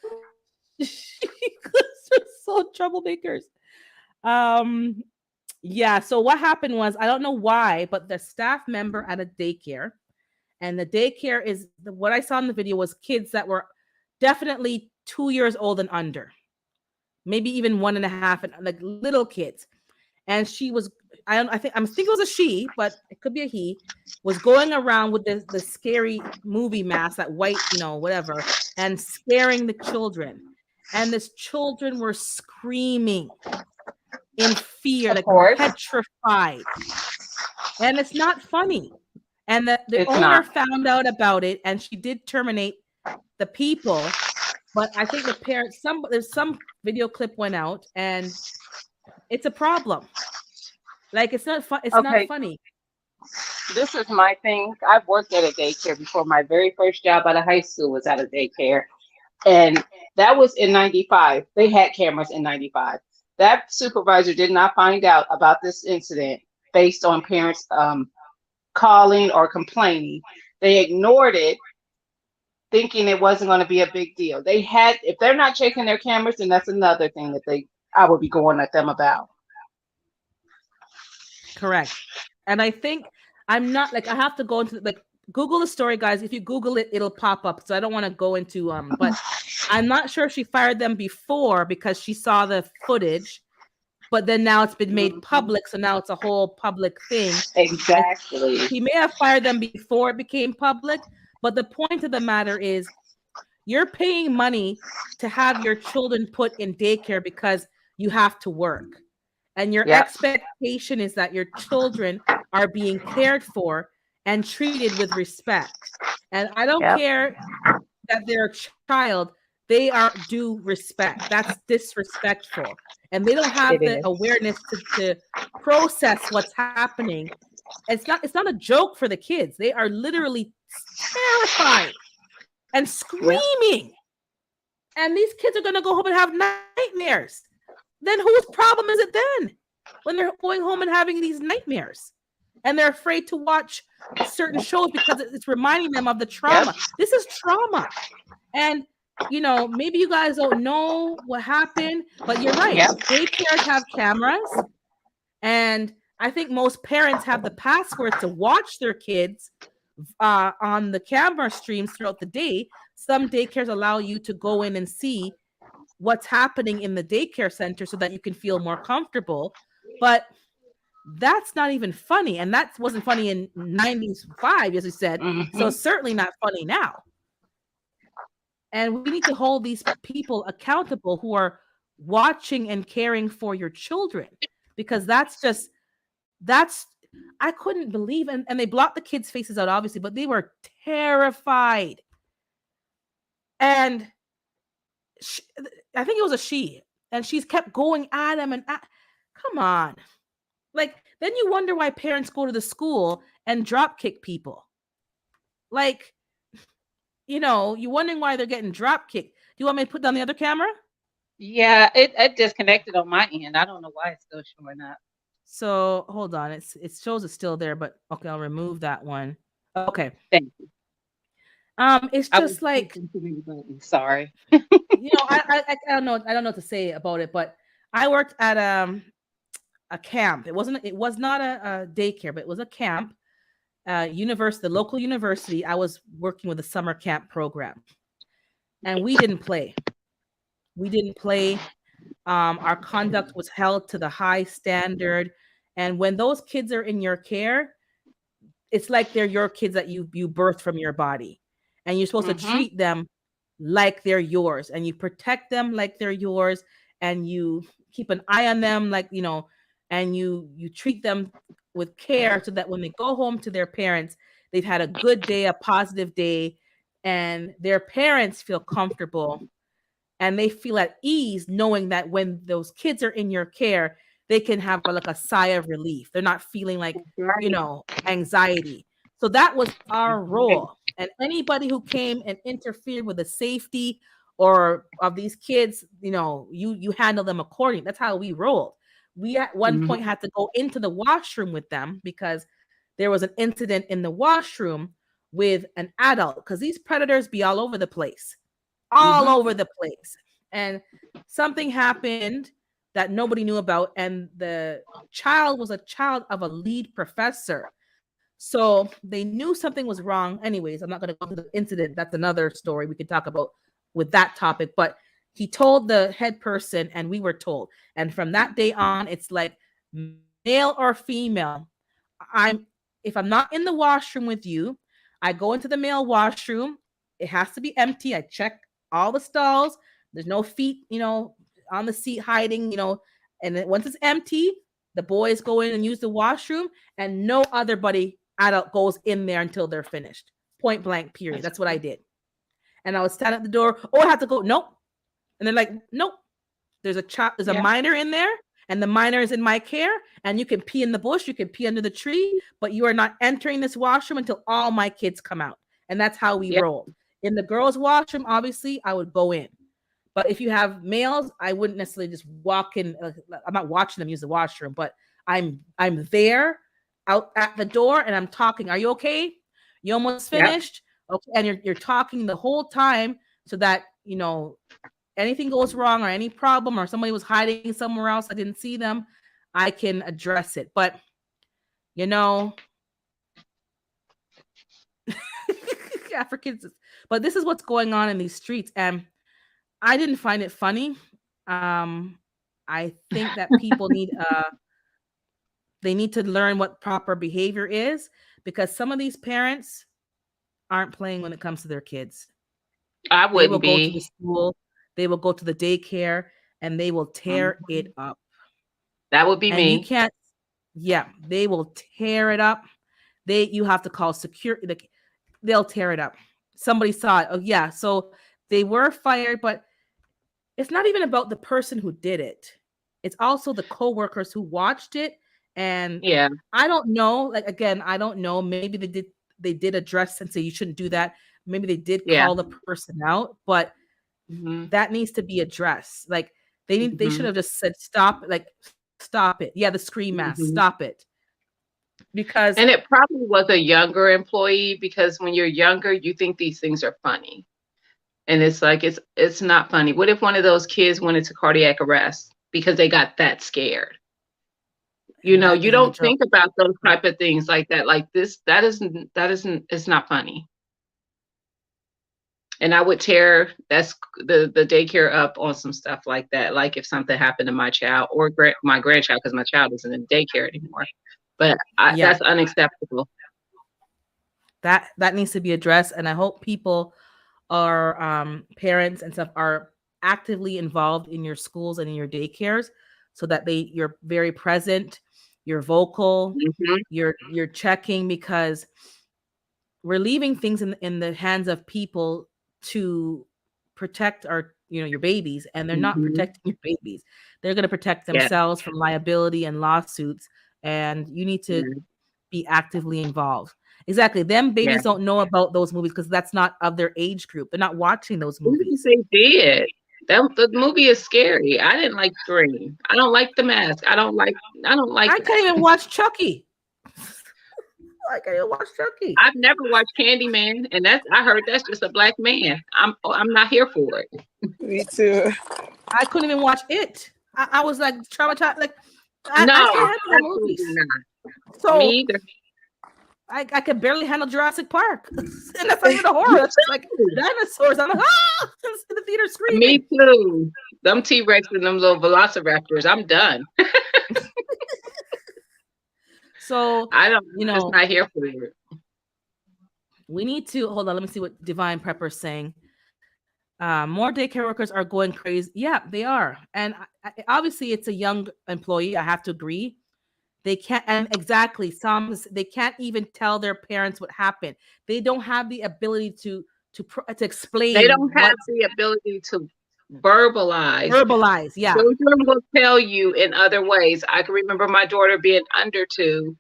You guys are so troublemakers. Um, yeah. So what happened was I don't know why, but the staff member at a daycare, and the daycare is what I saw in the video was kids that were definitely 2 years old and under, maybe even 1.5, and like little kids. And she was, I think it was a she, but it could be a he, was going around with the scary movie mask, that white, whatever, and scaring the children. And this children were screaming in fear, Of like course. petrified. And it's not funny. And the It's owner not. found out about it, and she did terminate the people. But I think the parents, there's some video clip went out, and it's a problem. Like it's not fun. It's not Okay, funny. this is my thing. I've worked at a daycare before. My very first job out of high school was at a daycare. And that was in 95. They had cameras in 95. That supervisor did not find out about this incident based on parents calling or complaining. They ignored it, thinking it wasn't going to be a big deal. If they're not checking their cameras, then that's another thing that I would be going at them about. Correct. And I think I'm not like I have to go into like Google the story, guys. If you Google it, it'll pop up. So I don't want to go into but I'm not sure if she fired them before because she saw the footage, but then now it's been made Mhm. public, so now it's a whole public thing. Exactly. He may have fired them before it became public, but the point of the matter is you're paying money to have your children put in daycare because you have to work. And your Yep. expectation is that your children are being cared for and treated with respect. And I don't Yep. care that they're a child, they are due respect. That's disrespectful. And they don't have It the is. awareness to process what's happening. It's not a joke for the kids. They are literally terrified and Yep. screaming. And these kids are gonna go home and have nightmares. Then whose problem is it then? When they're going home and having these nightmares and they're afraid to watch certain shows because it's reminding them of the Yep. trauma. This is trauma. And maybe you guys don't know what happened, but you're right. Yep. Daycares have cameras, and I think most parents have the password to watch their kids on the camera streams throughout the day. Some daycares allow you to go in and see what's happening in the daycare center so that you can feel more comfortable. But that's not even funny. And that wasn't funny in 95, as we said. So Hmm. certainly not funny now. And we need to hold these people accountable who are watching and caring for your children, because that's just That's I couldn't believe, and they blocked the kids' faces out, obviously, but they were terrified. And she, I think it was a she, and she's kept going at him come on. Like, then you wonder why parents go to the school and drop kick people. Like, you wondering why they're getting drop kicked. Do you want me to put down the other camera? Yeah, it disconnected on my end. I don't know why it's still showing up. So hold on. It shows it's still there, but okay, I'll remove that one. Okay. Thank you. It's I was just like, pushing too many buttons. Sorry. I don't know. I don't know what to say about it, but I worked at a camp. It was not a daycare, but it was a camp. The local university. I was working with a summer camp program, and we didn't play. We didn't play. Our conduct was held to the high standard, and when those kids are in your care, it's like they're your kids that you birthed from your body, and you're supposed to Mm-hmm. treat them like they're yours, and you protect them like they're yours, and you keep an eye on them, like, and you treat them with care, so that when they go home to their parents, they've had a good day, a positive day, and their parents feel comfortable and they feel at ease knowing that when those kids are in your care, they can have like a sigh of relief. They're not feeling like, Right. anxiety. So that was our Right. role. And anybody who came and interfered with the safety or of these kids, you handle them accordingly. That's how we rolled. We at one Mm-hmm. point had to go into the washroom with them because there was an incident in the washroom with an adult, because these predators be all Mm-hmm. over the place. And something happened that nobody knew about. And the child was a child of a lead professor. So they knew something was wrong. Anyways, I'm not going to go into the incident. That's another story we could talk about with that topic. But he told the head person, and we were told. And from that day on, it's like, male or female, I'm if I'm not in the washroom with you, I go into the male washroom. It has to be empty. I check all the stalls. There's no feet, on the seat hiding, and then once it's empty, the boys go in and use the washroom, and no other buddy adult goes in there until they're finished. Point blank, period. That's That's what I cool. did. And I would stand at the door. Oh, I have to go. Nope. And they're like, nope. There's a Yeah. minor in there, and the minor is in my care, and you can pee in the bush, you can pee under the tree, but you are not entering this washroom until all my kids come out. And that's how we Yeah. rolled. In the girls' washroom, obviously, I would go in. But if you have males, I wouldn't necessarily just walk in. I'm not watching them use the washroom, but I'm there out at the door, and I'm talking. Are you okay? You almost Yep. finished? Okay, and you're talking the whole time, so that anything goes wrong, or any problem, or somebody was hiding somewhere else, I didn't see them, I can address it. But you know Africans, but this is what's going on in these streets, and I didn't find it funny. I think that people need to learn what proper behavior is, because some of these parents aren't playing when it comes to their kids. I They will wouldn't go to the be. school, they will go to the daycare, and they will tear Mhm. it up. That would be And you me. can't, yeah, they will tear it up. You have to call security. Like, they'll tear it up. Somebody saw it. Oh yeah, so they were fired, but it's not even about the person who did it. It's also the coworkers who watched it. And Yeah. I don't know, like, again, I don't know. Maybe they did address and say you shouldn't do that. Maybe they did Yeah. call the person out, but Mhm. that needs to be addressed. Like, they should Mhm. have just said stop, like, stop it. Yeah, the screen mask, Mhm. stop it. Because And it probably was a younger employee because when you're younger, you think these things are funny. And it's like it's not funny. What if one of those kids went into cardiac arrest because they got that scared? and that You isn't a don't joke. think about those Yeah. type of things like that. Like this, that isn't it's not funny. And I would tear the daycare up on some stuff like that. Like if something happened to my child or my grandchild, because my child isn't in daycare anymore. But Yeah, that's unacceptable. that needs to be addressed, and I hope people are, parents and stuff, are actively involved in your schools and in your daycares, so that you're very present, you're vocal, Mm-hmm. you're checking, because we're leaving things in the hands of people to protect our, your babies, and they're not Mm-hmm. protecting your babies. They're going to protect Yeah. themselves from liability and lawsuits, and you need to Yeah. be actively involved. Exactly. Them Yeah. babies don't know about those movies because that's not of their age group. They're not watching those Even if movies. they did, that the movie is scary. I didn't like Scream. I don't like The Mask. I don't like I that. can't even watch Chucky. I can't even watch Chucky. I've never watched Candyman, and I heard that's just a black man. I'm not here for it. Me too. I couldn't even watch it. I was like traumatized. Like I No, can't handle the absolutely movies. not. Me So either. I could barely handle Jurassic Park. And that's not even a horror. That's just like dinosaurs. I'm like, in the theater Me screaming. too. Them T-Rex and them little velociraptors. I'm done. So, I don't. you I'm just know, not here for it. we need to hold on. Let me see what Divine Prepper's saying. More daycare workers are going crazy. Yeah, they are. And obviously, it's a young employee. I have to agree. They can't, and exactly, they can't even tell their parents what happened. They don't have the ability to They explain don't have what the ability to verbalize. verbalize. Yeah, Children will tell you in other ways. I can remember my daughter being under 2,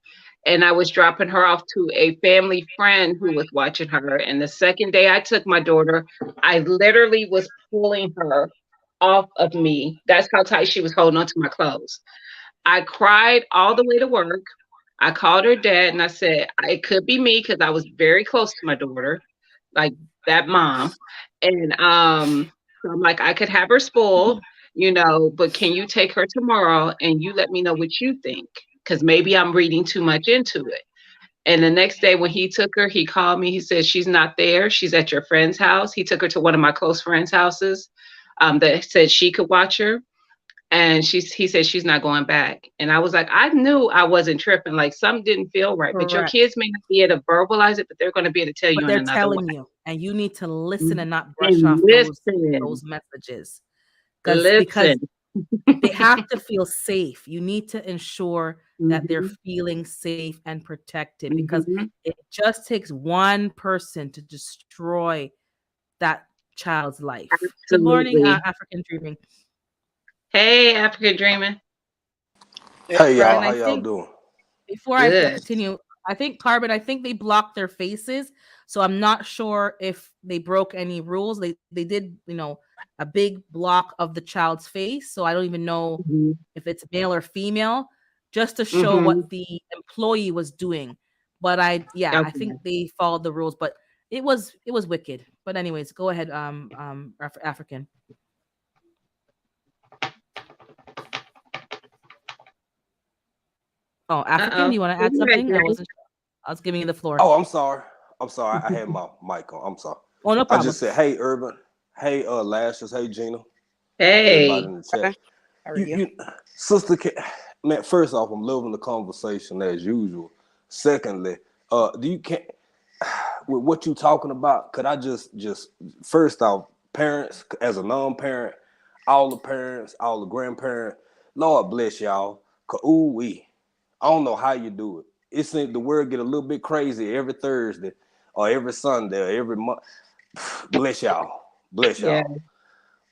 and I was dropping her off to a family friend who was watching her. And the second day I took my daughter, I literally was pulling her off of me. That's how tight she was holding on to my clothes. I cried all the way to work. I called her dad and I said, it could be me because I was very close to my daughter, like that mom. And so I'm like, I could have her spoiled, but can you take her tomorrow and you let me know what you think? Because maybe I'm reading too much into it. And the next day when he took her, he called me. He said, she's not there. She's at your friend's house. He took her to one of my close friends' houses that said she could watch her. And he said she's not going back. And I was like, I knew I wasn't tripping. Like something didn't feel right. But your correct. kids may not be able to verbalize it, but they're going to be able to tell But you in they're another way. telling you, and you need to listen and not brush And off listen, those messages, because listen. they have to feel safe. You need to ensure that they're Hmm. feeling safe and protected, because Hmm. it just takes one person to destroy that child's life. Good morning, Absolutely. African Dreaming. Hey, African dreaming. Hey y'all, And how I y'all think doing? before I Good. continue, I think Carbon, I think they blocked their faces. So I'm not sure if they broke any rules. They did, a big block of the child's face. So I don't even know Hmm. if it's male or female, just to show Hmm. what the employee was doing. But I think Okay. they followed the rules, but it was wicked. But anyways, go ahead, African. Oh, African, Uh-oh. you want to Go add ahead, something? I Jerry. wasn't sure. I was giving you the floor. Oh, I'm sorry. I'm sorry. I had my mic on. I'm sorry. Oh, no I problem. just said, hey Urban, hey Lashes, hey Gina, everybody Hey. in the chat. How are You you? you sister man, first off, I'm loving the conversation as usual. Secondly, do you can with what you talking about, could I just first off, parents as a non-parent, all the parents, all the grandparents, Lord bless y'all. Ooh wee. I don't know how you do it. It seems the world get a little bit crazy every Thursday or every Sunday or every month. Bless y'all. Bless Yeah. y'all.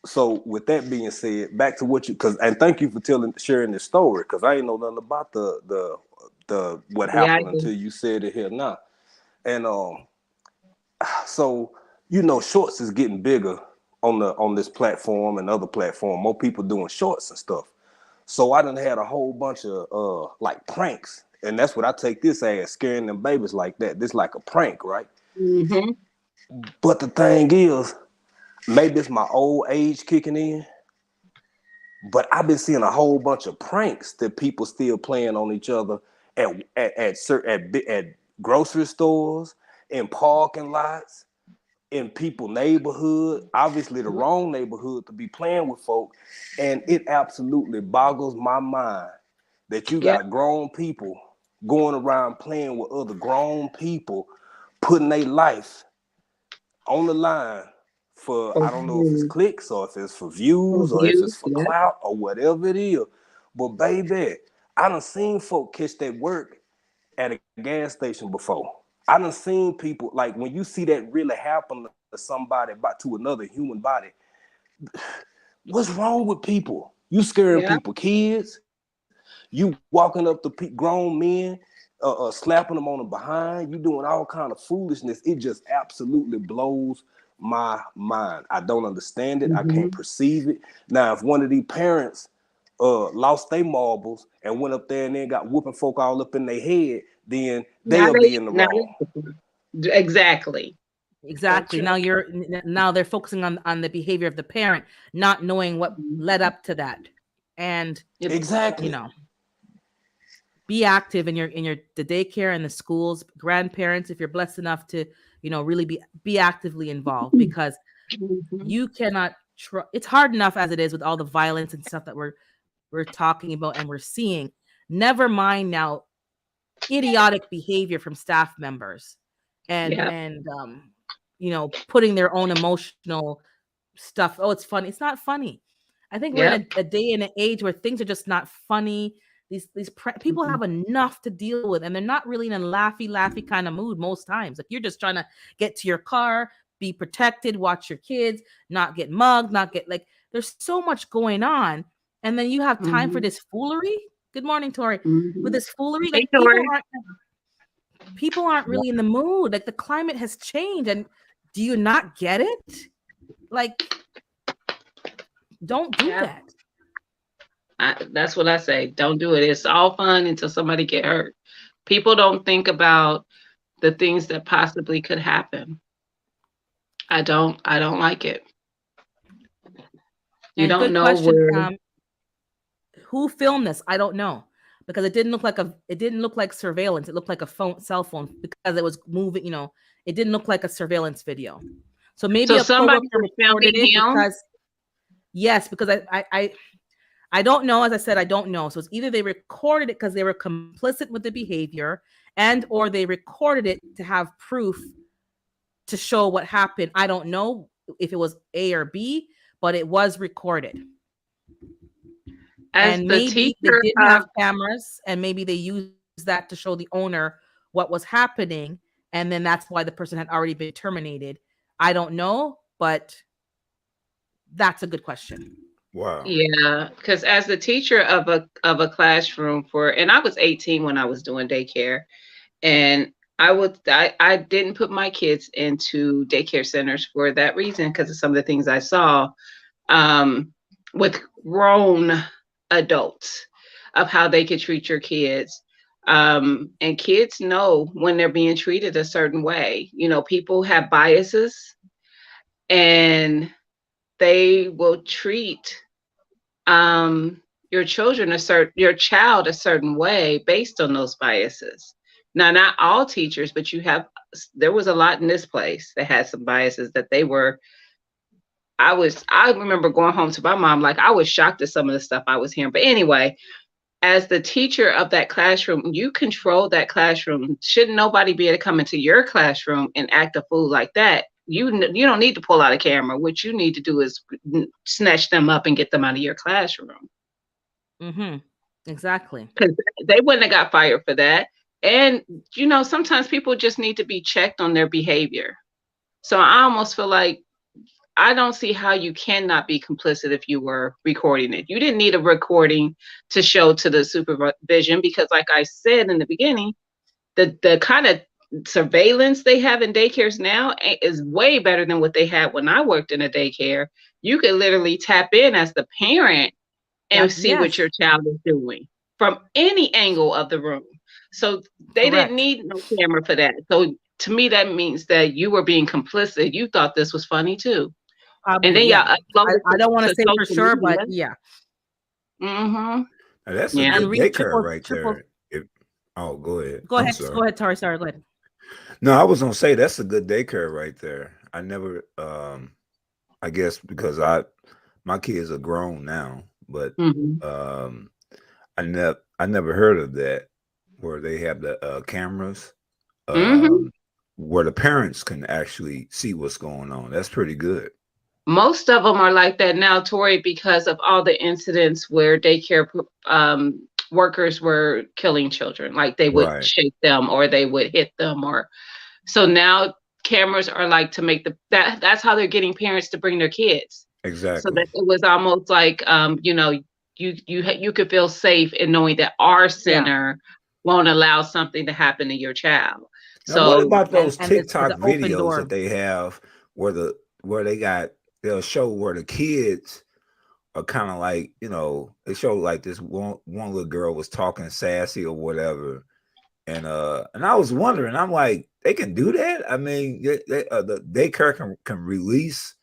So with that being said, back to what you and thank you for sharing this story, because I ain't know nothing about the what Yeah, I happened do. until you said it here now. And so shorts is getting bigger on this platform and other platform. More people doing shorts and stuff. So I done had a whole bunch of like pranks, and that's what I take this as, scaring them babies like that. This like a prank, right? Hmm. But the thing is, maybe it's my old age kicking in, but I've been seeing a whole bunch of pranks that people still playing on each other at grocery stores, in parking lots, in people neighborhood, obviously the wrong neighborhood to be playing with folk. And it absolutely boggles my mind that you Yeah. got grown people going around playing with other grown people, putting their life on the line for, For I don't know if it's you. clicks or if it's for For views or if you. it's for Yeah. clout or whatever it is. But baby, I done seen folk catch that work at a gas station before. I done seen people, like, when you see that really happen to somebody, to another human body, what's wrong with people? You scaring Yeah. people, kids. You walking up to grown men, slapping them on the behind. You doing all kind of foolishness. It just absolutely blows my mind. I don't understand it. I can't Mm-hmm. perceive it. Now, if one of these parents lost their marbles and went up there and then got whooping folk all up in their head, then Now they'll be in the now wrong. exactly. That's Exactly. true. Now they're focusing on the behavior of the parent, not knowing what Mhm. led up to that. And Yep. you Exactly. know, be active in your the daycare and the schools, grandparents, if you're blessed enough to, really be actively involved, because Mhm. you cannot it's hard enough as it is with all the violence and stuff that we're talking about and we're seeing. Never mind now idiotic behavior from staff members, and Yep. putting their own emotional stuff. Oh, it's funny. It's not funny. I think we're in Yep. a day and an age where things are just not funny. These people Mhm. have enough to deal with, and they're not really in a laughy kind of mood most times. Like, you're just trying to get to your car, be protected, watch your kids, not get mugged, not get, like, there's so much going on, and then you have time for Mhm. this foolery. Good morning, Tori. With Mhm. this foolery, Hey, like, Tori. people aren't really in the mood. Like, the climate has changed, and do you not get it? Like, don't do Yeah. that. That's what I say. Don't do it. It's all fun until somebody get hurt. People don't think about the things that possibly could happen. I don't like it. You And don't good know question. where. Who filmed this? I don't know, because it didn't look like surveillance. It looked like a cell phone, because it was moving. It didn't look like a surveillance video. So maybe So a somebody coworker was recorded filming it, him. because yes, because I don't know. As I said, I don't know. So it's either they recorded it because they were complicit with the behavior, and or they recorded it to have proof to show what happened. I don't know if it was A or B, but it was recorded. As And the maybe they teacher didn't of have cameras, and maybe they used that to show the owner what was happening, and then that's why the person had already been terminated. I don't know, but that's a good question. Wow. Yeah, because as the teacher of a classroom for, and I was 18 when I was doing daycare, and I didn't put my kids into daycare centers for that reason, because of some of the things I saw um, with grown adults of how they could treat your kids. And kids know when they're being treated a certain way. People have biases, and they will treat um, your child a certain way based on those biases. Now, not all teachers, but there was a lot in this place that had some biases that they were. I remember going home to my mom, like, I was shocked at some of the stuff I was hearing. But anyway, as the teacher of that classroom, you control that classroom. Shouldn't nobody be able to come into your classroom and act a fool like that? You don't need to pull out a camera. What you need to do is snatch them up and get them out of your classroom. Mm-hmm. Exactly. Because they wouldn't have got fired for that. And sometimes people just need to be checked on their behavior. So I almost feel like I don't see how you cannot be complicit if you were recording it. You didn't need a recording to show to the supervision, because, like I said in the beginning, the kind of surveillance they have in daycares now is way better than what they had when I worked in a daycare. You could literally tap in as the parent and see what Yes, your child is doing from any angle of the room. So they didn't correct. need no camera for that. So to me, that means that you were being complicit. You thought this was funny too. And Probably, then yeah. y'all uploaded I don't want to to say for social sure, media. but yeah. Mm-hmm. Now, that's a Yeah. good And read daycare triple, right triple. there. Oh, go ahead. Go I'm ahead. sorry. Go ahead, Tori. Sorry, go ahead. No, I was gonna say that's a good daycare right there. I never I guess because my kids are grown now, but Mm-hmm. um I never heard of that where they have the cameras Mm-hmm. where the parents can actually see what's going on. That's pretty good. Most of them are like that now, Tori, because of all the incidents where daycare workers were killing children, like they would Right. shake them or they would hit them, or so now cameras are like to make that's how they're getting parents to bring their kids, so Exactly. that it was almost like you could feel safe in knowing that our Yeah. center won't allow something to happen to your child. Now, what So about those And it's TikTok an open videos that door. they have where they'll show where the kids are kind of like, they show like this one little girl was talking sassy or whatever. And I was wondering, I'm like, they can do that? I mean, the daycare can release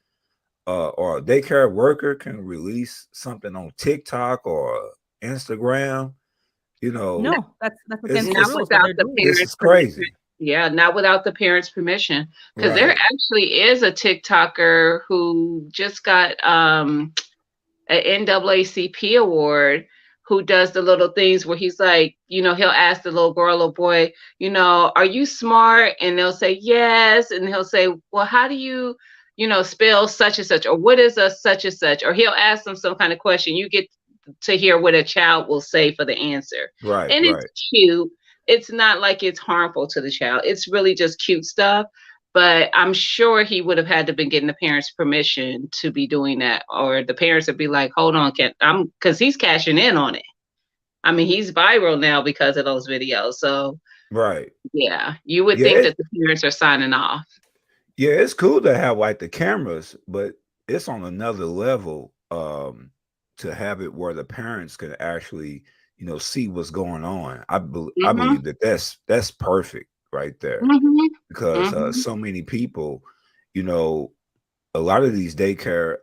or a daycare worker can release something on TikTok or Instagram, No, that's it's against the not it's rules, but without they're the doing it. this parents' is permission. crazy. Yeah, not without the parents' permission. Because there Right. actually is a TikToker who just got an NAACP award, who does the little things where he's like, he'll ask the little girl or boy, are you smart? And they'll say yes. And he'll say, well, how do you, spell such and such? Or what is a such and such? Or he'll ask them some kind of question. You get to hear what a child will say for the answer. Right. And it's Right. cute. It's not like it's harmful to the child. It's really just cute stuff. But I'm sure he would have had to been getting the parents' permission to be doing that, or the parents would be like, "Hold on, because he's cashing in on it. I mean, he's viral now because of those videos. So Right. yeah, you would Yeah. think that the parents are signing off. Yeah, it's cool to have like the cameras, but it's on another level to have it where the parents can actually, see what's going on. I Mhm. believe that's perfect right there Mhm. because Mhm. so many people, you know, a lot of these daycare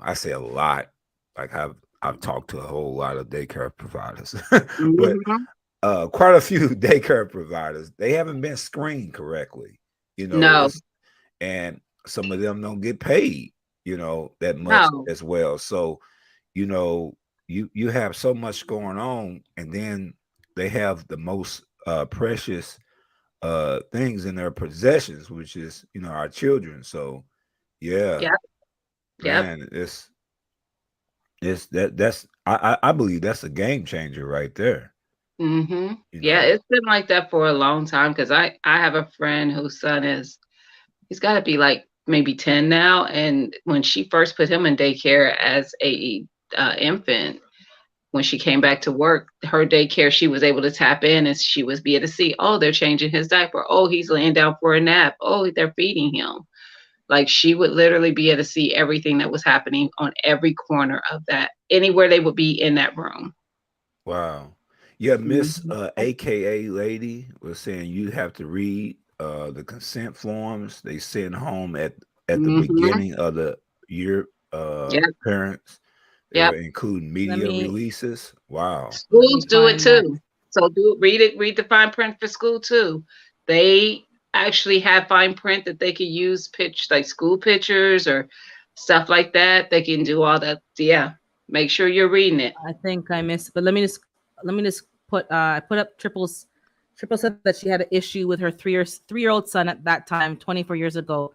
I say a lot, like I've talked to a whole lot of daycare providers, but Mhm. quite a few daycare providers, they haven't been screened correctly. No. It's and some of them don't get paid, that much No. as well. So, you know, you have so much going on, and then they have the most precious things in their possessions, which is our children. So, yeah, Yep. Yep. man, I believe that's a game changer right there. Mhm. You Yeah, know, it's been like that for a long time because I have a friend whose son he's got to be like maybe 10 now, and when she first put him in daycare as a infant, when she came back to work, her daycare, she was able to tap in and she was be able to see, oh, they're changing his diaper. Oh, he's laying down for a nap. Oh, they're feeding him. Like she would literally be able to see everything that was happening on every corner of that, anywhere they would be in that room. wow. Yeah, Miss Mhm. AKA lady was saying you have to read the consent forms they send home at the Mhm. beginning of the year. Yep. Parents, they're Yep. including Let media me releases. Wow. let me Schools do it find that. too. So read it, read the fine print for school too. They actually have fine print that they can use like school pictures or stuff like that. They can do all that. Yeah. Make sure you're reading it. I think I missed, but let me just put I put up Triple said that she had an issue with her 3-year-old son at that time, 24 years ago,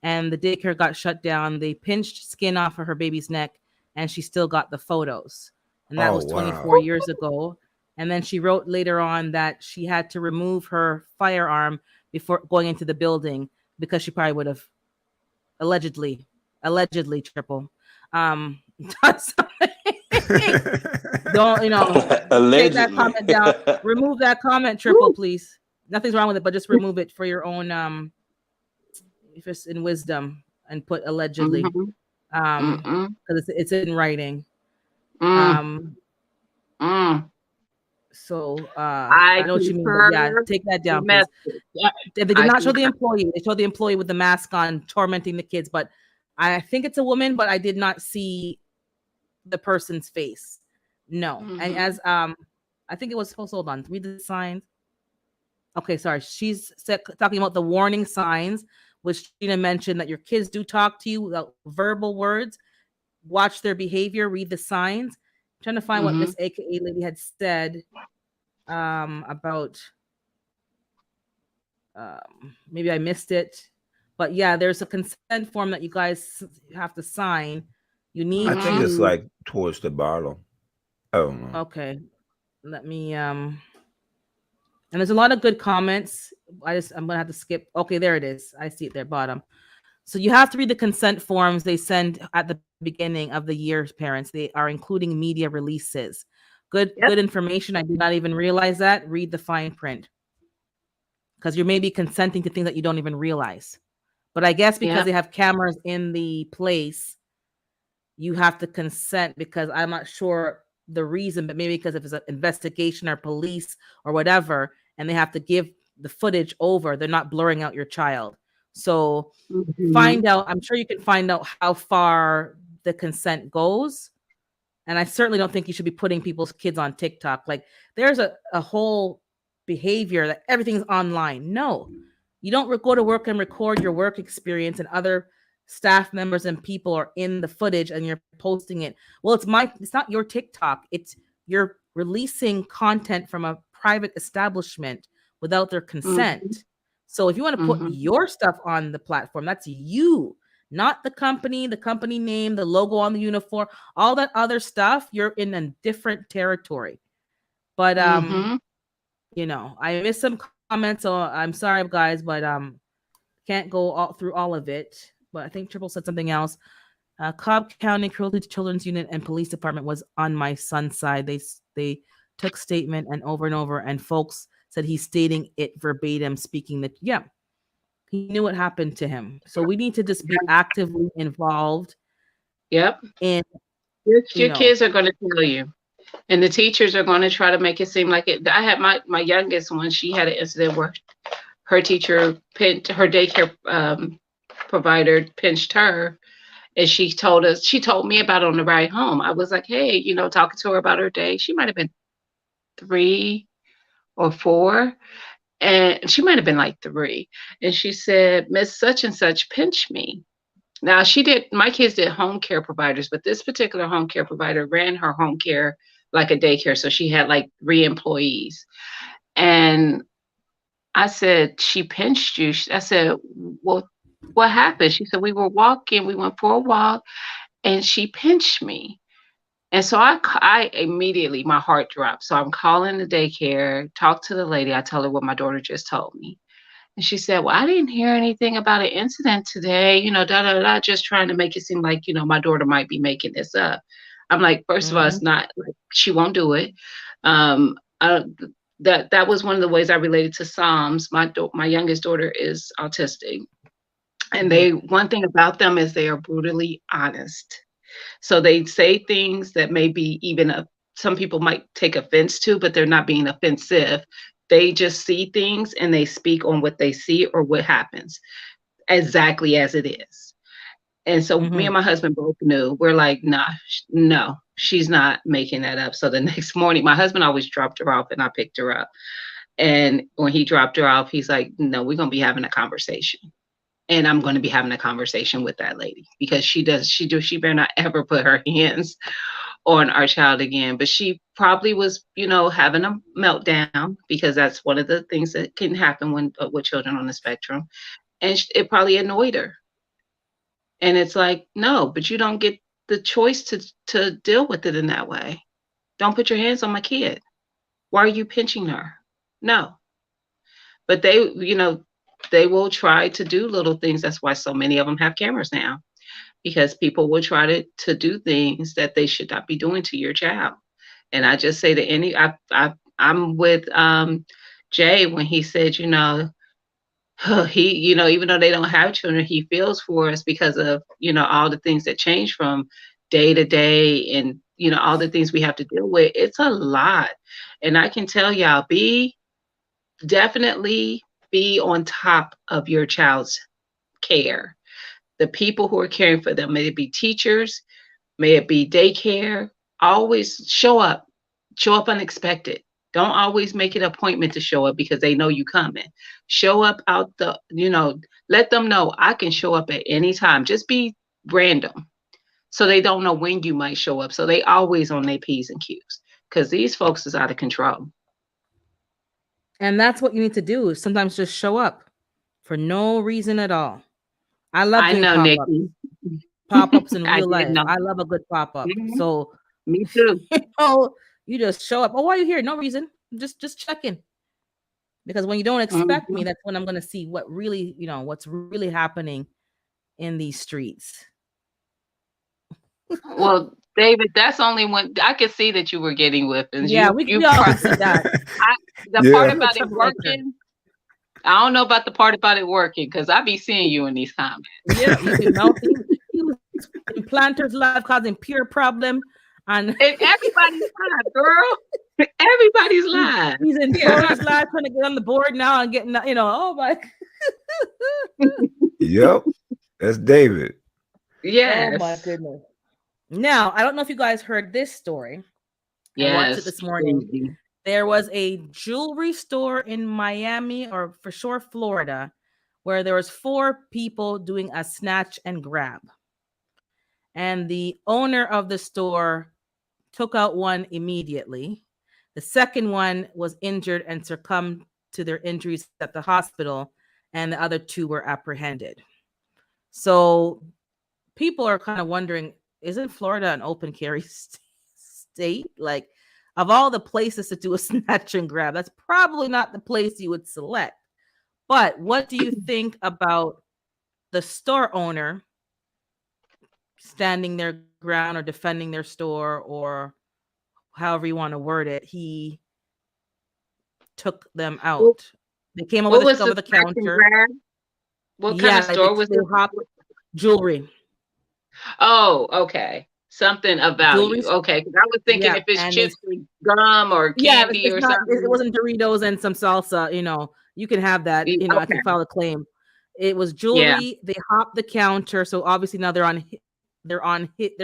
and the daycare got shut down. They pinched skin off of her baby's neck, and she still got the photos. And that Oh was 24 wow. years ago. And then she wrote later on that she had to remove her firearm before going into the building because she probably would have allegedly triple. Um, don't take that Allegedly. comment down. Remove that comment, triple, Woo. please. Nothing's wrong with it, but just remove it for your own if it's in wisdom and put allegedly Mhm. Mm-mm. because it's in writing. Mm. Um, Mm. so I I know what you mean, but yeah, concur take that the down, please. message. Yep. They did I not show the concur. employee. They showed the employee with the mask on tormenting the kids, but I think it's a woman, but I did not see the person's face. No. And Mhm. as I think it was supposed to hold on, read the signs. Okay, sorry. Talking about the warning signs, which Gina mentioned that your kids do talk to you without verbal words. Watch their behavior, read the signs. I'm trying to find what Mhm. Miss AKA lady had said about maybe I missed it. But yeah, there's a consent form that you guys have to sign. You I need think Mhm. it's to like towards the bottom. I don't know. Okay, let me and there's a lot of good comments. I'm gonna have to skip. Okay, there it is. I see it there, bottom. So you have to read the consent forms they send at the beginning of the year, parents. They are including media releases. Good Yep. information. I did not even realize that. Read the fine print because you're maybe consenting to things that you don't even realize. But I guess because Yeah. they have cameras in the place, you have to consent because I'm not sure the reason, but maybe because if it's an investigation or police or whatever, and they have to give the footage over, they're not blurring out your child. So Hmm. find out, I'm sure you can find out how far the consent goes. And I certainly don't think you should be putting people's kids on TikTok. Like there's a whole behavior that everything's online. No, you don't go to work and record your work experience and other staff members and people are in the footage and you're posting it. Well, it's not your TikTok. It's you're releasing content from a private establishment without their Hmm. consent. So if you want to put Hmm. your stuff on the platform, that's you, not the company name, the logo on the uniform, all that other stuff. You're in a different territory. But Hmm. I missed some comments, so I'm sorry guys, but can't go all through all of it. But I think Triple said something else. Cobb County Cruelty to Children's Unit and Police Department was on my son's side. They took statement and over, and folks said he's stating it verbatim, speaking that he knew what happened to him. So we need to just be actively involved Yep. in Your kids are going to tell you. And the teachers are going to try to make it seem like it. I had my youngest one. She had an incident where her teacher pinched her daycare provider pinched her, and she told me about it on the ride home. I was like, hey, talking to her about her day. She might have been 3 or 4, and she might have been like 3. And she said, Miss Such and Such pinched me. Now my kids did home care providers, but this particular home care provider ran her home care like a daycare. So she had like 3 employees. And I said, she pinched you. I said, well, what happened? She said, we were walking, we went for a walk, and she pinched me. And so I immediately, my heart dropped. So I'm calling the daycare, talk to the lady. I tell her what my daughter just told me. And she said, well, I didn't hear anything about an incident today, da da da, just trying to make it seem like, my daughter might be making this up. I'm like, first of all, it's Mhm. not like she won't do it. I don't, that was one of the ways I related to Psalms. My youngest daughter is autistic, and Mhm. one thing about them is they are brutally honest. So they say things that maybe even some people might take offense to, but they're not being offensive. They just see things and they speak on what they see or what happens exactly as it is. And so me Mhm. and my husband both knew. We're like, nah, no, she's not making that up. So the next morning, my husband always dropped her off and I picked her up. And when he dropped her off, he's like, no, we're going to be having a conversation. And I'm going to be having a conversation with that lady because she better not ever put her hands on our child again. But she probably was, having a meltdown because that's one of the things that can happen when with children on the spectrum, and it probably annoyed her. And it's like, no, but you don't get the choice to deal with it in that way. Don't put your hands on my kid. Why are you pinching her? No, but they will try to do little things. That's why so many of them have cameras now, because people will try to do things that they should not be doing to your child. And I just say to I'm with Jay when he said, he, even though they don't have children, he feels for us because of, all the things that change from day to day and, all the things we have to deal with. It's a lot. And I can tell y'all, definitely be on top of your child's care. The people who are caring for them, may it be teachers, may it be daycare, always show up unexpected. Don't always make it an appointment to show up because they know you coming. Show up out let them know I can show up at any time. Just be random so they don't know when you might show up. So they always on their P's and Q's because these folks is out of control. And that's what you need to do is sometimes just show up for no reason at all. I love I doing know, pop-ups. Nikki. Pop-ups in I real did life. know. I love a good pop-up. Mhm. So Me too. Oh, you just show up. Oh, why are you here? No reason. Just checking. Because when you don't expect me, Mhm. that's when I'm gonna see what really, what's really happening in these streets. Well, David, that's only when I could see that you were getting whippings. Yeah, we all can see that. The part Yeah. You're a about it troublemaker. working, I don't know about the part about it working because I be seeing you in these comments. Yeah, you be melting. He was in Planter's Live causing pure problem, and And everybody's live, girl. Everybody's live. he's in Yeah. Tori's Live trying to get on the board now and getting, oh my, Yep. That's David. oh my Yes. goodness. Now, I don't know if you guys heard this story. I watched it Yes. this morning. Crazy. There was a jewelry store in Miami, or for sure Florida, where there was 4 people doing a snatch and grab. And the owner of the store took out one immediately. The second one was injured and succumbed to their injuries at the hospital, and the other 2 were apprehended. So people are kind of wondering, isn't Florida an open carry state? Like, of all the places to do a snatch and grab, that's probably not the place you would select. But what do you think about the store owner standing their ground or defending their store, or however you want to word it? He took them What, out. They came what was over the the snatch and counter. grab? What kind of Yeah, store was they it? hopped jewelry. Oh, okay. Something of Jewelry. value. Okay, because I was thinking Yeah, if it's and they chips or gum or yeah, candy it's or not. It something. wasn't Doritos and some salsa. You can have that. I can Okay. file a claim. It was Yeah. jewelry. They hopped the counter, so obviously now they're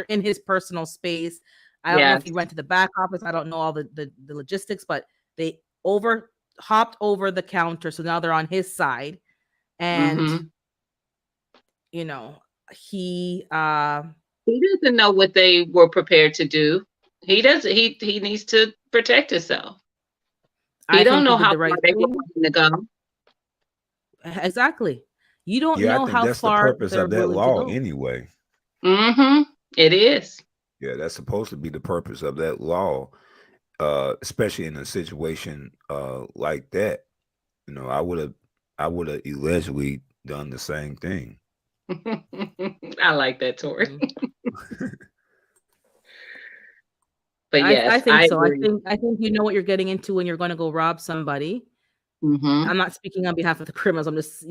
in his personal space. I don't know if he Yes. went to the back office. I don't know all the logistics, but they hopped over the counter, so now they're on his side, and Mm-hmm. you know he He doesn't know what they were prepared to do. He doesn't. He needs to protect himself. He I don't think they know did how the far right they were thing. willing to go. Exactly. You don't Yeah, I know think how that's the far purpose they're of that willing to law go. anyway. Mm-hmm. It is. Yeah, that's supposed to be the purpose of that law, especially in a situation like that. I would have allegedly done the same thing. I like that, Tori. Mm. But I yes, think I so. I agree. think I think you know what you're getting into when you're going to go rob somebody. Mm-hmm. I'm not speaking on behalf of the criminals. I'm just,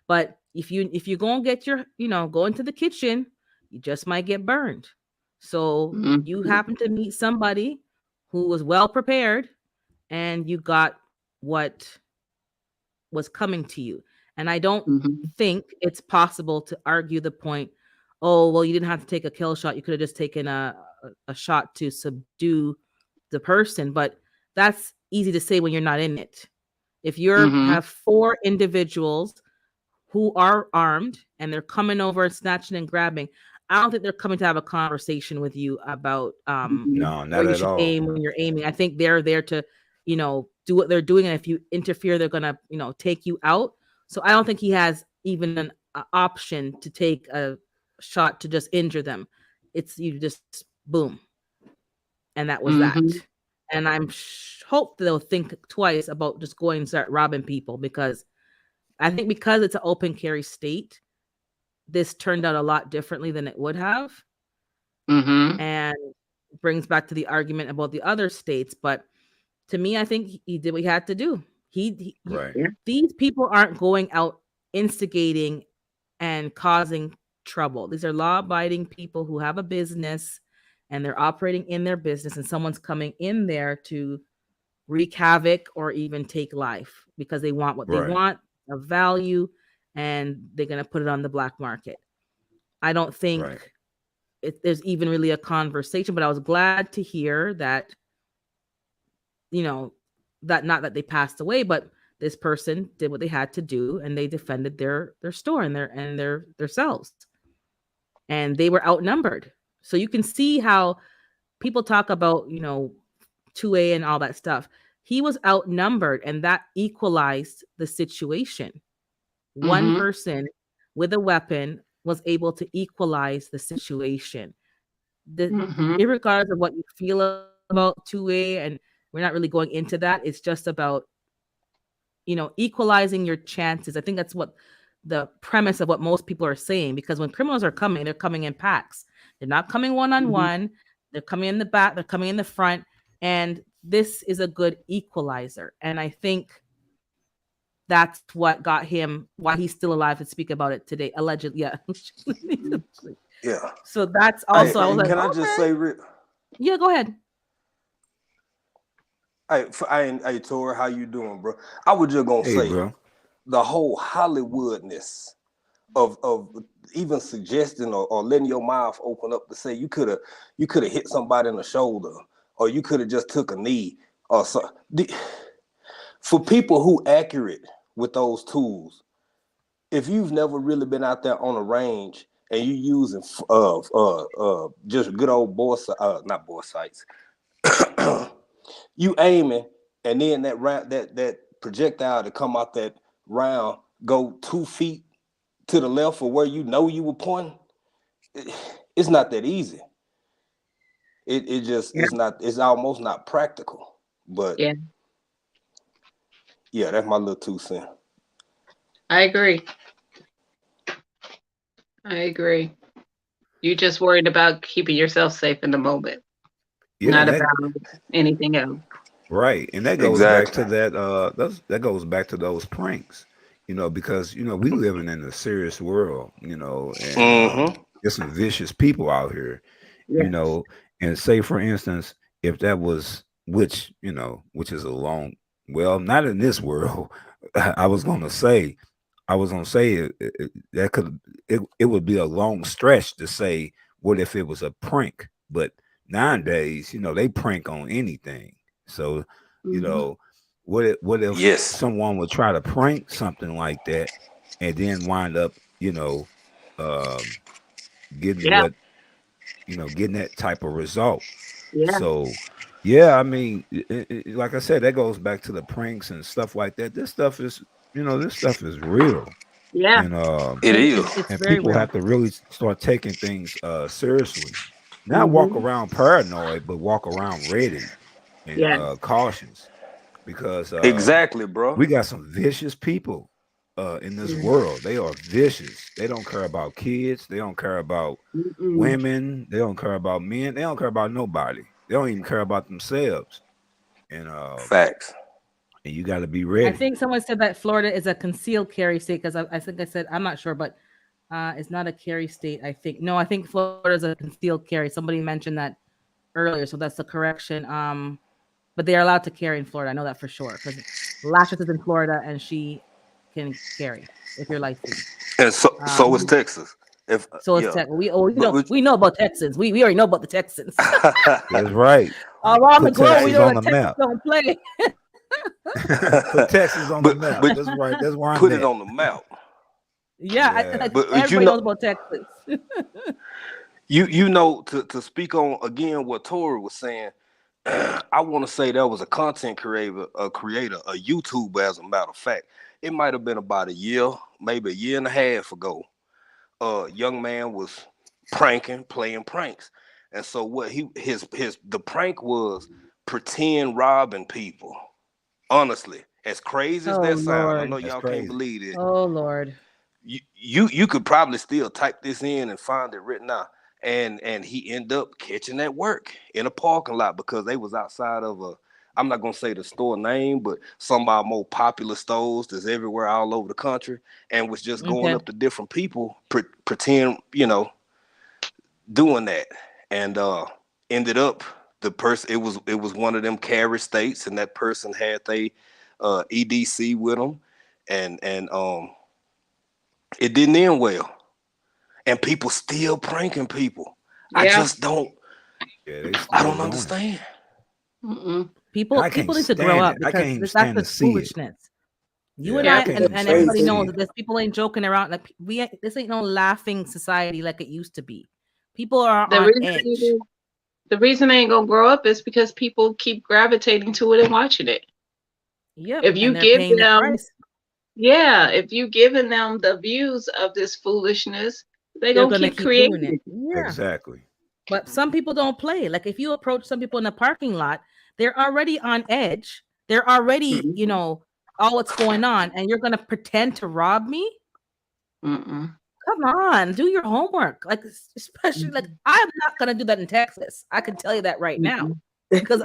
but if you go and get your, go into the kitchen, you just might get burned. So you Mm-hmm. happen to meet somebody who was well prepared, and you got what was coming to you. And I don't Mm-hmm. think it's possible to argue the point, oh, well, you didn't have to take a kill shot. You could have just taken a shot to subdue the person. But that's easy to say when you're not in it. If you Mm-hmm. have 4 individuals who are armed and they're coming over and snatching and grabbing, I don't think they're coming to have a conversation with you about Mm-hmm. No, where not you at should all. aim when you're aiming. I think they're there to, do what they're doing, and if you interfere, they're gonna, take you out. So I don't think he has even an option to take a shot to just injure them. It's you just boom, and that was that. Mm-hmm. And hope they'll think twice about just going and start robbing people, because I think because it's an open carry state, this turned out a lot differently than it would have, Mm-hmm. and brings back to the argument about the other states. But to me, I think he did what he had to do. Right. Yeah. These people aren't going out instigating and causing trouble. These are law-abiding people who have a business, and they're operating in their business, and someone's coming in there to wreak havoc or even take life because they want what they Right. want, a value, and they're going to put it on the black market. I don't think Right. there's even really a conversation, but I was glad to hear that, you know, that not that they passed away, but this person did what they had to do, and they defended their store and their selves, and they were outnumbered. So you can see how people talk about, 2A and all that stuff. He was outnumbered, and that equalized the situation. One person with a weapon was able to equalize the situation. the Mm-hmm. irregardless of what you feel about 2A, and we're not really going into that. It's just about, equalizing your chances. I think that's what the premise of what most people are saying, because when criminals are coming, they're coming in packs. They're not coming one on Mm-hmm. one. They're coming in the back, they're coming in the front, and this is a good equalizer. And I think that's what got him, why he's still alive to speak about it today, allegedly. Yeah. Yeah. So that's Hey, also, I was like, can I just okay, say, yeah, go ahead. hey, Tori, how you doing, bro? I was just gonna Hey, say bro. the whole Hollywoodness of even suggesting or letting your mouth open up to say you could have hit somebody in the shoulder, or you could have just took a knee, or so. For people who accurate with those tools, if you've never really been out there on a range and you using just good old not bore sights, you aiming, and then that round, that projectile to come out that round go 2 feet to the left of where you know you were pointing. It's not that easy. It just Yeah. it's almost not practical. But Yeah, yeah, that's my little 2 cents. I agree. I agree. You're just worried about keeping yourself safe in the moment, Yeah, not and that about anything else. right, and that goes back Exactly. to that goes back to those pranks, because we living in a serious world, and Mm-hmm. there's some vicious people out here, you Yeah. know, and say for instance, if that was which is a long, well, not in this world. I was gonna say that it would be a long stretch to say what if it was a prank, but nowadays, they prank on anything. So, you Hmm. know, what if Yes. someone would try to prank something like that and then wind up, um, getting Yeah. getting that type of result. Yeah. So, yeah, I mean, like I said, that goes back to the pranks and stuff like that. This stuff is real, Yeah. and It is. It's and very people real. have to really start taking things seriously. Not walk Hmm. around paranoid, but walk around ready and Yeah. cautious, because Exactly, bro. we got some vicious people in this Yeah. world. They are vicious. They don't care about kids. They don't care about Mm-mm. women. They don't care about men. They don't care about nobody. They don't even care about themselves. And Facts. you got to be I ready. think someone said that Florida is a concealed carry state, because I think I said, I'm not sure, but it's not a carry state. I think no, I think Florida is a concealed carry. Somebody mentioned that earlier, so that's the correction. But they are allowed to carry in Florida. I know that for sure, because Lashes is in Florida and she can carry if you're licensed. And so is Um, Texas. If so it's yeah, tech. but We know about Texans. We already know about the Texans. That's right. Around the Put globe, we Texas hey, know on that the Texans map. don't play. Put Texas on the map. but That's right. That's where I'm put it at. on the map. Yeah, I Yeah. think But everybody knows about Texas. to speak on again what Tori was saying. I want to say there was a content creator, a YouTuber, as a matter of fact. It might have been about a year, maybe a year and a half ago. A young man was playing pranks, and so what the prank was pretend robbing people. Honestly, as crazy as Oh that sound, I know Lord. That's y'all can't crazy. believe it. Oh Lord. You could probably still type this in and find it written out. And he ended up catching that work in a parking lot because they was outside of a, I'm not gonna say the store name, but some of our more popular stores that's everywhere all over the country, and was just going Okay. up to different people, pretend, doing that. And ended up the person, it was one of them carry states, and that person had they EDC with them, and it didn't end well, and people still pranking people. I Yeah. just don't. Yeah, they I still don't doing it. understand. Mm-mm. And People I can't people need to grow stand up, it. I because can't even that's stand to just see it. foolishness. You and Yeah, I Yeah. I can't and, even and stand to everybody see knows it. that there's people ain't joking around. Like this ain't no laughing society like it used to be. People are The on edge. reason the reason they ain't gonna grow up is because people keep gravitating to it and watching it. Yep, If you and they're give paying the them, price. yeah, if you giving them the views of this foolishness, they They're gonna gonna keep keep doing it. creating. Yeah. Exactly. But some people don't play. Like if you approach some people in the parking lot, they're already on edge. They're already, Mhm. all what's going on, and you're gonna pretend to rob me? Mm-mm. Come on, do your homework. Like especially like Mhm. I'm not gonna do that in Texas. I can tell you that right now. Mm-mm. Because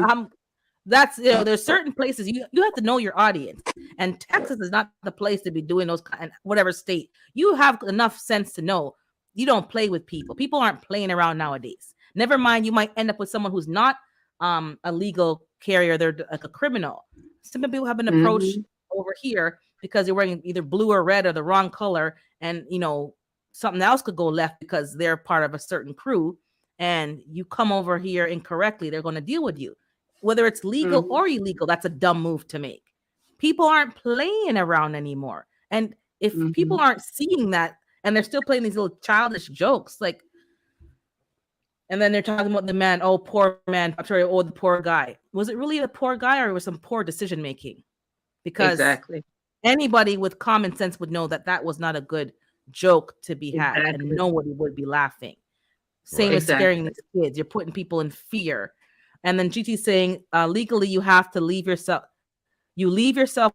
there's certain places you have to know your audience. And Texas is not the place to be doing those kind whatever state. You have enough sense to know you don't play with people. People aren't playing around nowadays. Never mind, you might end up with someone who's not a legal carrier, they're like a criminal. Some people have been approached Mhm. over here because they're wearing either blue or red or the wrong color, and something else could go left because they're part of a certain crew, and you come over here incorrectly, they're going to deal with you whether it's legal Mhm. or illegal. That's a dumb move to make. People aren't playing around anymore. And if people Mhm. aren't seeing that and they're still playing these little childish jokes, like, and then they're talking about the man, oh, poor man, I'm sorry, oh, the poor guy. Was it really a poor guy or was some poor decision making? Because Exactly. anybody with common sense would know that that was not a good joke to be had and Exactly. nobody would be laughing. Same Right. as scaring Exactly. these kids. You're putting people in fear. And then GT saying, legally, you have to leave yourself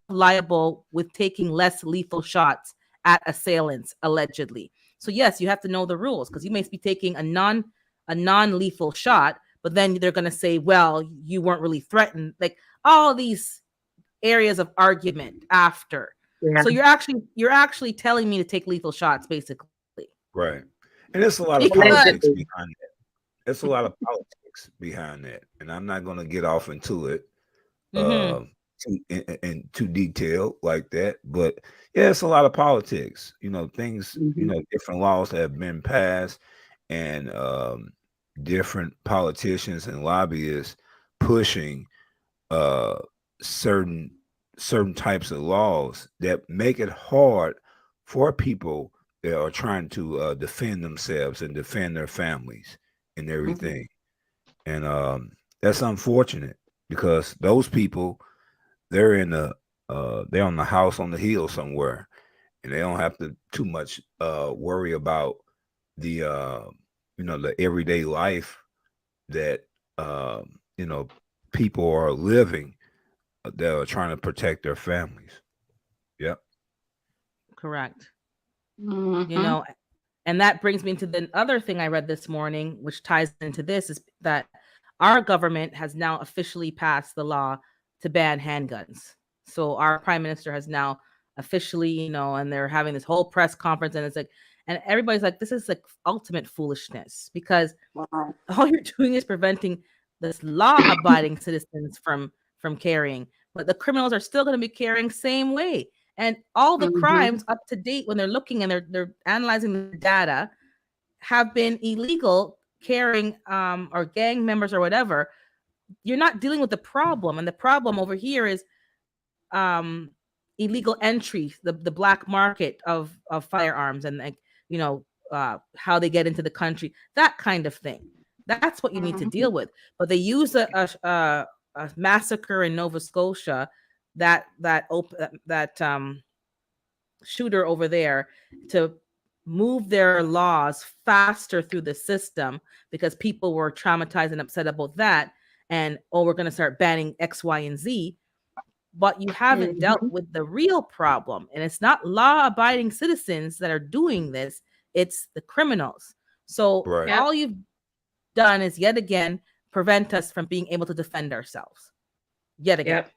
liable with taking less lethal shots at assailants, allegedly. So yes, you have to know the rules because you may be taking a non-lethal shot, but then they're gonna say, well, you weren't really threatened. Like all these areas of argument after. Yeah. So you're actually telling me to take lethal shots, basically. Right. And there's a lot of Because politics Allegedly. behind that. There's a lot of politics behind that. And I'm not going to get off into it mm-hmm, in too detailed like that. But yeah, it's a lot of politics. Things, Mhm. different laws that have been passed and different politicians and lobbyists pushing uh certain certain types of laws that make it hard for people that are trying to defend themselves and defend their families and Mhm. everything. And that's unfortunate because those people, they're in they're on the house on the hill somewhere, and they don't have to too much worry about the the everyday life that you know people are living that are trying to protect their families. Yep. correct. You Mhm. know, and that brings me to the other thing I read this morning, which ties into this, is that our government has now officially passed the law to ban handguns. So our prime minister has now officially, and they're having this whole press conference, and it's like, and everybody's like, this is like ultimate foolishness because Wow. all you're doing is preventing this law-abiding citizens from carrying, but the criminals are still going to be carrying same way. And all the crimes Mhm. up to date when they're looking and they're analyzing the data have been illegal carrying or gang members or whatever. You're not dealing with the problem, and the problem over here is um illegal entry, the black market of firearms, and like how they get into the country, that kind of thing. That's what you need to deal Mhm. with. But they use a massacre in Nova Scotia, that shooter over there, to move their laws faster through the system because people were traumatized and upset about that. And oh, we're going to start banning X, Y, and Z. But you haven't dealt Mhm. with the real problem. And it's not law abiding citizens that are doing this, it's the criminals. So Right. Yep. all you've done is yet again prevent us from being able to defend ourselves. Yet again. Yep.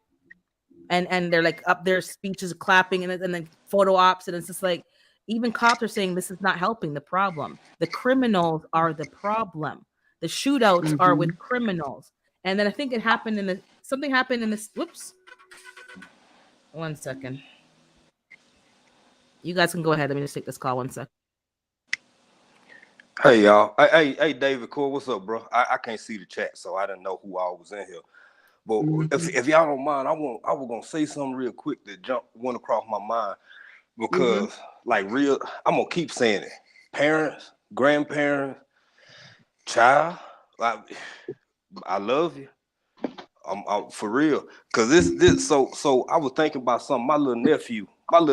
And they're like up their speeches clapping, and then photo ops, and it's just like even cops are saying this is not helping the problem. The criminals are the problem. The shootouts are with Mhm. criminals. And then I think it happened in the something happened in this. Whoops, 1 second. You guys can go ahead. Let me just take this call 1 second. Hey y'all. Hey, David Core, what's up, bro? I can't see the chat, so I didn't know who all was in here. But Mhm. if y'all don't mind, I was gonna say something real quick that went across my mind Mhm. because I'm gonna keep saying it. Parents, grandparents, child, like I love you. I'm for real. Cause this so I was thinking about something. My little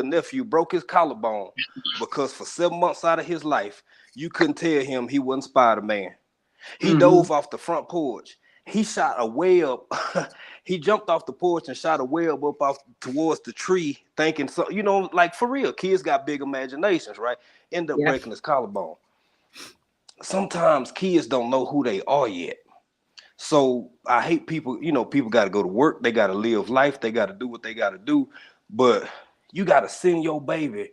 nephew broke his collarbone because for 7 months out of his life, you couldn't tell him he wasn't Spider-Man. He dove off the front porch. He shot a web. He jumped off the porch and shot a web up off towards the tree, thinking so. You know, like for real, kids got big imaginations, right? End up breaking his collarbone. Sometimes kids don't know who they are yet. So I hate people, you know, people got to go to work. They got to live life. They got to do what they got to do. But you got to send your baby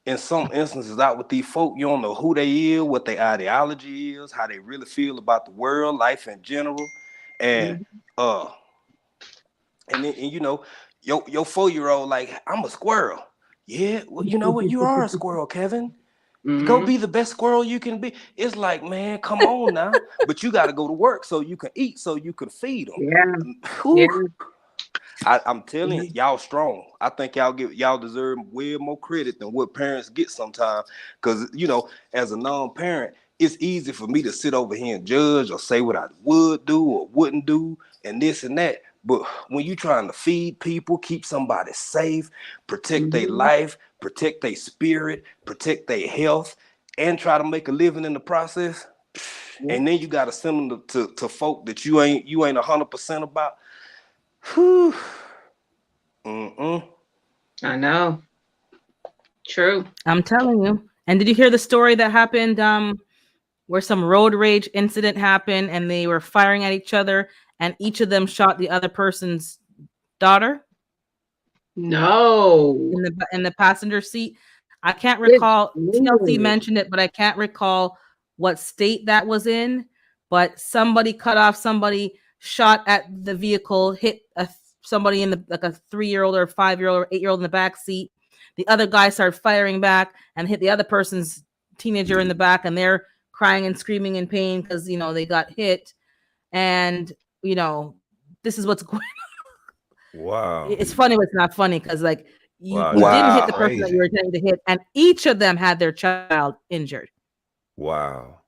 in some instances out with these folk. You don't know who they is, what their ideology is, how they really feel about the world, life in general. And and you know, your 4-year-old like, I'm a squirrel. Yeah, well, you know what? You are a squirrel, Kevin. Go be the best squirrel you can be. It's like, man, come on now. But you got to go to work so you can eat, so you can feed them. I'm telling you, y'all strong. I think y'all deserve way more credit than what parents get sometimes. Because, you know, as a non-parent, it's easy for me to sit over here and judge or say what I would do or wouldn't do and this and that. But when you're trying to feed people, keep somebody safe, protect their life, protect their spirit, protect their health, and try to make a living in the process, and then you got to send them to folk that you ain't 100% about. Whew. I know. True. I'm telling you. And did you hear the story that happened where some road rage incident happened and they were firing at each other and each of them shot the other person's daughter? No. In the passenger seat. I can't recall. TLC mentioned it, but I can't recall what state that was in. But somebody cut off somebody, shot at the vehicle, hit somebody in like a 3-year-old or a 5-year-old or 8-year-old in the back seat. The other guy started firing back and hit the other person's teenager in the back, and they're crying and screaming in pain because, you know, they got hit. And, you know, this is what's going on. Wow. It's funny, but it's not funny because, like, you Wow. didn't hit the person Crazy. that you were intending to hit, and each of them had their child injured. Wow.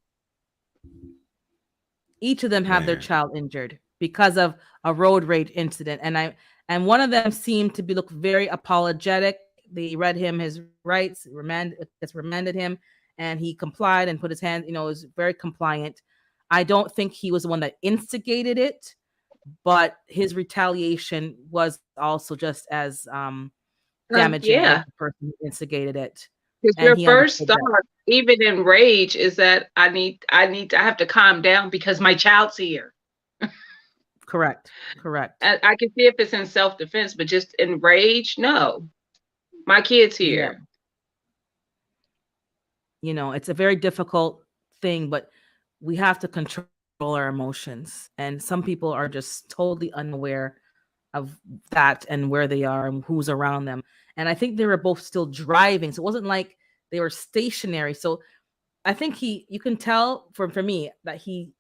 Each of them had their child injured because of a road rage incident. And one of them seemed to look very apologetic. They read him his rights, remanded him, and he complied and put his hand, you know, was very compliant. I don't think he was the one that instigated it, but his retaliation was also just as damaging as the person who instigated it. Because your first thought, even in rage, is that I have to calm down because my child's here. Correct. I can see if it's in self-defense, but just in rage, no. My kid's here. Yeah. You know, it's a very difficult thing, but we have to control our emotions. And some people are just totally unaware of that and where they are and who's around them. And I think they were both still driving. So it wasn't like they were stationary. So I think you can tell for me that he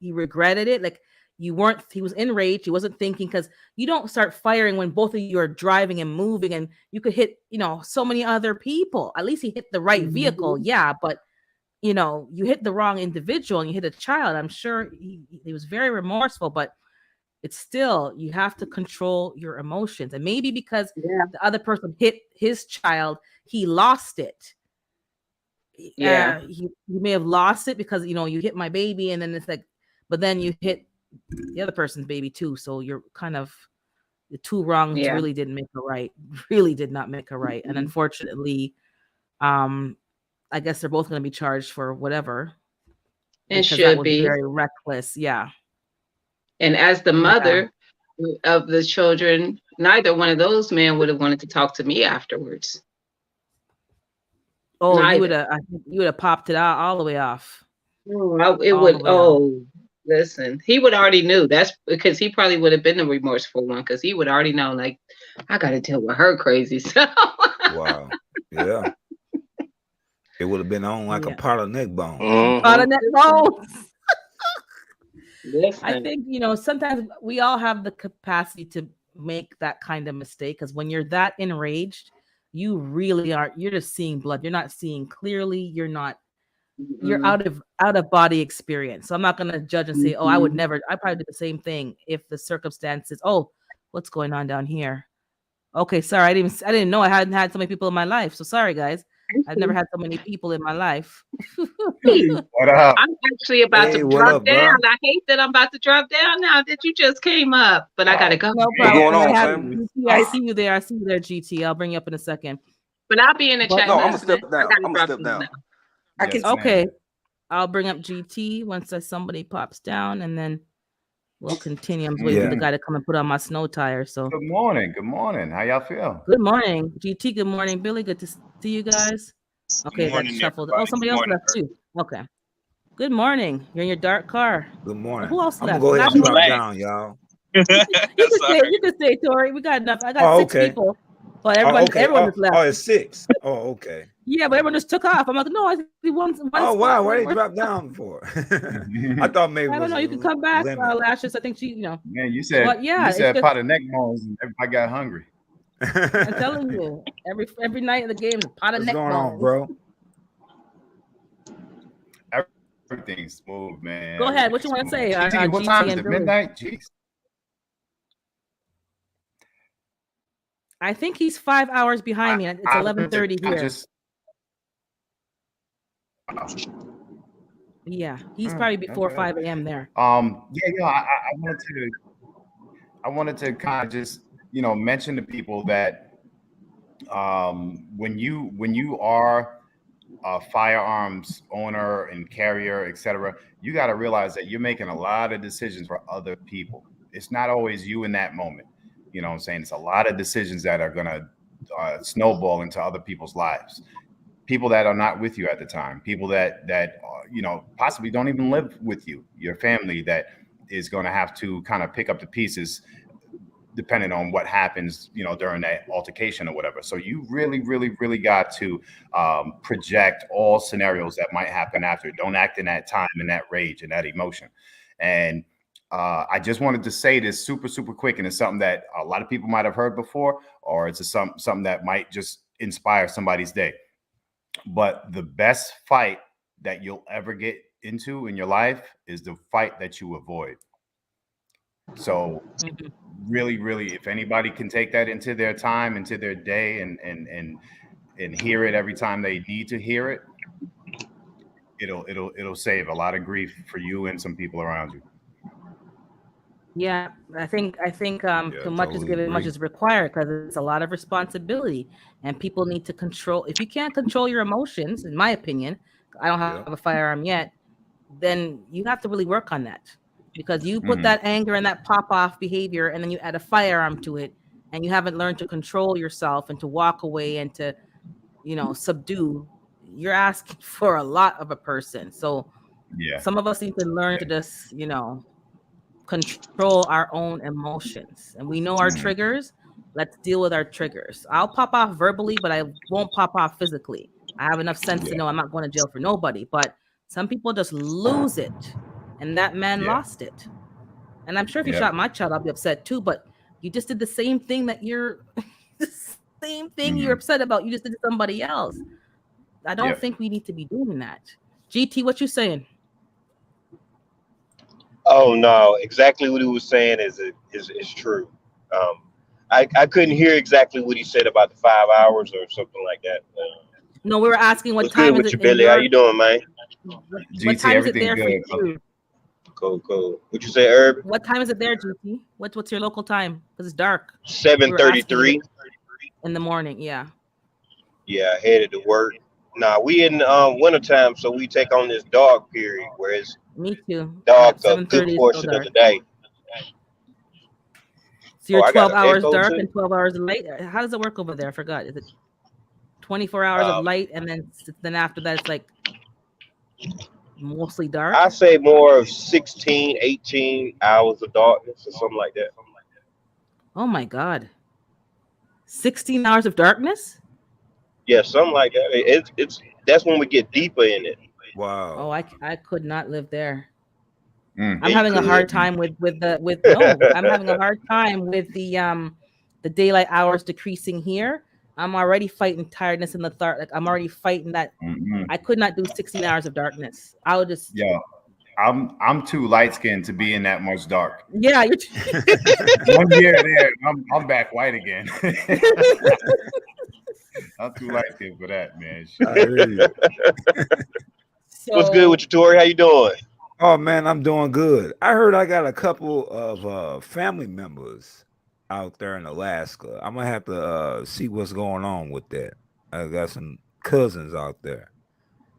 regretted it. Like, he was enraged. He wasn't thinking, because you don't start firing when both of you are driving and moving, and you could hit, you know, so many other people. At least he hit the right vehicle. Yeah. But, you know, you hit the wrong individual and you hit a child. I'm sure he was very remorseful, but it's still, you have to control your emotions. And maybe because the other person hit his child, he lost it. Yeah. He may have lost it because, you know, you hit my baby, and then it's like, but then you hit the other person's baby too. So you're kind of, the two wrongs really didn't make a right. Really did not make a right. And unfortunately, I guess they're both going to be charged for whatever. It should be very reckless. Yeah. And as the mother of the children, neither one of those men would have wanted to talk to me afterwards. Oh, I think you would have popped it out all the way off. Listen, he would already knew. That's because he probably would have been the remorseful one, because he would already know, like, I got to deal with her crazy stuff. Wow. Yeah. It would have been on like a pot of neck bone. Pot of neck bones. I think, you know, sometimes we all have the capacity to make that kind of mistake, because when you're that enraged, you really are, you're just seeing blood. You're not seeing clearly. You're not, you're out of body experience. So I'm not going to judge and say, oh, I probably do the same thing if the circumstances, oh, what's going on down here? Okay, sorry, I didn't know I hadn't had so many people in my life. So sorry, guys. I've never had so many people in my life. What up? I'm actually about to Hey, what drop up, down. bro? I hate that I'm about to drop down now that you just came up, but I gotta go. No Hey, problem. going And I on, have fam? GT. I see you there. I see you there, GT. I'll bring you up in a second. But I'll be in the But chat No, I'm gonna listening. step I down. gotta I'm gonna drop step down down. now. I can. Yes, okay, ma'am. I'll bring up GT once somebody pops down, and then we'll continue. I'm waiting for Yeah. the guy to come and put on my snow tire. So Good morning. Good morning. How y'all feel? good morning, GT. Good morning, Billy. Good to see you guys. Okay, that morning, shuffled. everybody. Oh, somebody Good else morning. left too. Okay. Good morning. You're in your dark car. Good morning. Who else I'm gonna left? go ahead and Lashes, drop you Black. down, y'all. can Sorry. stay. You can stay, Tori. We got enough. I got Oh, 6 okay. people, but Oh, everyone, okay. everyone is left. Oh, it's 6. Oh, okay. Yeah, but everyone just took off. I'm like, no, I think one Oh, spot. wow. Why they drop down for? I thought maybe I it don't was know. a You can come back, limit. Lashes. I think she, Man, you But yeah, it's said just, pot of neck bones and everybody got hungry. I'm telling you, every night of the game, pot of What's neck going on, bones. bro? Everything's smooth, man. Go ahead. What you want to say? GT, what GT time is and it? Billy. Midnight? Jeez. I think he's 5 hours behind me. It's 11:30 here. Yeah, he's probably before 5 a.m. there. I wanted to kind of just mention to people that when you are a firearms owner and carrier, etc., you got to realize that you're making a lot of decisions for other people. It's not always you in that moment. You know what I'm saying? It's a lot of decisions that are going to snowball into other people's lives. People that are not with you at the time, people that possibly don't even live with you, your family that is going to have to kind of pick up the pieces depending on what happens, during that altercation or whatever. So you really, really, really got to project all scenarios that might happen after. Don't act in that time, in that rage, and that emotion. And I just wanted to say this super, super quick, and it's something that a lot of people might have heard before, or it's something that might just inspire somebody's day. But the best fight that you'll ever get into in your life is the fight that you avoid. So really, really, if anybody can take that into their time, into their day, and hear it every time they need to hear it, it'll save a lot of grief for you and some people around you. Yeah, I think too much is given, much is required, because it's a lot of responsibility, and people need to control. If you can't control your emotions, in my opinion, I don't have a firearm yet, then you have to really work on that, because you put that anger and that pop off behavior, and then you add a firearm to it, and you haven't learned to control yourself and to walk away and to, subdue. You're asking for a lot of a person. So some of us need to learn to just, control our own emotions, and we know our triggers. Let's deal with our triggers. I'll pop off verbally, but I won't pop off physically. I have enough sense to know I'm not going to jail for nobody. But some people just lose it, and that man lost it. And I'm sure if you shot my child, I'll be upset too. But you just did the same thing that you're upset about. You just did to somebody else. I don't think we need to be doing that. GT, what you saying? Oh no, exactly what he was saying is true. I couldn't hear exactly what he said about the 5 hours or something like that. No, we were asking what What's time good is with you, it Billy? How you doing, man? What time is it there for you? Cool. What you say, Herb? What time is it there, GT? What's your local time? Because it's dark. 7:33 in the morning. Yeah. Yeah, headed to work. Nah, we in wintertime, so we take on this dark period where it's Me too. dark a 7:30 good is portion still of the day. So you're I got 12 an hours echo dark too? and 12 hours light. How does it work over there? I forgot. Is it 24 hours of light, and then after that it's like mostly dark? I say more of 16, 18 hours of darkness or something like that. Oh my God. 16 hours of darkness? Yeah, something like that. It's that's when we get deeper in it. Wow. Oh, I could not live there. Mm. I'm having a hard time with I'm having a hard time with the daylight hours decreasing here. I'm already fighting tiredness in the thought. Like I'm already fighting that. I could not do 16 hours of darkness. I would just I'm too light skinned to be in that much dark. Yeah, you're 1 year there, I'm back white again. I'm too light skinned for that, man. I hear you. What's good with So you, Tori? How you doing? Oh man, I'm doing good. I heard I got a couple of family members out there in Alaska. I'm gonna have to see what's going on with that. I got some cousins out there.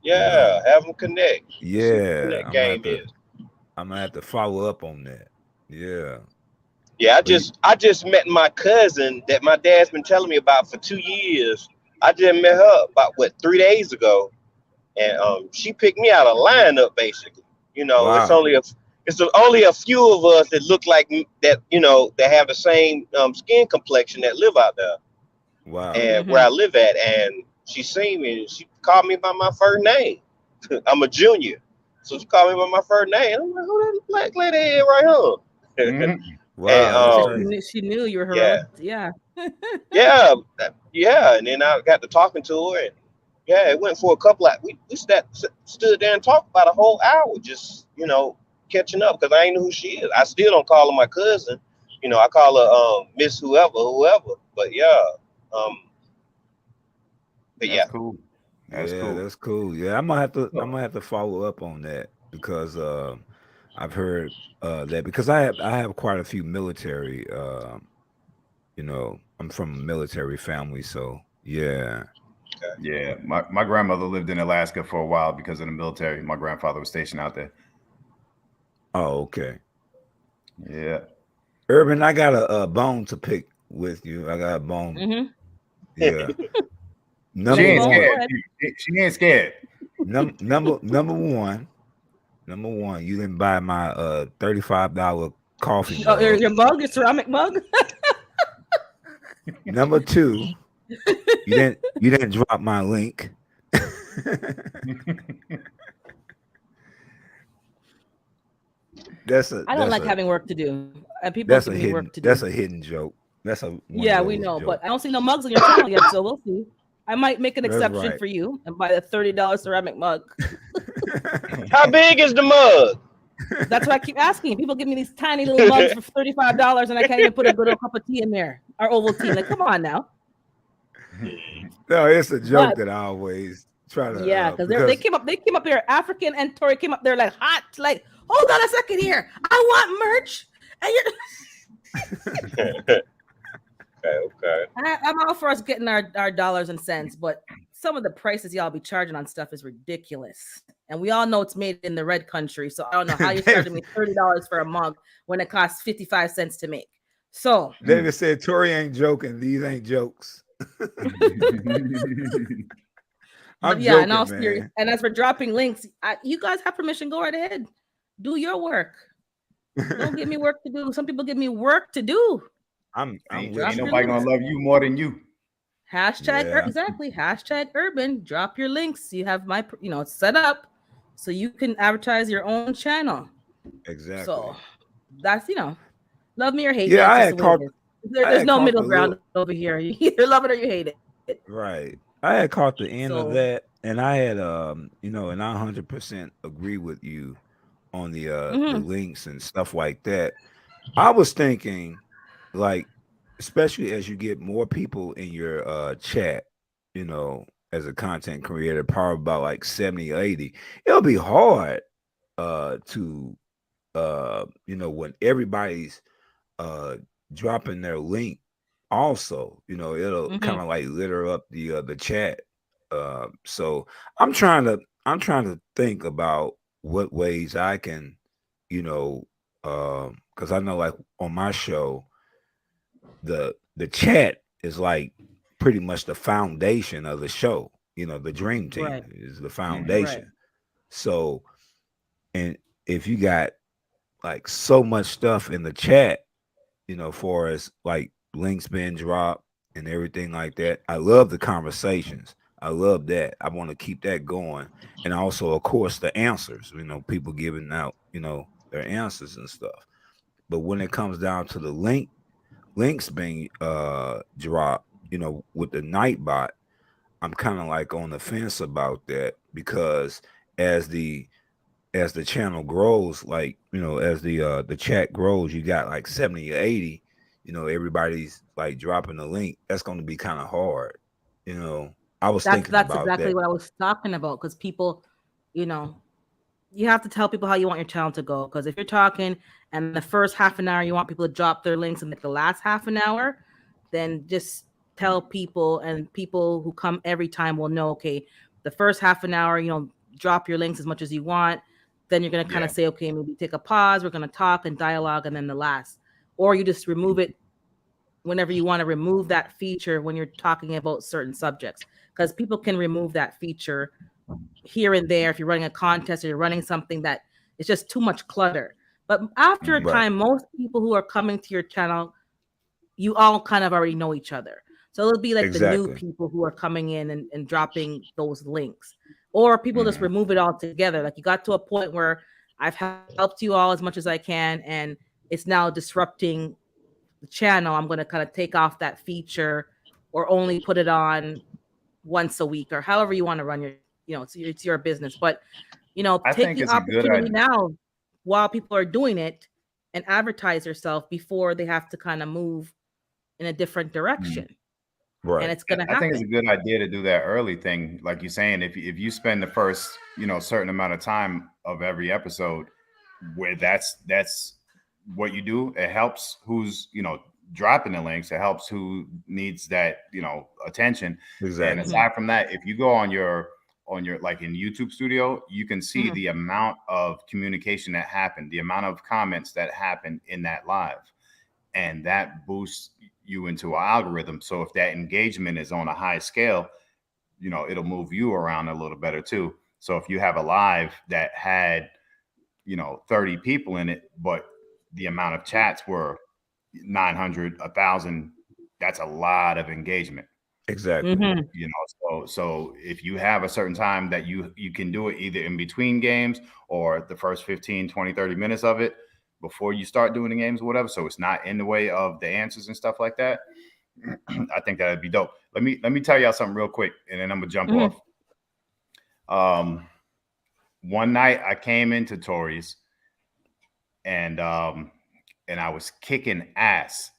You Yeah, know, have them connect. See what the yeah, connect game is. I'm gonna have to follow up on that. Yeah, Yeah, but I just met my cousin that my dad's been telling me about for 2 years. I just met her about what 3 days ago, and she picked me out a lineup basically. You know, wow, it's only a few of us that look like that. You know, that have the same skin complexion that live out there wow, and where I live at. And she seen me and she called me by my first name. I'm a junior, so she called me by my first name. I'm like, who that black lady is right here? Mhm. And wow. That's so crazy. she knew you were her yeah, relative. Yeah. yeah, yeah. And then I got to talking to her, and yeah, it went for a couple of stood there and talked about a whole hour, just catching up because I ain't know who she is. I still don't call her my cousin. You know, I call her Miss whoever. But yeah, um, but That's yeah, cool. That's Yeah, cool. that's cool. Yeah, I'm So, gonna have to follow up on that because I've heard that because I have quite a few military. I'm from a military family, so yeah. okay. yeah, my grandmother lived in Alaska for a while because of the military. My grandfather was stationed out there. Oh, okay. Yeah. Urban, I got a bone to pick with you. I got a bone. Mm-hmm. Yeah. She Number Big ain't bone. one. Go scared. ahead. She ain't scared. Number one. Number one. You didn't buy my $35 coffee Oh, mug. your mug, your ceramic mug. Number two. You didn't drop my link. that's a I don't that's like a having work to do, and people that's give a me work hidden to that's do. a hidden joke. That's one of Yeah, we those know, but I jokes. don't see no mugs on your channel yet, so we'll see. I might make an That's exception right. for you and buy a $30 ceramic mug. How big is the mug? That's why I keep asking. People give me these tiny little mugs for $35, and I can't even put a good old cup of tea in there or Ovaltine. Like, come on now. No, it's a joke But that I always try to yeah, because they because came up here. African and Tori came up there like hot. Like, hold on a second here. I want merch. And Okay. I'm all for us getting our dollars and cents, but some of the prices y'all be charging on stuff is ridiculous. And we all know it's made in the red country. So I don't know how you're charging me $30 for a mug when it costs 55 cents to make. So David said Tori ain't joking. These ain't jokes. but I'm yeah, and all joking, serious. man. And as for dropping links, you guys have permission. Go right ahead. Do your work. Don't give me work to do. Some people give me work to do. I'm with Ain't Drop you your nobody on links. gonna that. love you more than you. Yeah, Exactly. Hashtag urban. Drop your links. You have my set up so you can advertise your own channel. exactly. So that's love me or hate me. Yeah, It's just the way it is. I There's had no caught middle the ground little over here. You either love it or you hate it. right. I had caught the end of So that, and I had and I 100% agree with you on the mhm. links and stuff like that. I was thinking, like, especially as you get more people in your chat, as a content creator, probably about like 70 or 80, it'll be hard to when everybody's uh dropping their link also, it'll kind Mhm. of like litter up the chat. So I'm trying to think about what ways I can, you know, because I know like on my show, the chat is like pretty much the foundation of the show. The dream team Right. is the Right. foundation. So, and if you got like so much stuff in the chat, for as like links being dropped and everything like that. I love the conversations. I love that. I want to keep that going. And also, of course, the answers, people giving out, their answers and stuff. But when it comes down to the links being dropped, with the Nightbot, I'm kind of like on the fence about that because as the as the channel grows, like as the chat grows, you got like 70 or 80, everybody's like dropping the link. That's going to be kind of hard. You know, I was That's thinking that's about exactly that. what I was talking about. Because people, you know, you have to tell people how you want your channel to go. Because if you're talking and the first half an hour you want people to drop their links and like the last half an hour, then just tell people, and people who come every time will know, okay, the first half an hour, drop your links as much as you want. Then you're going to kind Yeah. of say, okay, maybe take a pause. We're going to talk and dialogue, and then the last, or you just remove it whenever you want to remove that feature when you're talking about certain subjects, because people can remove that feature here and there if you're running a contest or you're running something that is just too much clutter. But after a Mhm. Right. time, most people who are coming to your channel, you all kind of already know each other. So it'll be like the new Exactly. people who are coming in and dropping those links. Or people just Mhm. remove it all together. Like you got to a point where I've helped you all as much as I can, and it's now disrupting the channel. I'm going to kind of take off that feature or only put it on once a week or however you want to run your, it's your business. But, I take think the it's a good opportunity idea. now while people are doing it and advertise yourself before they have to kind of move in a different direction. And Right. it's going to I think it's a happen. good idea to do that early thing, like you're saying. If you spend the first, certain amount of time of every episode where that's what you do, it helps who's dropping the links. It helps who needs that attention. And Exactly. Mhm. aside from that, if you go on your like in YouTube Studio, you can see Mhm. the amount of communication that happened, the amount of comments that happened in that live, and that boosts you into an algorithm. So if that engagement is on a high scale, it'll move you around a little better too. So if you have a live that had 30 people in it, but the amount of chats were 900, 1,000, that's a lot of engagement. Exactly. Mhm. So if you have a certain time that you can do it either in between games or the first 15, 20, 30 minutes of it before you start doing the games or whatever, so it's not in the way of the answers and stuff like that. I think that'd be dope. Let me tell y'all something real quick, and then I'm gonna jump Mhm. off. um One night I came into Tori's, and I was kicking ass,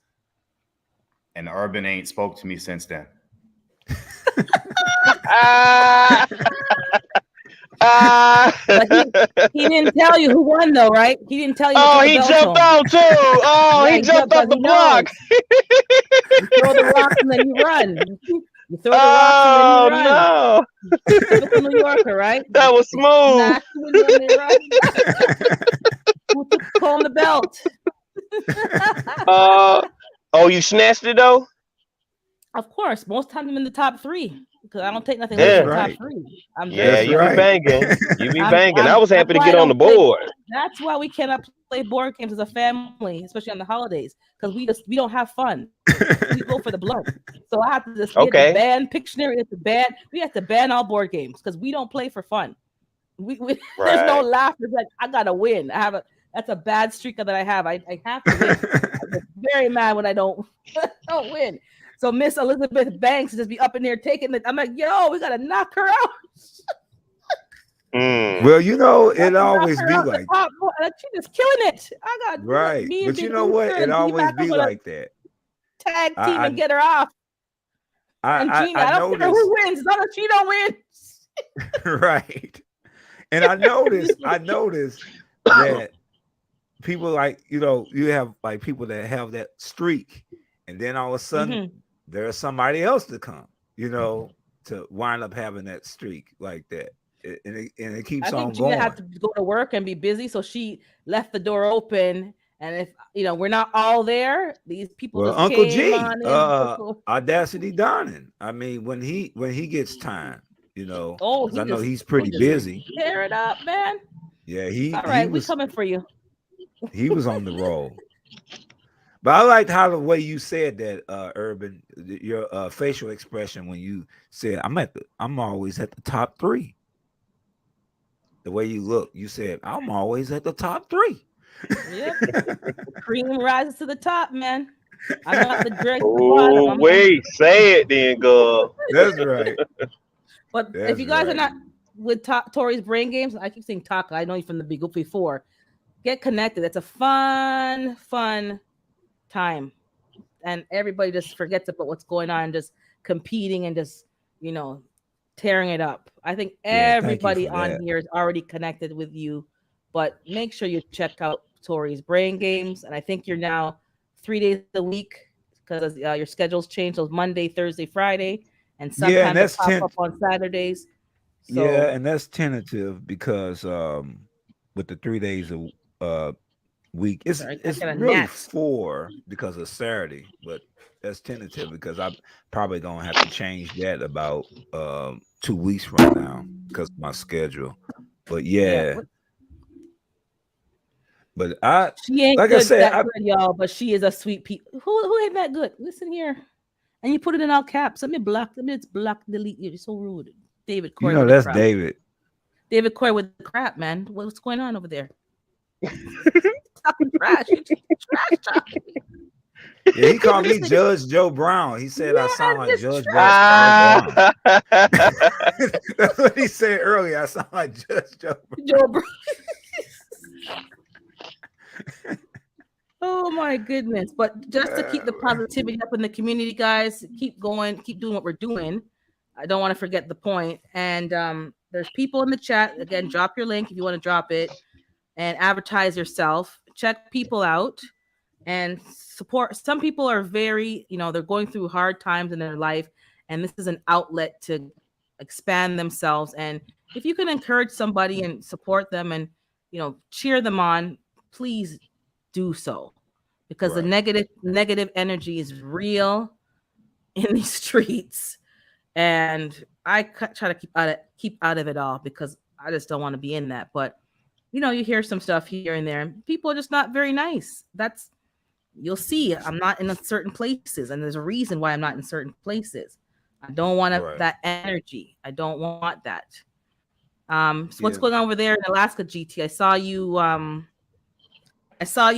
and Urban ain't spoke to me since then. Ah, ah. But he didn't tell you who won though, right? He didn't tell you to Oh, throw the he belt to jumped him. on too. Oh, Yeah, he he jumped jumped off because the he block. knows. You throw the rocks and then you run. You throw the rocks and then you Oh run. no, Typical New Yorker, right? that was They smooth. smash you and then they run. Who took home the belt? Uh, oh, you snatched it though. Of course, most times I'm in the top three because I don't take nothing less That's Yeah, than top right. three. I'm very yeah, That's you be right. selective. banging. You be I'm, banging. I I'm. was That's happy to why I get on the don't play. board. That's why we cannot play board games as a family, especially on the holidays, because we don't have fun. We go for the blood. So we had to Okay, ban Pictionary. We had to ban all board games because we don't play for fun. We there's no right. laughter. It's like I gotta win. That's a bad streak that I have. I have to win. I get very mad when I don't don't win. So Miss Elizabeth Banks just be up in there taking it. I'm like, yo, we gotta knock her out. Mm. Well, Got it to knock always her be out the like top. Like, she just killing it. We got right. me and But you Big know what? Booster It and D always Mac. I'm be gonna like that. tag team and I get her off. And I Gina, I don't care noticed who wins, as long as she don't win. right. And I noticed that people like, you have like people that have that streak, and then all of a sudden Mhm. there's somebody else to come, to wind up having that streak like that. And it I keeps think on Gina going. had to go to work and be busy, so she left the door open. And if we're not all there, these people Well, just Uncle came G, on in. So, Audacity Donning. I mean, when he gets time, oh, because I know he's pretty he just busy. tear it up, man. Yeah, It's all he right. We was coming for you. he was on the roll. But I liked how the way you said that, Urban, your facial expression when you said, I'm always at the top three. The way you look, you said, I'm always at the top three. Yep. Cream rises to the top, man. I'm not the dregs at the bottom. Oh, wait, say it then, girl. That's right. But if That's you guys are right. not with Tori's brain games, I keep saying Taka. I know you from the before. Get connected. It's a fun time, and everybody just forgets about what's going on, just competing and just tearing it up. I think Yeah, thank you everybody for on that. here is already connected with you, but make sure you check out Tori's Brain Games. And I think you're now 3 days a week because your schedule's changed. So Monday, Thursday, Friday, and Yeah, and sometimes it that's pop 10. up on Saturdays. Yeah, So and that's tentative because with the 3 days a week, it's sorry, I it's got a really gnat. 4 because of Saturday, but that's tentative because I'm probably gonna have to change that about 2 weeks from now because of my schedule. But Yeah, yeah, but I she ain't like I good said, that good, y'all, but she is a sweet who ain't that good? Listen here. And you put it in all caps. Let me just block, delete you. You're so rude. David Coy with the that's crap. David. David Coy with the crap, man. What's going on over there? Talking trash. You trash talking. Yeah, he called me Listen, Judge Joe Brown. He said I sound yeah, like just Judge trash Joe talking. Brown. Ah. That's what he said earlier. I sound like Judge Joe Brown. Joe Bro- Oh my goodness. But just to keep the positivity up in the community, guys, keep going, keep doing what we're doing. I don't want to forget the point. And there's people in the chat. Again, drop your link if you want to drop it and advertise yourself. Check people out and support. Some people are very, they're going through hard times in their life, and this is an outlet to expand themselves. And if you can encourage somebody and support them and, cheer them on, please do so, because the Right. negative energy is real in these streets, and I try to keep out of it all because I just don't want to be in that. But you hear some stuff here and there, and people are just not very nice. You'll see. I'm not in certain places, and there's a reason why I'm not in certain places. I don't want Right. that energy. I don't want that. So what's Yeah. going on over there in Alaska, GT? I saw you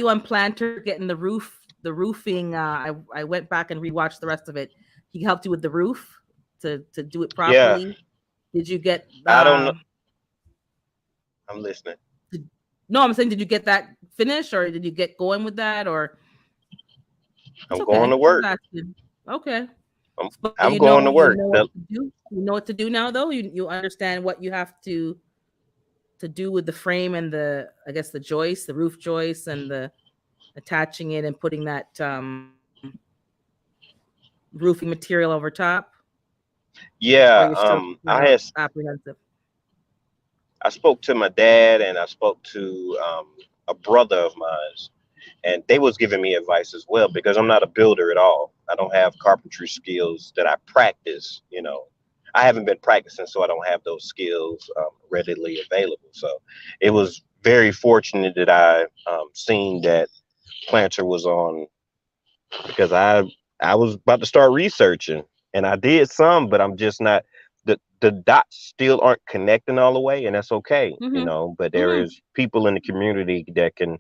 on Planter getting the roofing. I went back and rewatched the rest of it. He helped you with the roof to do it Yeah, properly. Did you get I don't know. I'm listening. no, I'm saying, did you get that finished, or did you get going with that, or it's I'm going okay. to I was work. asking. Okay. I'm, But I'm you know going to you work. know what to do. You know what to do now, though. You understand what you have to do with the frame and I guess the joist, the roof joist, and the attaching it and putting that roofing material over top, or you're Yeah, still apprehensive. I spoke to my dad and I spoke to a brother of mine, and they was giving me advice as well because I'm not a builder at all. I don't have carpentry skills that I practice. I haven't been practicing, so I don't have those skills readily available. So it was very fortunate that I seen that Planter was on, because I was about to start researching, and I did some, but I'm just not, the dots still aren't connecting all the way, and that's okay, Mm-hmm. but there Mm-hmm. is people in the community that can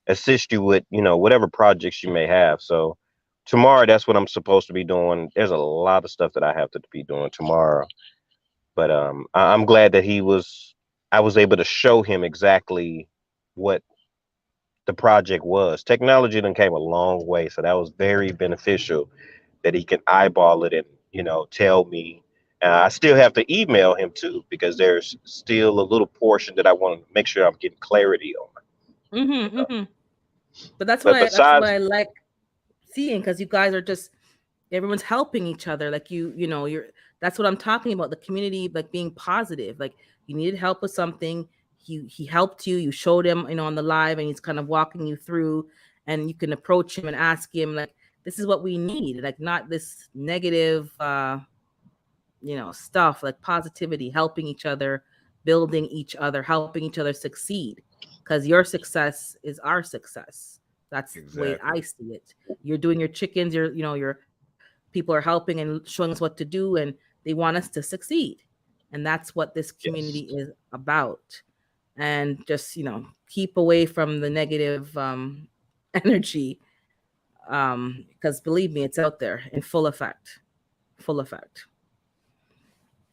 assist you with, whatever projects you may have. So tomorrow, that's what I'm supposed to be doing. There's a lot of stuff that I have to be doing tomorrow, but I'm glad that I was able to show him exactly what the project was. Technology then came a long way, so that was very beneficial that he can eyeball it and tell me. I still have to email him too because there's still a little portion that I want to make sure I'm getting clarity on. Mm-hmm. Mm-hmm. But that's what But I besides, like seeing, because you guys are just, everyone's helping each other. Like you're that's what I'm talking about. The community, like, being positive. Like, you needed help with something. He helped you. You showed him, on the live, and he's kind of walking you through, and you can approach him and ask him, like, this is what we need. Like, not this negative stuff, like positivity, helping each other, building each other, helping each other succeed. Because your success is our success. That's the way I Exactly. see it. You're doing your chickens, your people are helping and showing us what to do, and they want us to succeed. And that's what this community yes, is about. And just, keep away from the negative energy, because believe me, it's out there in full effect. Full effect.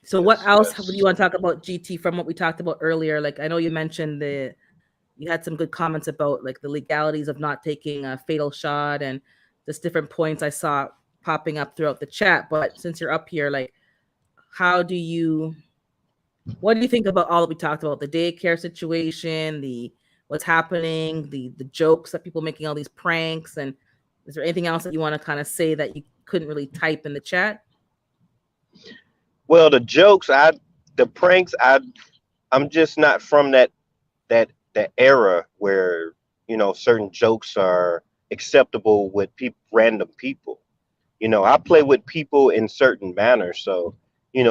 So what yes, else do you yes. want to talk about, GT, from what we talked about earlier? Like, I know you mentioned you had some good comments about, like, the legalities of not taking a fatal shot, and just different points I saw popping up throughout the chat. But since you're up here, like, how do you what do you think about all that we talked about, the daycare situation, the what's happening, the jokes that people making, all these pranks, and is there anything else that you want to kind of say that you couldn't really type in the chat? Well, the jokes, the pranks, I'm just not from that era where certain jokes are acceptable with random people. I play with people in certain manners, so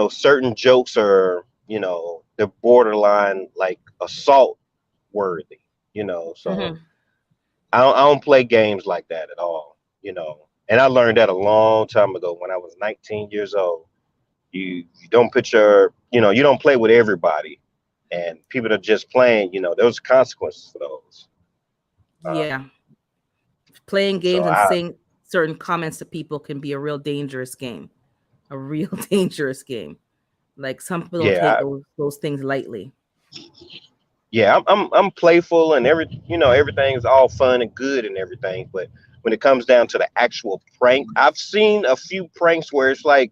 certain jokes are they're borderline like assault worthy. So Hmm. I don't play games like that at all. And I learned that a long time ago when I was 19 years old. You don't put you don't play with everybody, and people that are just playing, there's consequences for those. Um, Yeah, playing so games and saying certain comments to people can be a real dangerous game, a real dangerous game. Like some people don't yeah, take those things lightly. yeah, I'm playful and everything's all fun and good and everything, but when it comes down to the actual prank, I've seen a few pranks where it's like,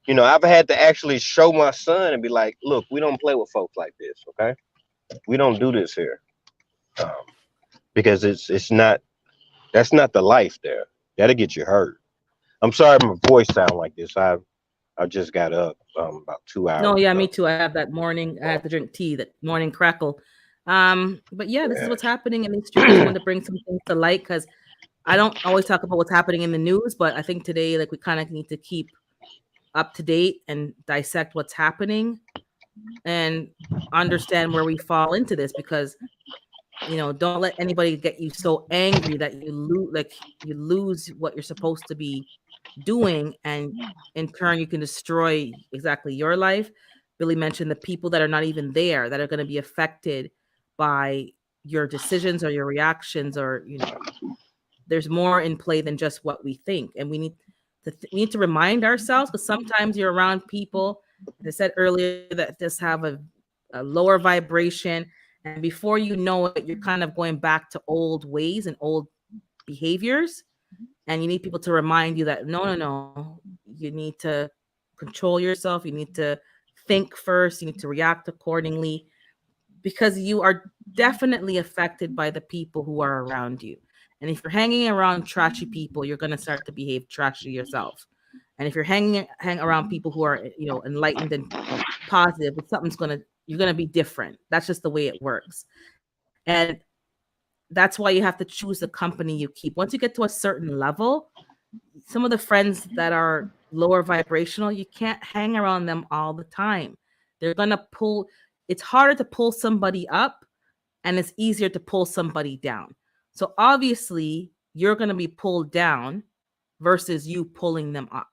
I've had to actually show my son and be like, look, we don't play with folks like this, okay? We don't do this here, um, because it's not that's not the life there. That'll get you hurt. I'm sorry, my voice sound like this. I just got up about two No, hours yeah, me ago. too. I have that morning. I have to drink tea, that morning crackle. But yeah, this is what's happening in these streets. I just wanted to bring some things to light because I don't always talk about what's happening in the news, but I think today, like, we kind of need to keep up to date and dissect what's happening and understand where we fall into this because don't let anybody get you so angry that you lose what you're supposed to be doing, and in turn you can destroy exactly your life. Billy mentioned the people that are not even there that are going to be affected by your decisions or your reactions, or there's more in play than just what we think, and we need to remind ourselves, because sometimes you're around people, as I said earlier, that just have a lower vibration, and before you know it, you're kind of going back to old ways and old behaviors, and you need people to remind you that no, you need to control yourself, you need to think first, you need to react accordingly, because you are definitely affected by the people who are around you. And if you're hanging around trashy people, you're going to start to behave trashy yourself. And if you're hang around people who are, enlightened and positive, something's going to you're going to be different. That's just the way it works. And that's why you have to choose the company you keep. Once you get to a certain level, some of the friends that are lower vibrational, you can't hang around them all the time. They're going to pull It's harder to pull somebody up and it's easier to pull somebody down. So obviously, you're going to be pulled down versus you pulling them up.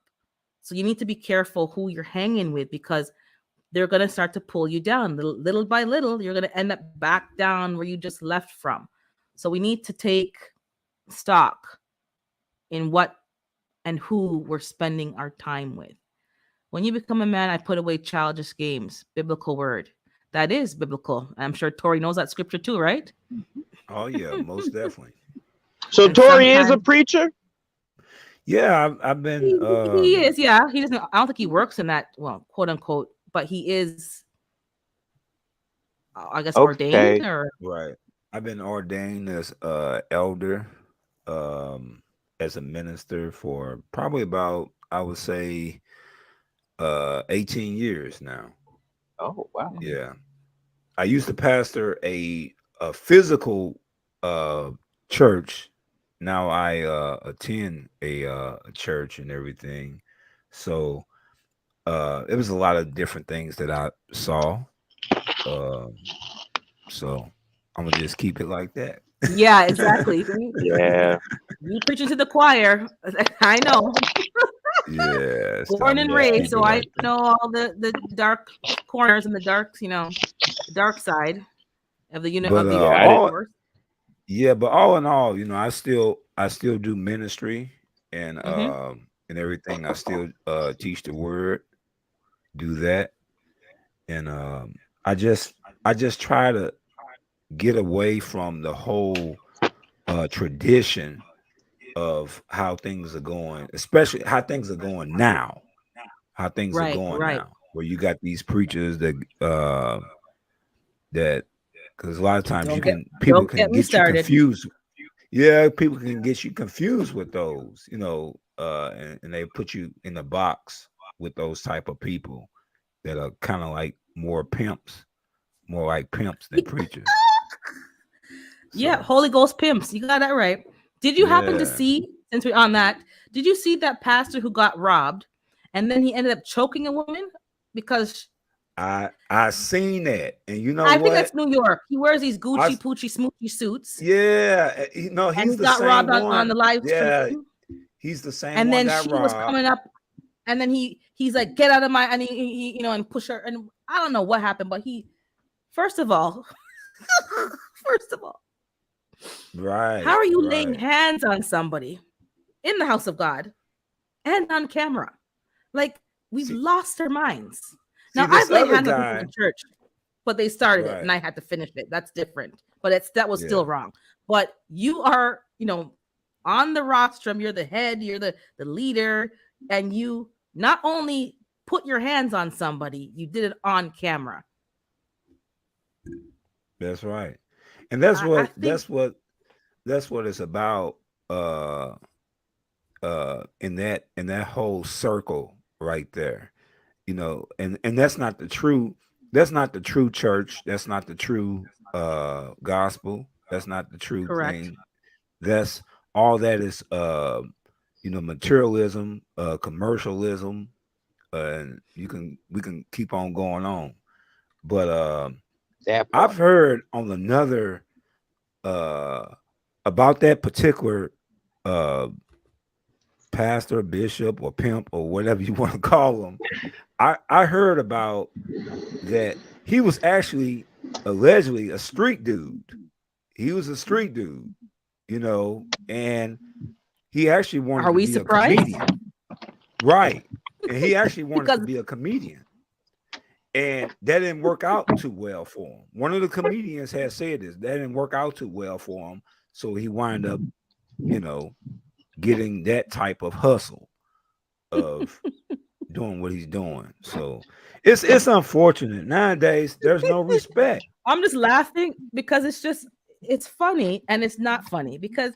So you need to be careful who you're hanging with, because they're going to start to pull you down little by little. You're going to end up back down where you just left from. So we need to take stock in what and who we're spending our time with. When you become a man, I put away childish games. Biblical word. That is biblical. I'm sure Tori knows that scripture too, right? Oh yeah, most definitely. So And Tori is a sometimes preacher. Yeah, I've been he is, yeah. He doesn't. I don't think he works in that, well, quote unquote, but he is, I guess, ordained, Okay. or right. I've been ordained as elder, um, as a minister for probably about, I would say, 18 years now. Oh wow. Mhm. Yeah. I used to pastor a physical uh church. Now I attend a church and everything. So it was a lot of different things that I saw. Um so I'm gonna just keep it like that. Yeah, exactly. You Yeah. you preaching to the choir. I know. Yeah, so Born I'm and gonna just Yeah. raised, keep so it I like that. know all the dark corners and the dark, the dark side of the unit But of the Yeah. I did. all force. yeah, but all in all, I still do ministry Hmm. and everything. I still teach the word, do that. And I just try to get away from the whole tradition of how things are going, especially how things are going now, how things are Right, going right. now, where you got these preachers that because a lot of times people Don't can get me get you started. confused. Yeah, people can get you confused with those, and they put you in a box with those type of people that are kind of like more like pimps than preachers. Yeah, So Holy Ghost pimps. You got that right. Did you happen to yeah, see, since we're on that, did you see that pastor who got robbed and then he ended up choking a woman? Because I seen that, and you know I think that's what? New York. He wears these I Gucci Poochie Smoochy suits Yeah, and he's he the got robbed same on the one. live Yeah, stream. he's the same And one then got she was robbed. coming up and then he's like, get out of my, and he and push her. And I don't know what happened, but first of all, first of all, how Right, are you laying right. hands on somebody in the house of God and on camera? Like, we've See, lost our minds. see Now, this I've laid other hands on people guy. in church, but they started it and Right. I had to finish it. That's different. But that was Yeah. still wrong. But you are, on the rostrum, you're the head, you're the leader, and you not only put your hands on somebody, you did it on camera. That's right. And that's I what think it's about. Uh, in that whole circle right there, and that's not the true. That's not the true church. That's not the true gospel. That's not the true correct. thing. That's all that is materialism, commercialism, and we can keep on going on. But That I've part. heard on another uh about that particular uh pastor, bishop, or pimp, or whatever you want to call him. I heard about that he was actually allegedly a street dude. He was a street dude, and he actually wanted Are to we be a surprised? comedian. Right. And he actually wanted to Because be a comedian. And that didn't work out too well for him. One of the comedians had said this. That didn't work out too well for him. So he wound up, getting that type of hustle of doing what he's doing. So it's unfortunate. Nowadays, there's no respect. I'm just laughing because it's funny and it's not funny because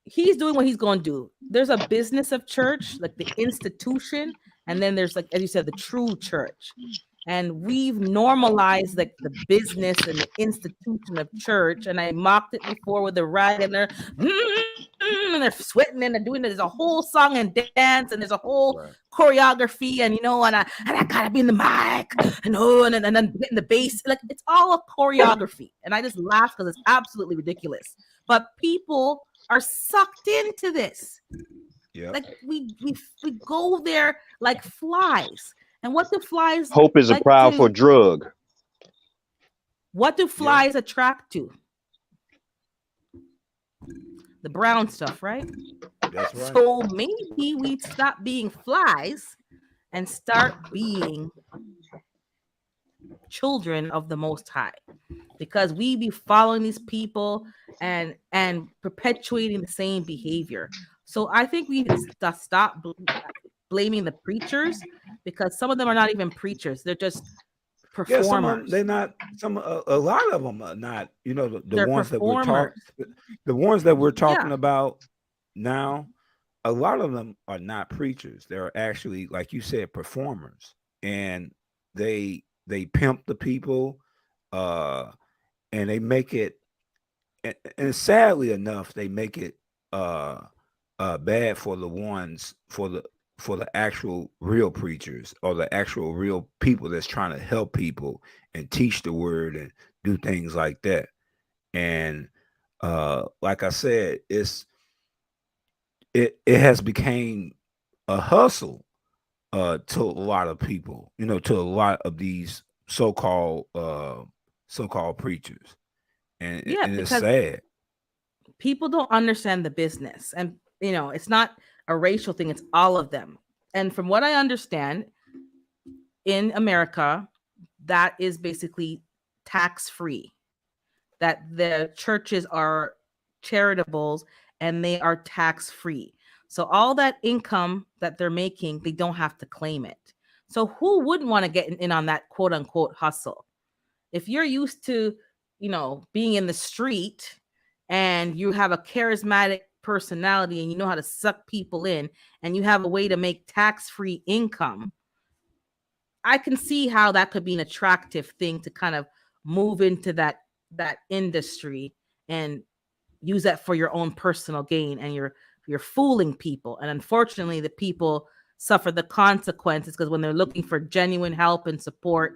he's doing what he's going to do. There's a business of church, like the institution, and then there's, like, as you said, the true church. And we've normalized like the business and the institution of church. And I mocked it before with the rag and they're sweating and they're doing, there's a whole song and dance and there's a whole Right. choreography and I gotta be in the mic and then getting the bass. Like, it's all a choreography. And I just laugh because it's absolutely ridiculous. But people are sucked into this. Yeah. Like, we go there like flies. And what do flies Hope is a like powerful to? drug. What do flies attract to? The brown stuff, right? That's right. So maybe we'd stop being flies and start being children of the Most High, because we be following these people and perpetuating the same behavior. So I think we need to stop blaming the preachers, because some of them are not even preachers; they're just performers. Yeah, some of them, they're not. A lot of them are not. The They're ones that performers. the ones that we're talking about now. A lot of them are not preachers. They're actually, like you said, performers, and they pimp the people, and they make it. And sadly enough, they make it bad for the ones for the actual real preachers, or the actual real people that's trying to help people and teach the word and do things like that. And like I said, it has become a hustle to a lot of people, to a lot of these so-called preachers. And it's Because sad. people don't understand the business, and it's not a racial thing, it's all of them. And from what I understand, in America, that is basically tax free, that the churches are charitables and they are tax free. So all that income that they're making, they don't have to claim it. So who wouldn't want to get in on that quote unquote hustle? If you're used to, being in the street and you have a charismatic personality and you know how to suck people in and you have a way to make tax-free income, I can see how that could be an attractive thing to kind of move into that industry and use that for your own personal gain, and you're fooling people. And unfortunately, the people suffer the consequences because when they're looking for genuine help and support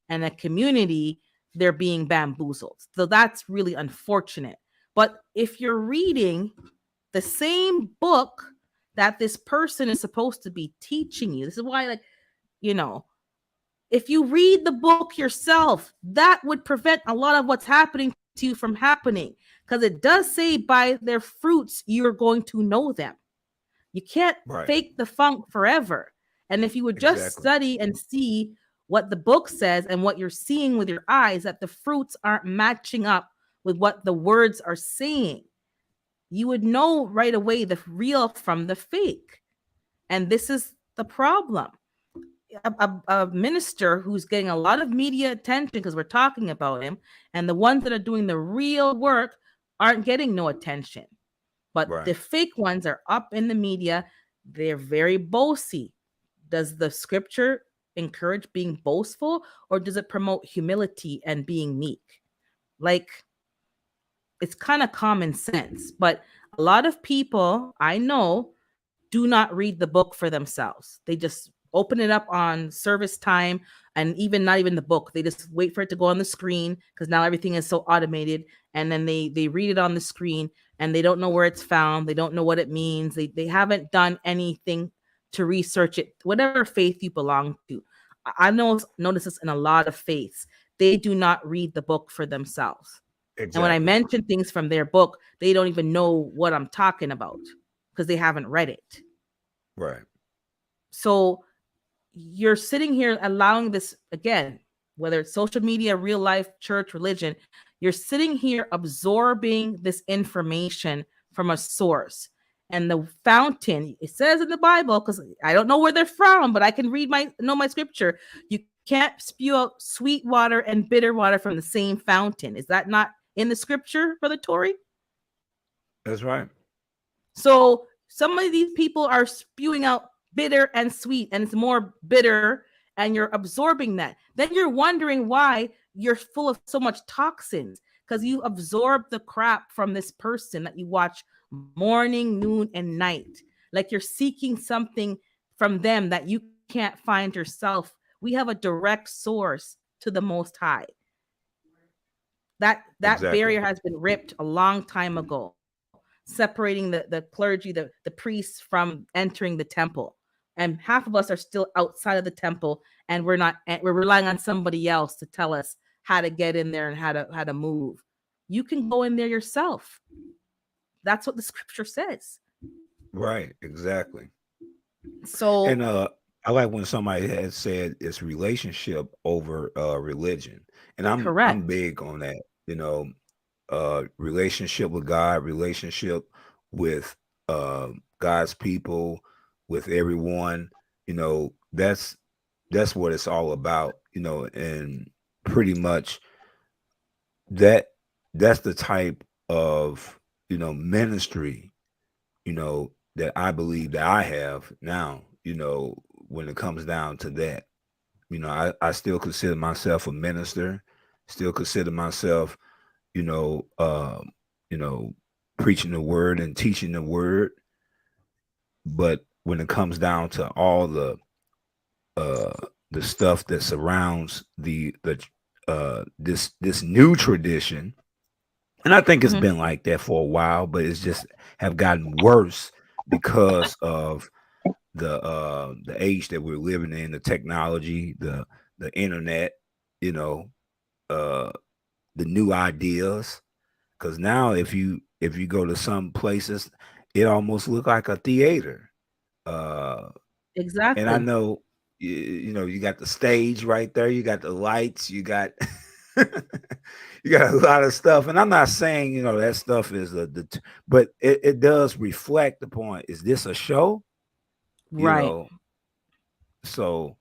and a community, they're being bamboozled. So that's really unfortunate. But if you're reading the same book that this person is supposed to be teaching you, this is why, like, you know, if you read the book yourself, that would prevent a lot of what's happening to you from happening. Because it does say by their fruits, you're going to know them. You can't Right. fake the funk forever. And if you would just Exactly. study and see what the book says and what you're seeing with your eyes, that the fruits aren't matching up with what the words are saying, you would know right away the real from the fake. And this is the problem. A minister who's getting a lot of media attention because we're talking about him, and the ones that are doing the real work aren't getting no attention. But Right. the fake ones are up in the media. They're very boasty. Does the scripture encourage being boastful, or does it promote humility and being meek? Like, it's kind of common sense. But a lot of people I know do not read the book for themselves. They just open it up on service time, and even not even the book. They just wait for it to go on the screen because now everything is so automated. And then they read it on the screen and they don't know where it's found. They don't know what it means. They haven't done anything to research it, whatever faith you belong to. I know notice this in a lot of faiths. They do not read the book for themselves. And when I Exactly. mention things from their book, they don't even know what I'm talking about because they haven't read it. Right. So you're sitting here allowing this, again, whether it's social media, real life, church, religion, you're sitting here absorbing this information from a source. And the fountain, it says in the Bible, because I don't know where they're from, but I can know my scripture. You can't spew out sweet water and bitter water from the same fountain. Is that not in the scripture, Brother Tory? That's right. So some of these people are spewing out bitter and sweet, and it's more bitter, and you're absorbing that. Then you're wondering why you're full of so much toxins because you absorb the crap from this person that you watch morning, noon, and night. Like you're seeking something from them that you can't find yourself. We have a direct source to the Most High. That Exactly. barrier has been ripped a long time ago, separating the clergy, the priests from entering the temple. And half of us are still outside of the temple, and we're relying on somebody else to tell us how to get in there and how to move. You can go in there yourself. That's what the scripture says. Right. Exactly. And So I like when somebody has said it's relationship over religion. And I'm correct. big on that, you know, relationship with God, relationship with God's people, with everyone, that's what it's all about, and pretty much that that's the type of ministry that I believe that I have now, when it comes down to that. I still consider myself a minister, still consider myself, you know, um, you know, preaching the word and teaching the word. But when it comes down to all uh the stuff that surrounds the this new tradition, and I think it's Mhm. been like that for a while, but it's just have gotten worse because of the age that we're living in, the technology, the internet, you know, uh the new ideas. Because now if you go to some places, it almost look like a theater. Uh and I Exactly. know you got the stage right there, you got the lights, you got You got a lot of stuff, and I'm not saying that stuff is but it does reflect upon, is this a show? Right. So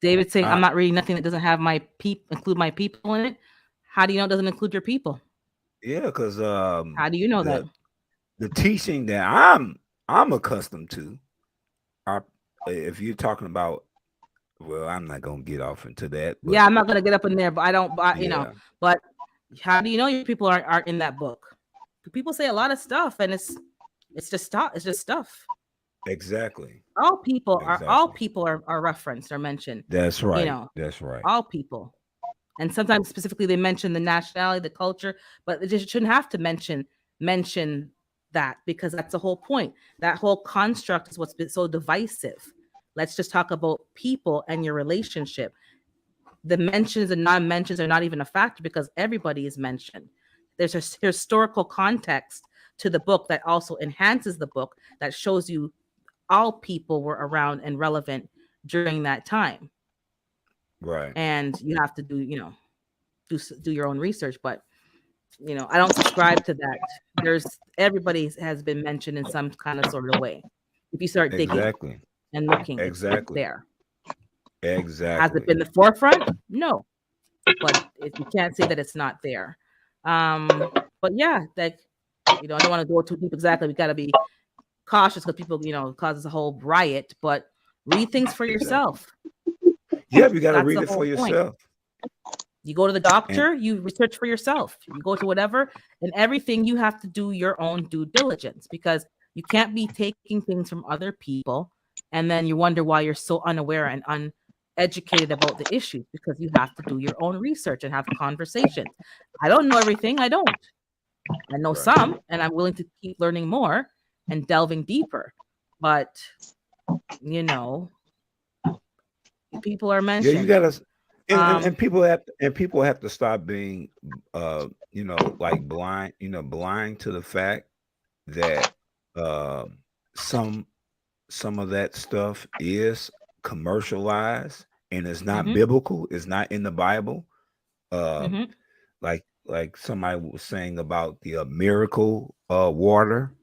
David saying, I'm I not reading nothing that doesn't have include my people in it. How do you know it doesn't include your people? yeah, because How do you know that? the teaching that I'm accustomed to, if you're talking about, well, I'm not gonna get off into that, but Yeah, I'm not gonna get up in there, but I don't, yeah, but how do you know your people aren't in that book? People say a lot of stuff, and it's just stuff. It's just stuff. exactly. All people are referenced or mentioned. That's right. All people. And sometimes specifically they mention the nationality, the culture, but they just shouldn't have to mention that, because that's the whole point. That whole construct is what's been so divisive. Let's just talk about people and your relationship. The mentions and non-mentions are not even a factor, because everybody is mentioned. There's a historical context to the book that also enhances the book, that shows you all people were around and relevant during that time. Right. And you have to do your own research, but I don't subscribe to that. Everybody has been mentioned in some kind of sort of way. If you start digging Exactly. and looking, it's Exactly. there. Has it Exactly. been the forefront? No, but you can't say that it's not there. But yeah, like I don't want to go too deep. Exactly, we got to be cautious, because people causes a whole riot. But read things for yourself. Yeah, you got to That's read the it for whole point. yourself. You go to the And doctor, you research for yourself. You go to whatever, and everything you have to do your own due diligence, because you can't be taking things from other people and then you wonder why you're so unaware and uneducated about the issues, because you have to do your own research and have conversations. I don't know everything. I don't. I know right. some, and I'm willing to keep learning more and delving deeper. But people are Yeah, you mentioned. gotta, and people have to stop being, like blind, blind to the fact that some of that stuff is commercialized and it's not Mm-hmm. biblical. It's not in the Bible. Mm-hmm. Like somebody was saying about the miracle water.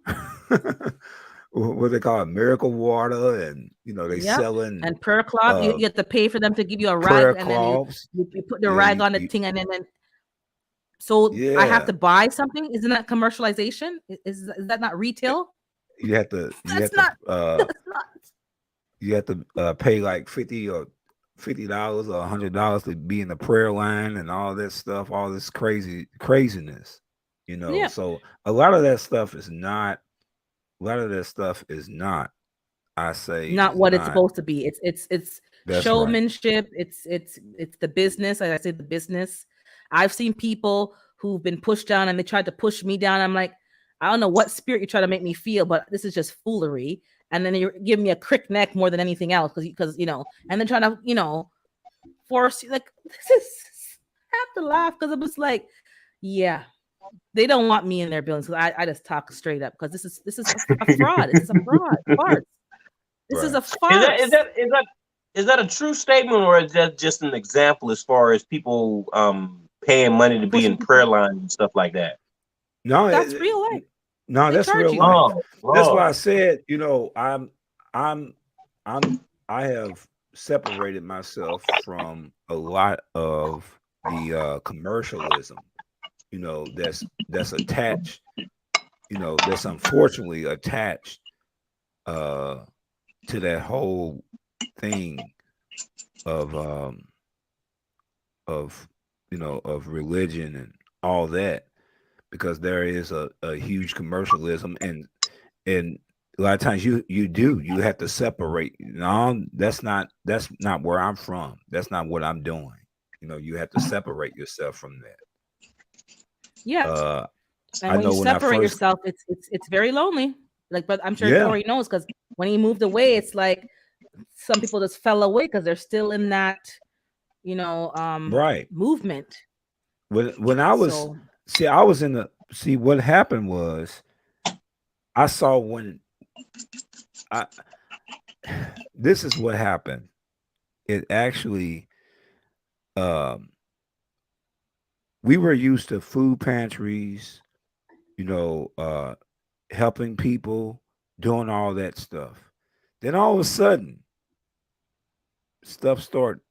What they call it, miracle water, and they Yep. selling And prayer cloth, you have to pay for them to give you a rag, prayer and then you cloths. you put the Yeah, rag on the thing, and then so I have yeah. to buy something. Isn't that commercialization? Is that not retail? You have to That's not. That's not. pay like $50 or $100 to be in the prayer line and all that stuff, all this craziness. Yeah. So a lot of that stuff is not. A lot of that stuff is not. I say Not is what it's not. supposed to be. It's That's right. showmanship. It's the business. As I say, the business. I've seen people who've been pushed down, and they tried to push me down. I'm like, I don't know what spirit you're trying to make me feel, but this is just foolery. And then you're giving me a crick neck more than anything else, because and then trying to force you, like, this is. I have to laugh, because it was like, yeah, they don't want me in their buildings, because I just talk straight up, because this is a fraud. This is a fraud farce. This is Right. a farce. Is that a true statement, or is that just an example as far as people paying money to be in Pushing prayer people. lines and stuff like that? No, That's real life. no, They that's charge real you. life. Oh, That's why Lord. I said, I'm, I have separated myself from a lot of the commercialism, that's attached, that's unfortunately attached to that whole thing of of of religion and all that, because there is a huge commercialism, and a lot of times you have to separate. No, that's not where I'm from. That's not what I'm doing. You have to separate yourself from that. Yeah. I And when you know when I separate first, yourself, it's very lonely. Like, but I'm sure yeah, Tori knows, because when he moved away, it's like some people just fell away, because they're still in that, right. movement. When I was, So I was in the, what happened was, I saw when I this is what happened. It actually, um we were used to food pantries, you know, helping people, doing all that stuff. Then all of a sudden, stuff start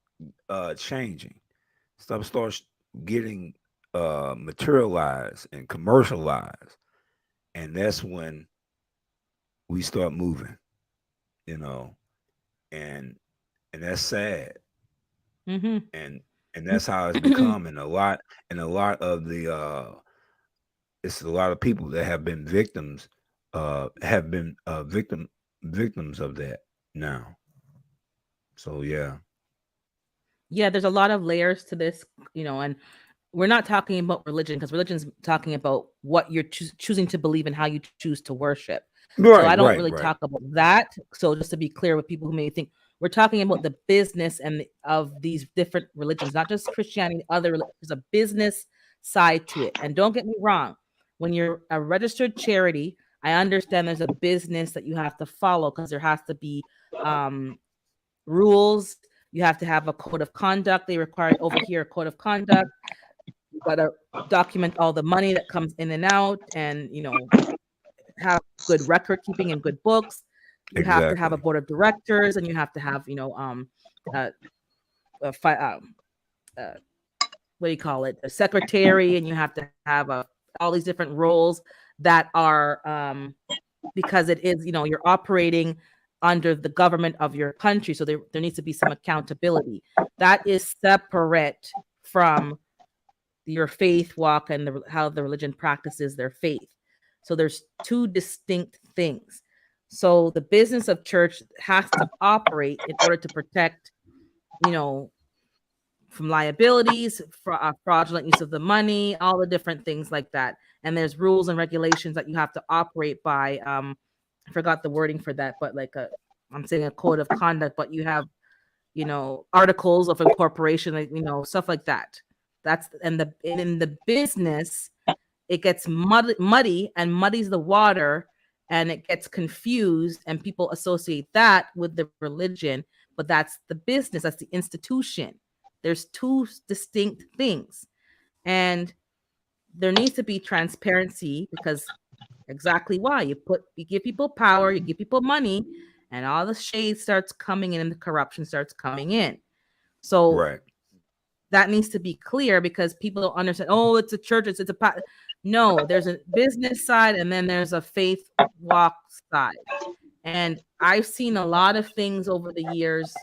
changing. Stuff starts getting materialized and commercialized, and that's when we start moving, you know, and and that's sad, Mm-hmm. and and that's how it's become, and a lot of the it's a lot of people that have been victims of that now. So yeah. Yeah, there's a lot of layers to this, and we're not talking about religion because religion's talking about what you're choosing to believe and how you choose to worship. So I Right, don't right, really right. talk about that. So just to be clear with people who may think we're talking about the business of these different religions, not just Christianity, there's a business side to it. And don't get me wrong, when you're a registered charity, I understand there's a business that you have to follow because there has to be um, rules. You have to have a code of conduct. They require over here a code of conduct. You got to document all the money that comes in and out, and have good record keeping and good books. You have to have a Exactly. board of directors, and you have to have uh, a uh, what do you call it, a secretary, and you have to have all these different roles that are because it is, you're operating under the government of your country, so there needs to be some accountability that is separate from your faith walk and how the religion practices their faith. So there's two distinct things. So the business of church has to operate in order to protect, you know, from liabilities, fraudulent use of the money, all the different things like that. And there's rules and regulations that you have to operate by. I forgot the wording for that, but I'm saying a code of conduct, but you have, articles of incorporation, like, stuff like that. And in the business, it gets muddy and muddies the water, and it gets confused, and people associate that with the religion, but that's the business, that's the institution. There's two distinct things, and there needs to be transparency, because exactly why you give people power, you give people money, and all the shade starts coming in and the corruption starts coming in. So Right. that needs to be clear, because people don't understand, oh, it's a church, it's a no, there's a business side, and then there's a faith walk side. And I've seen a lot of things over the years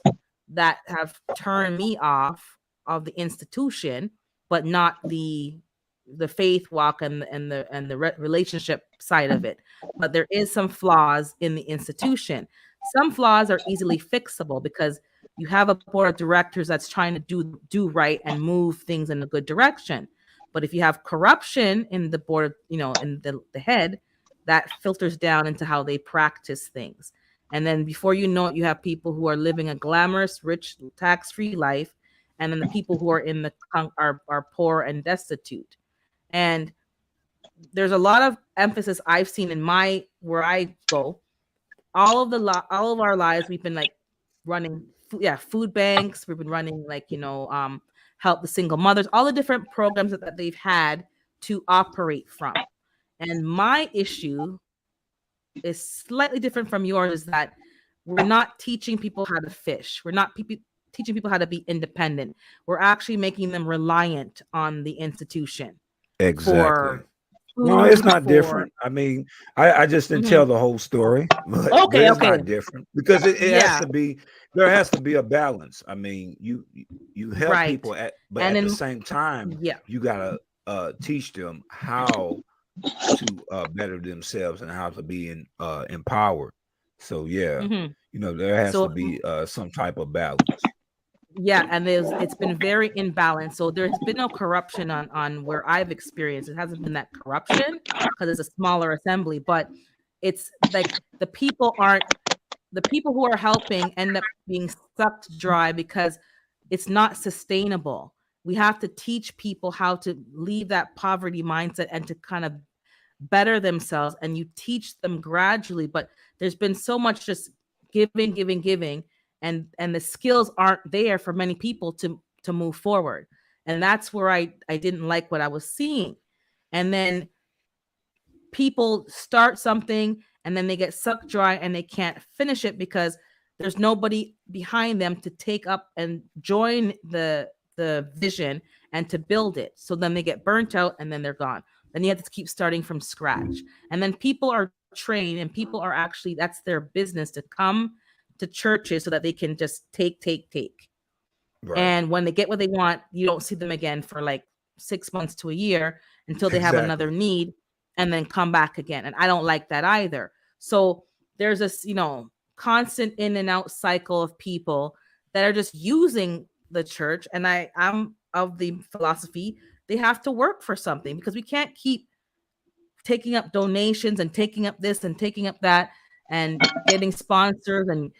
that have turned me off of the institution, but not the faith walk and the relationship side of it. But there is some flaws in the institution. Some flaws are easily fixable because you have a board of directors that's trying to do right and move things in a good direction. But if you have corruption in the board, in the head, that filters down into how they practice things. And then before you know it, you have people who are living a glamorous, rich, tax-free life, and then the people who are in are poor and destitute. And there's a lot of emphasis I've seen in my where I go. All of our lives, we've been like running, food banks. We've been running help the single mothers, all the different programs that they've had to operate from. And my issue is slightly different from yours, is that we're not teaching people how to fish. We're not teaching people how to be independent. We're actually making them reliant on the institution Exactly. for No, it's food, not for different. I mean, I just didn't Mhm. tell the whole story, but Okay, it's okay. not different because it has Yeah, to be. There has to be a balance. I mean, you help right. people but And at the then same time, yeah. you gotta teach them how to better themselves and how to be empowered. So yeah, Mhm. there has to So be some type of balance. yeah, and it's been very imbalanced. So there's been no corruption on where I've experienced. It hasn't been that corruption because it's a smaller assembly, but it's like the people who are helping end up being sucked dry because it's not sustainable. We have to teach people how to leave that poverty mindset and to kind of better themselves, and you teach them gradually, but there's been so much just giving, and the skills aren't there for many people to move forward. And that's where I didn't like what I was seeing. And then people start something and then they get sucked dry and they can't finish it because there's nobody behind them to take up and join the vision and to build it. So then they get burnt out and then they're gone. Then you have to keep starting from scratch. And then people are trained and people are actually, that's their business, to come to churches so that they can just take. Right. And when they get what they want, you don't see them again for like 6 months to a year until they have another Exactly. need and then come back again. And I don't like that either. So there's this, constant in and out cycle of people that are just using the church. And I'm of the philosophy they have to work for something, because we can't keep taking up donations and taking up this and taking up that and getting sponsors and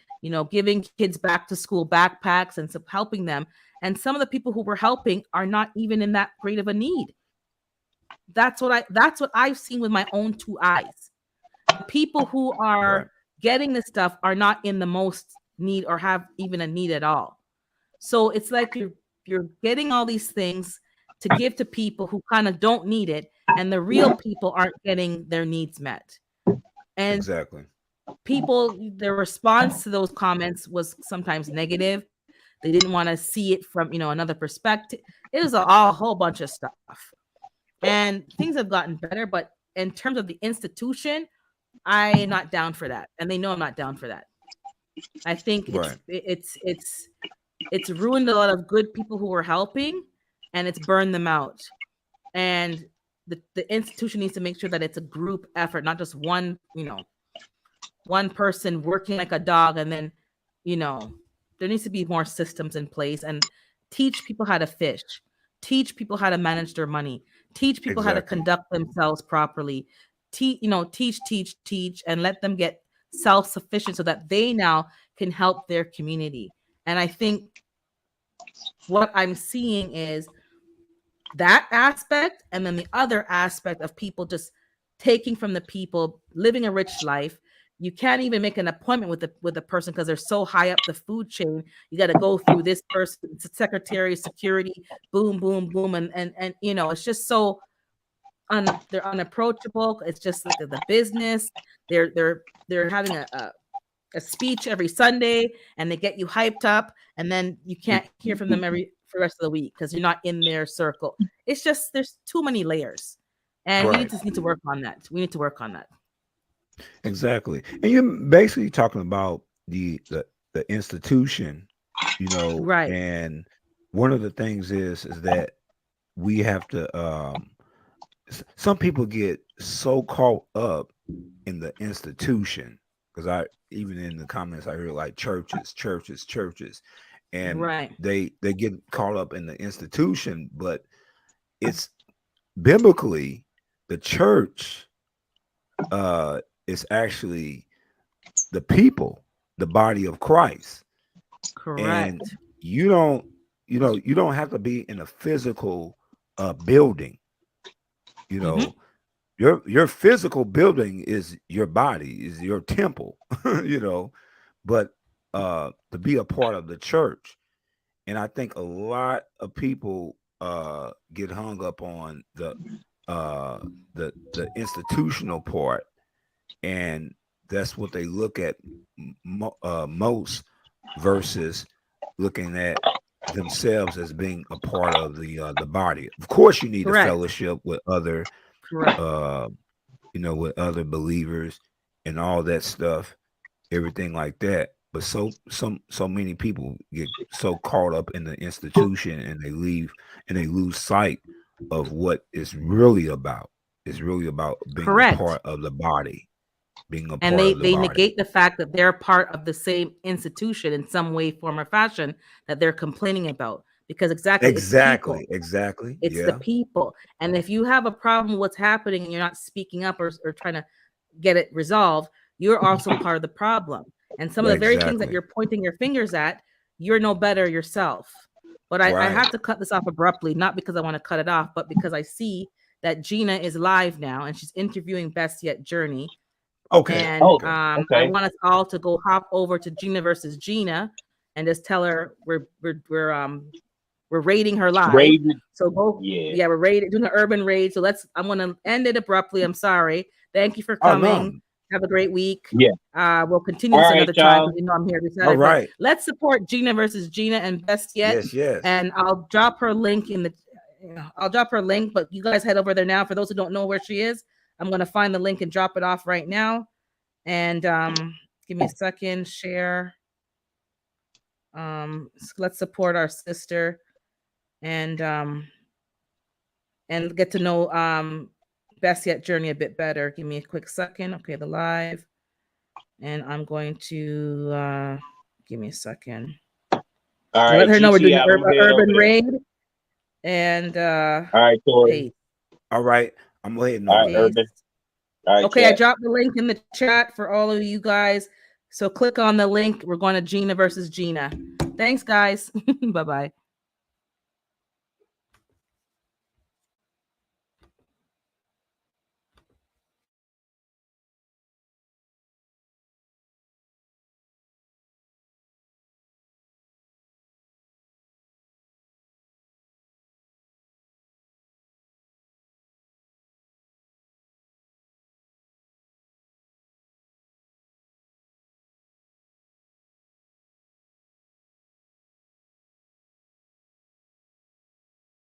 giving kids back to school backpacks and helping them. And some of the people who we're helping are not even in that great of a need. That's what I've seen with my own two eyes. The people who are Right. getting this stuff are not in the most need or have even a need at all. So it's like you're getting all these things to give to people who kind of don't need it, and the real people aren't getting their needs met. And Exactly. people, their response to those comments was sometimes negative. They didn't want to see it from another perspective. It was a whole bunch of stuff, and things have gotten better. But in terms of the institution, I am not down for that, and they know I'm not down for that. I think Right. it's ruined a lot of good people who were helping, and it's burned them out. And the institution needs to make sure that it's a group effort, not just one person working like a dog. And then there needs to be more systems in place and teach people how to fish, teach people how to manage their money, teach people how to Exactly. conduct themselves properly, teach, and let them get self-sufficient so that they now can help their community. And I think what I'm seeing is that aspect, and then the other aspect of people just taking from the people, living a rich life. You can't even make an appointment with the person because they're so high up the food chain. You got to go through this person, secretary, security, boom, boom, boom, and it's just so they're unapproachable. It's just like the business. They're having a speech every Sunday, and they get you hyped up, and then you can't hear from them for the rest of the week because you're not in their circle. It's just there's too many layers, and we Right. just need to work on that. We need to work on that. Exactly. And you're basically talking about the institution, Right. and one of the things is that we have to some people get so caught up in the institution, because I even in the comments I hear like churches, and Right. they get caught up in the institution, but it's biblically the church is actually the people, the body of Christ. And Correct. you don't have to be in a physical building. Mhm. Your physical building is your body, is your temple, but to be a part of the church. And I think a lot of people get hung up on the institutional part, and that's what they look at most, versus looking at themselves as being a part of the body. Of course, you need a Correct. fellowship with other Correct. with other believers and all that stuff, everything like that. But so many people get so caught up in the institution, and they lose sight of what it's really about. It's really about being a Correct. part of the body, being a And part of the they body. negate the fact that they're part of the same institution in some way, form, or fashion that they're complaining about. Because exactly, it's the people. Exactly. It's the Yeah. people. And if you have a problem with what's happening and you're not speaking up or trying to get it resolved, you're also part of the problem. And some of the very things that Exactly. you're pointing your fingers at, you're no better yourself. But I Right. have to cut this off abruptly, not because I want to cut it off, but because I see that Gina is live now and she's interviewing Best Yet Journey. Okay. And Okay. I Okay. want us all to go hop over to Gina versus Gina and just tell her we're We're raiding her live. Raiding. So go, Yeah. yeah, we're doing an urban raid. So I'm gonna end it abruptly. I'm sorry. Thank you for Oh, coming. no. Have a great week. Yeah. We'll continue All this right, another time y'all. because you know I'm here every Saturday. All right. But let's support Gina versus Gina and Best Yet. Yes, yes. And I'll drop her link in the. I'll drop her link, but you guys head over there now. For those who don't know where she is, I'm gonna find the link and drop it off right now. And give me a second. Share. Let's support our sister, and get to know Best Yet Journey a bit better. Give me a quick second. Okay, the live. And I'm going to give me a second. All right, let her know we're doing GT, an urban raid. And all right, Tori. hey. All right, I'm waiting All on right, that. Urban. All right, Okay, chat. I dropped the link in the chat for all of you guys. So click on the link. We're going to Gina versus Gina. Thanks, guys. Bye-bye.